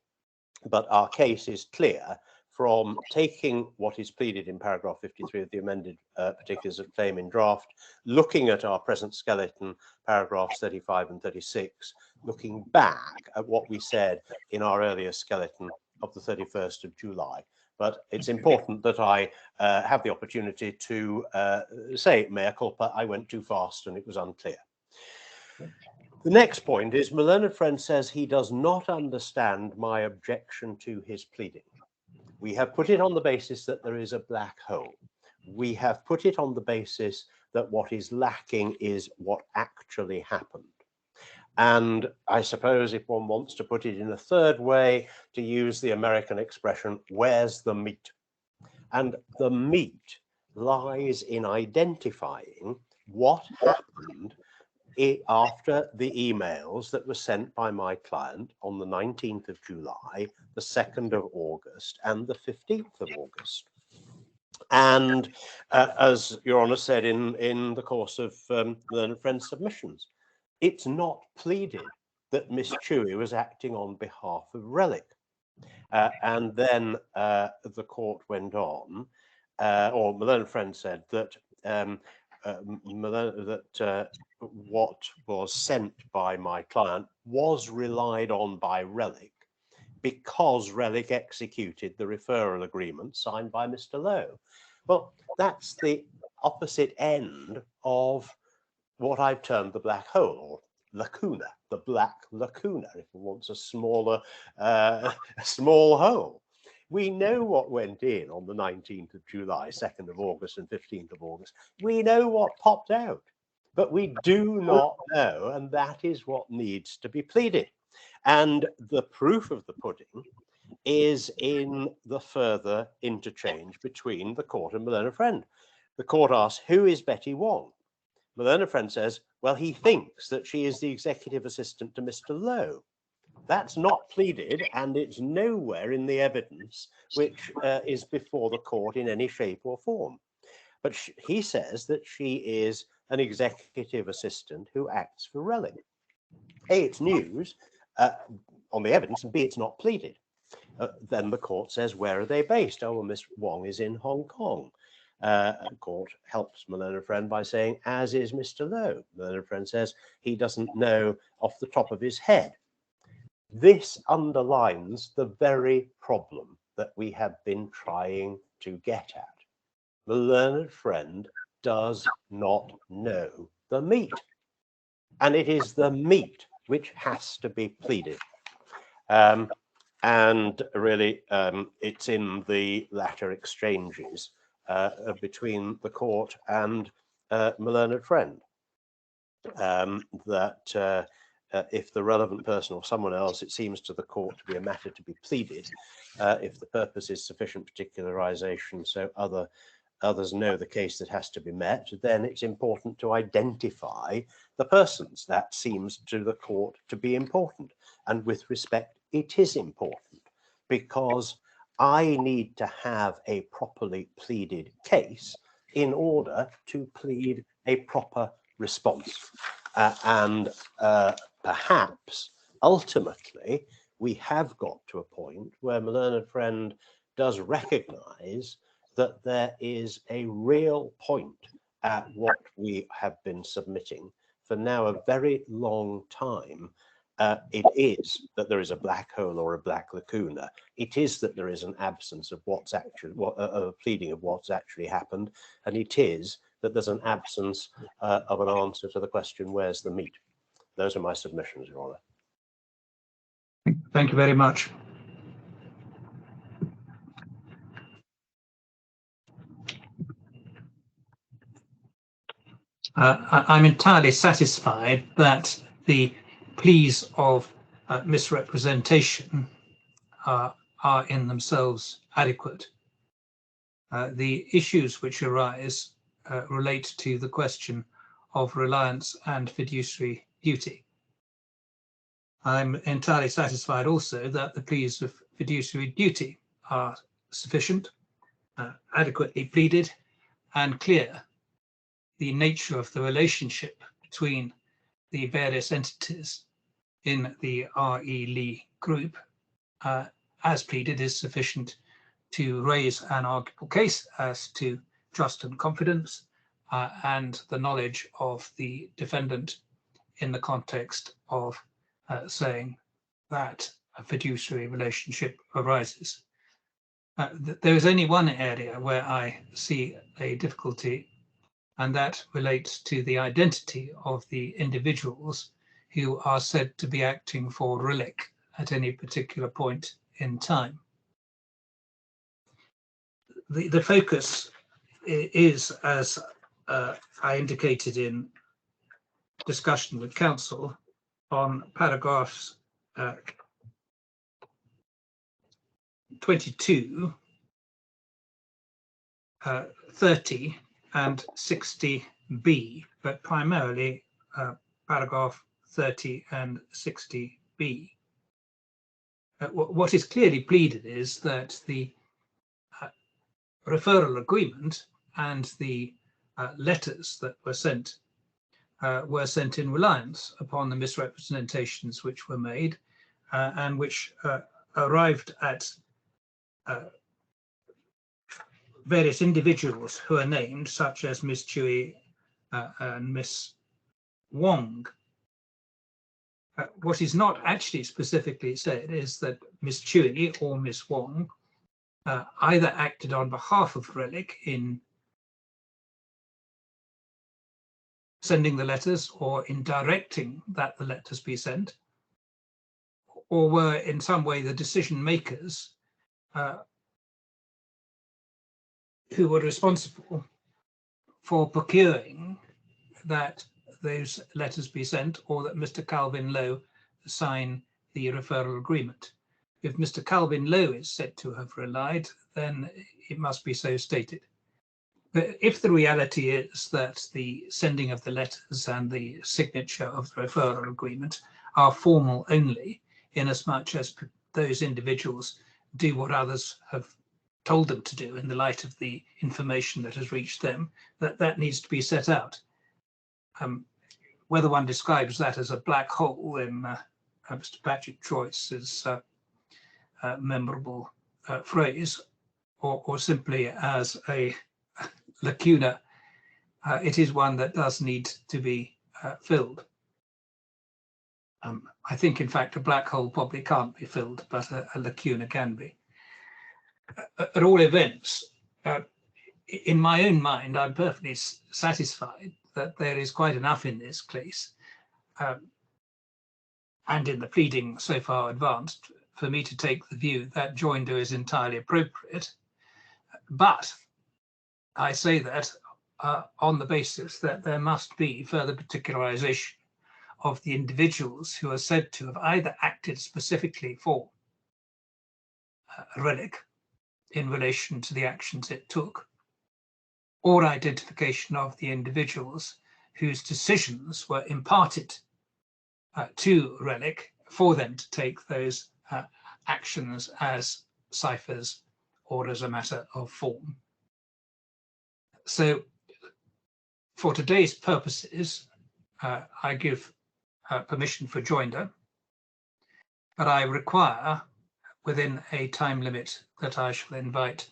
but our case is clear from taking what is pleaded in paragraph 53 of the amended particulars of claim in draft, looking at our present skeleton, paragraphs 35 and 36, looking back at what we said in our earlier skeleton of the 31st of July. But it's important that I have the opportunity to say, mea culpa, I went too fast and it was unclear. The next point is my learned friend says he does not understand my objection to his pleading. We have put it on the basis that there is a black hole. We have put it on the basis that what is lacking is what actually happened. And I suppose if one wants to put it in a third way, to use the American expression, where's the meat? And the meat lies in identifying what happened after the emails that were sent by my client on the 19th of July, the 2nd of August, and the 15th of August. And as Your Honour said in the course of learned friend's submissions, it's not pleaded that Miss Chewy was acting on behalf of Relic. And then the court went on, or my learned friend said that what was sent by my client was relied on by Relic because Relic executed the referral agreement signed by Mr. Lowe. Well, that's the opposite end of what I've termed the black hole, or lacuna, the black lacuna, if one wants a smaller, small hole. We know what went in on the 19th of July, 2nd of August and 15th of August. We know what popped out, but we do not know, and that is what needs to be pleaded. And the proof of the pudding is in the further interchange between the court and my learned friend. The court asks, who is Betty Wong? My learned friend says, well, he thinks that she is the executive assistant to Mr. Lowe. That's not pleaded, and it's nowhere in the evidence which is before the court in any shape or form. But he says that she is an executive assistant who acts for Relic. A, it's news on the evidence, and B, it's not pleaded. Then the court says, where are they based? Oh, well, Miss Wong is in Hong Kong. The court helps my learned friend by saying, as is Mr. Lowe. My learned friend says he doesn't know off the top of his head. This underlines the very problem that we have been trying to get at. The learned friend does not know the meat, and it is the meat which has to be pleaded. And really, it's in the latter exchanges between the court and my learned friend that if the relevant person or someone else, it seems to the court to be a matter to be pleaded, if the purpose is sufficient particularization so others know the case that has to be met, then it's important to identify the persons. That seems to the court to be important. And with respect, it is important, because I need to have a properly pleaded case in order to plead a proper response. And perhaps ultimately we have got to a point where my learned friend does recognize that there is a real point at what we have been submitting for now a very long time. It is that there is a black hole or a black lacuna. It is that there is an absence of what's actually, a pleading of what's actually happened, and it is that there's an absence of an answer to the question, where's the meat? Those are my submissions, Your Honour. Thank you very much. I'm entirely satisfied that the pleas of misrepresentation are in themselves adequate. The issues which arise relate to the question of reliance and fiduciary duty. I'm entirely satisfied also that the pleas of fiduciary duty are sufficient, adequately pleaded, and clear. The nature of the relationship between the various entities in the R.E. Lee group, as pleaded, is sufficient to raise an arguable case as to trust and confidence and the knowledge of the defendant in the context of saying that a fiduciary relationship arises. There is only one area where I see a difficulty, and that relates to the identity of the individuals who are said to be acting for relic at any particular point in time. The focus is, as I indicated in discussion with counsel, on paragraphs 22, 30 and 60b, but primarily paragraph 30 and 60b. What is clearly pleaded is that the referral agreement and the letters that were sent in reliance upon the misrepresentations which were made and which arrived at various individuals who are named, such as Miss Chui and Miss Wong. What is not actually specifically said is that Miss Chui or Miss Wong either acted on behalf of Relic in sending the letters or in directing that the letters be sent, or were in some way the decision makers who were responsible for procuring that those letters be sent, or that Mr. Calvin Lowe sign the referral agreement. If Mr. Calvin Lowe is said to have relied, then it must be so stated. But if the reality is that the sending of the letters and the signature of the referral agreement are formal only, inasmuch as those individuals do what others have told them to do in the light of the information that has reached them, that needs to be set out. Whether one describes that as a black hole in Mr. Patrick Joyce's memorable phrase, or simply as a lacuna, it is one that does need to be filled. I think, in fact, a black hole probably can't be filled, but a lacuna can be. At all events, in my own mind, I'm perfectly satisfied that there is quite enough in this case, and in the pleading so far advanced, for me to take the view that joinder is entirely appropriate. But I say that on the basis that there must be further particularization of the individuals who are said to have either acted specifically for Relic in relation to the actions it took, or identification of the individuals whose decisions were imparted to Relic for them to take those actions as ciphers or as a matter of form. So for today's purposes, I give permission for joinder, but I require, within a time limit that I shall invite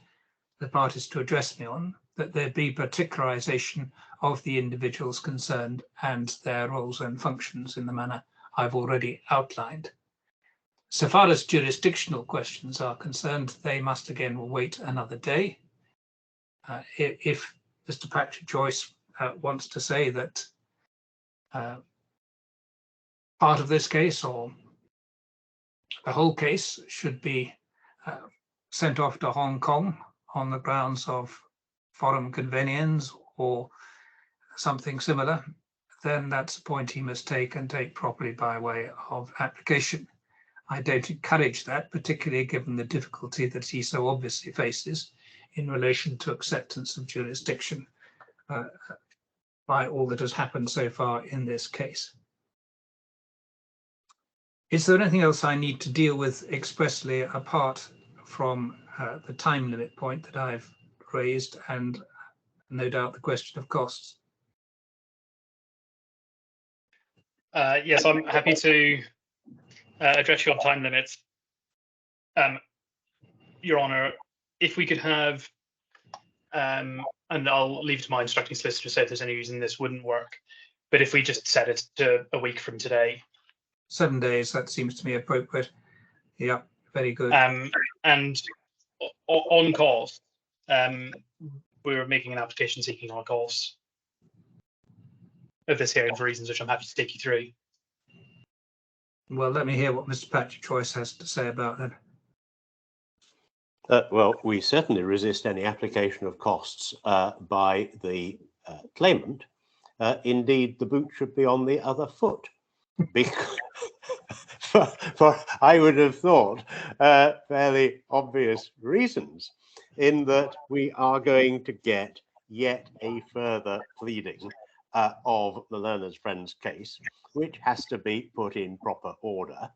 the parties to address me on, that there be particularization of the individuals concerned and their roles and functions in the manner I've already outlined. So far as jurisdictional questions are concerned, they must again wait another day. If Mr. Patrick Joyce wants to say that part of this case or the whole case should be sent off to Hong Kong on the grounds of forum convenience or something similar, then that's a point he must take, and take properly by way of application. I don't encourage that, particularly given the difficulty that he so obviously faces in relation to acceptance of jurisdiction by all that has happened so far in this case. Is there anything else I need to deal with expressly apart from the time limit point that I've raised, and no doubt the question of costs? Yes, I'm happy to address your time limits. Your Honour, if we could have, and I'll leave to my instructing solicitor to say if there's any reason this wouldn't work, but if we just set it to a week from today. 7 days, that seems to me appropriate. Yeah, very good. And on cost, we were making an application seeking on costs of this hearing for reasons which I'm happy to take you through. Well, let me hear what Mr. Patrick Joyce has to say about that. Well, we certainly resist any application of costs by the claimant. Indeed, the boot should be on the other foot. Because for I would have thought fairly obvious reasons, in that we are going to get yet a further pleading of the learner's friend's case, which has to be put in proper order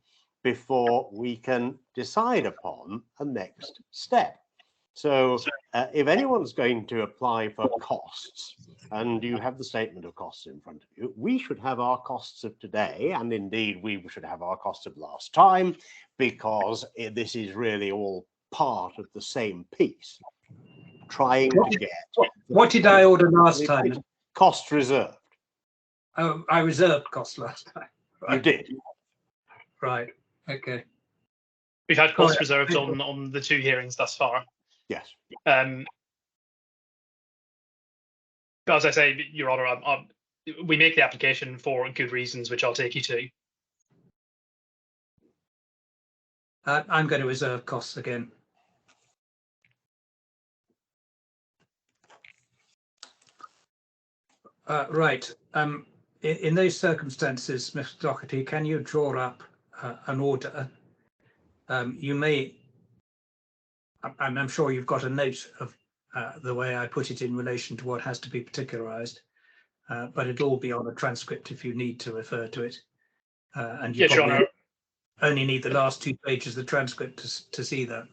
before we can decide upon a next step. So if anyone's going to apply for costs, and you have the statement of costs in front of you, we should have our costs of today, and indeed we should have our costs of last time, because this is really all part of the same piece. Trying to get... What did I order last time? Costs reserved. Oh, I reserved costs last time. Right. You did. Right. Okay. We've had costs reserved on the 2 hearings thus far. Yes. But as I say, Your Honour, we make the application for good reasons, which I'll take you to. I'm going to reserve costs again. Right. In those circumstances, Mr. Doherty, can you draw up an order? You may, and I'm sure you've got a note of the way I put it in relation to what has to be particularised, but it'll all be on a transcript if you need to refer to it. And you probably only need the last 2 pages of the transcript to see that.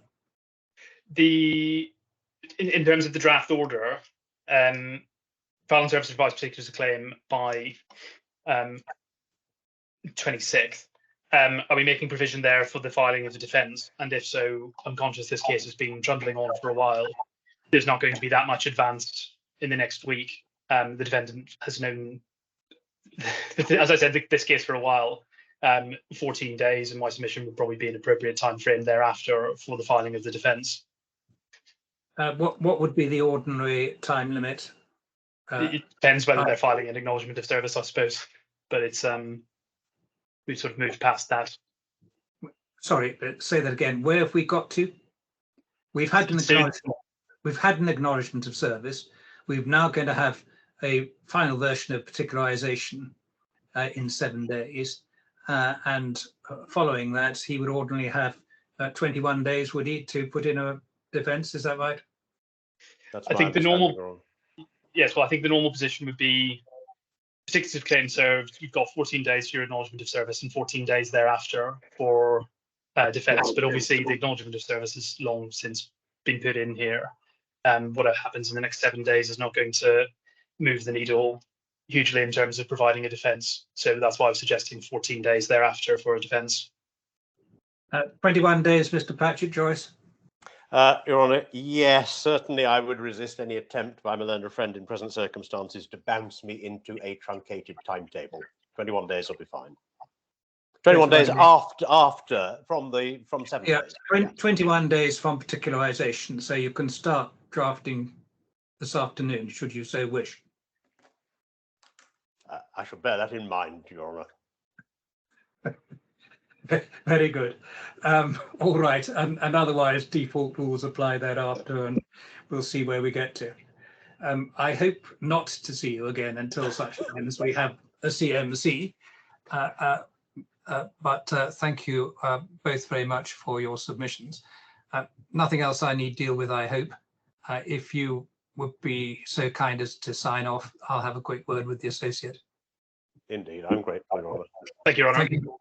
In terms of the draft order, File and Service advised particulars of claim by 26th. Are we making provision there for the filing of the defence? And if so, I'm conscious this case has been trundling on for a while. There's not going to be that much advanced in the next week. The defendant has known, as I said, this case for a while, 14 days, and my submission would probably be an appropriate time frame thereafter for the filing of the defence. What would be the ordinary time limit? It depends whether they're filing an acknowledgement of service, I suppose, but it's we've sort of moved past that. Sorry, but say that again. Where have we got to? We've had an acknowledgement. We've had an acknowledgement of service. We're now going to have a final version of particularisation in 7 days, and following that, he would ordinarily have 21 days, would he, to put in a defence? Is that right? That's I think the normal. Yes, well, I think the normal position would be particulars of claim served. You've got 14 days for your acknowledgement of service and 14 days thereafter for defence. But obviously, the acknowledgement of service has long since been put in here. What happens in the next 7 days is not going to move the needle hugely in terms of providing a defence. So that's why I was suggesting 14 days thereafter for a defence. 21 days, Mr. Patrick Joyce. Your Honour, yes, certainly I would resist any attempt by my learned friend in present circumstances to bounce me into a truncated timetable. 21 days will be fine. 21 days after from 7 days. 21 days from particularisation, so you can start drafting this afternoon, should you so wish. I shall bear that in mind, Your Honour. Very good. All right, and otherwise default rules apply thereafter, and we'll see where we get to. I hope not to see you again until such time as we have a CMC. But thank you both very much for your submissions. Nothing else I need deal with, I hope. If you would be so kind as to sign off, I'll have a quick word with the associate. Indeed, I'm grateful, Your Honour. Thank you, Your Honour. Thank you.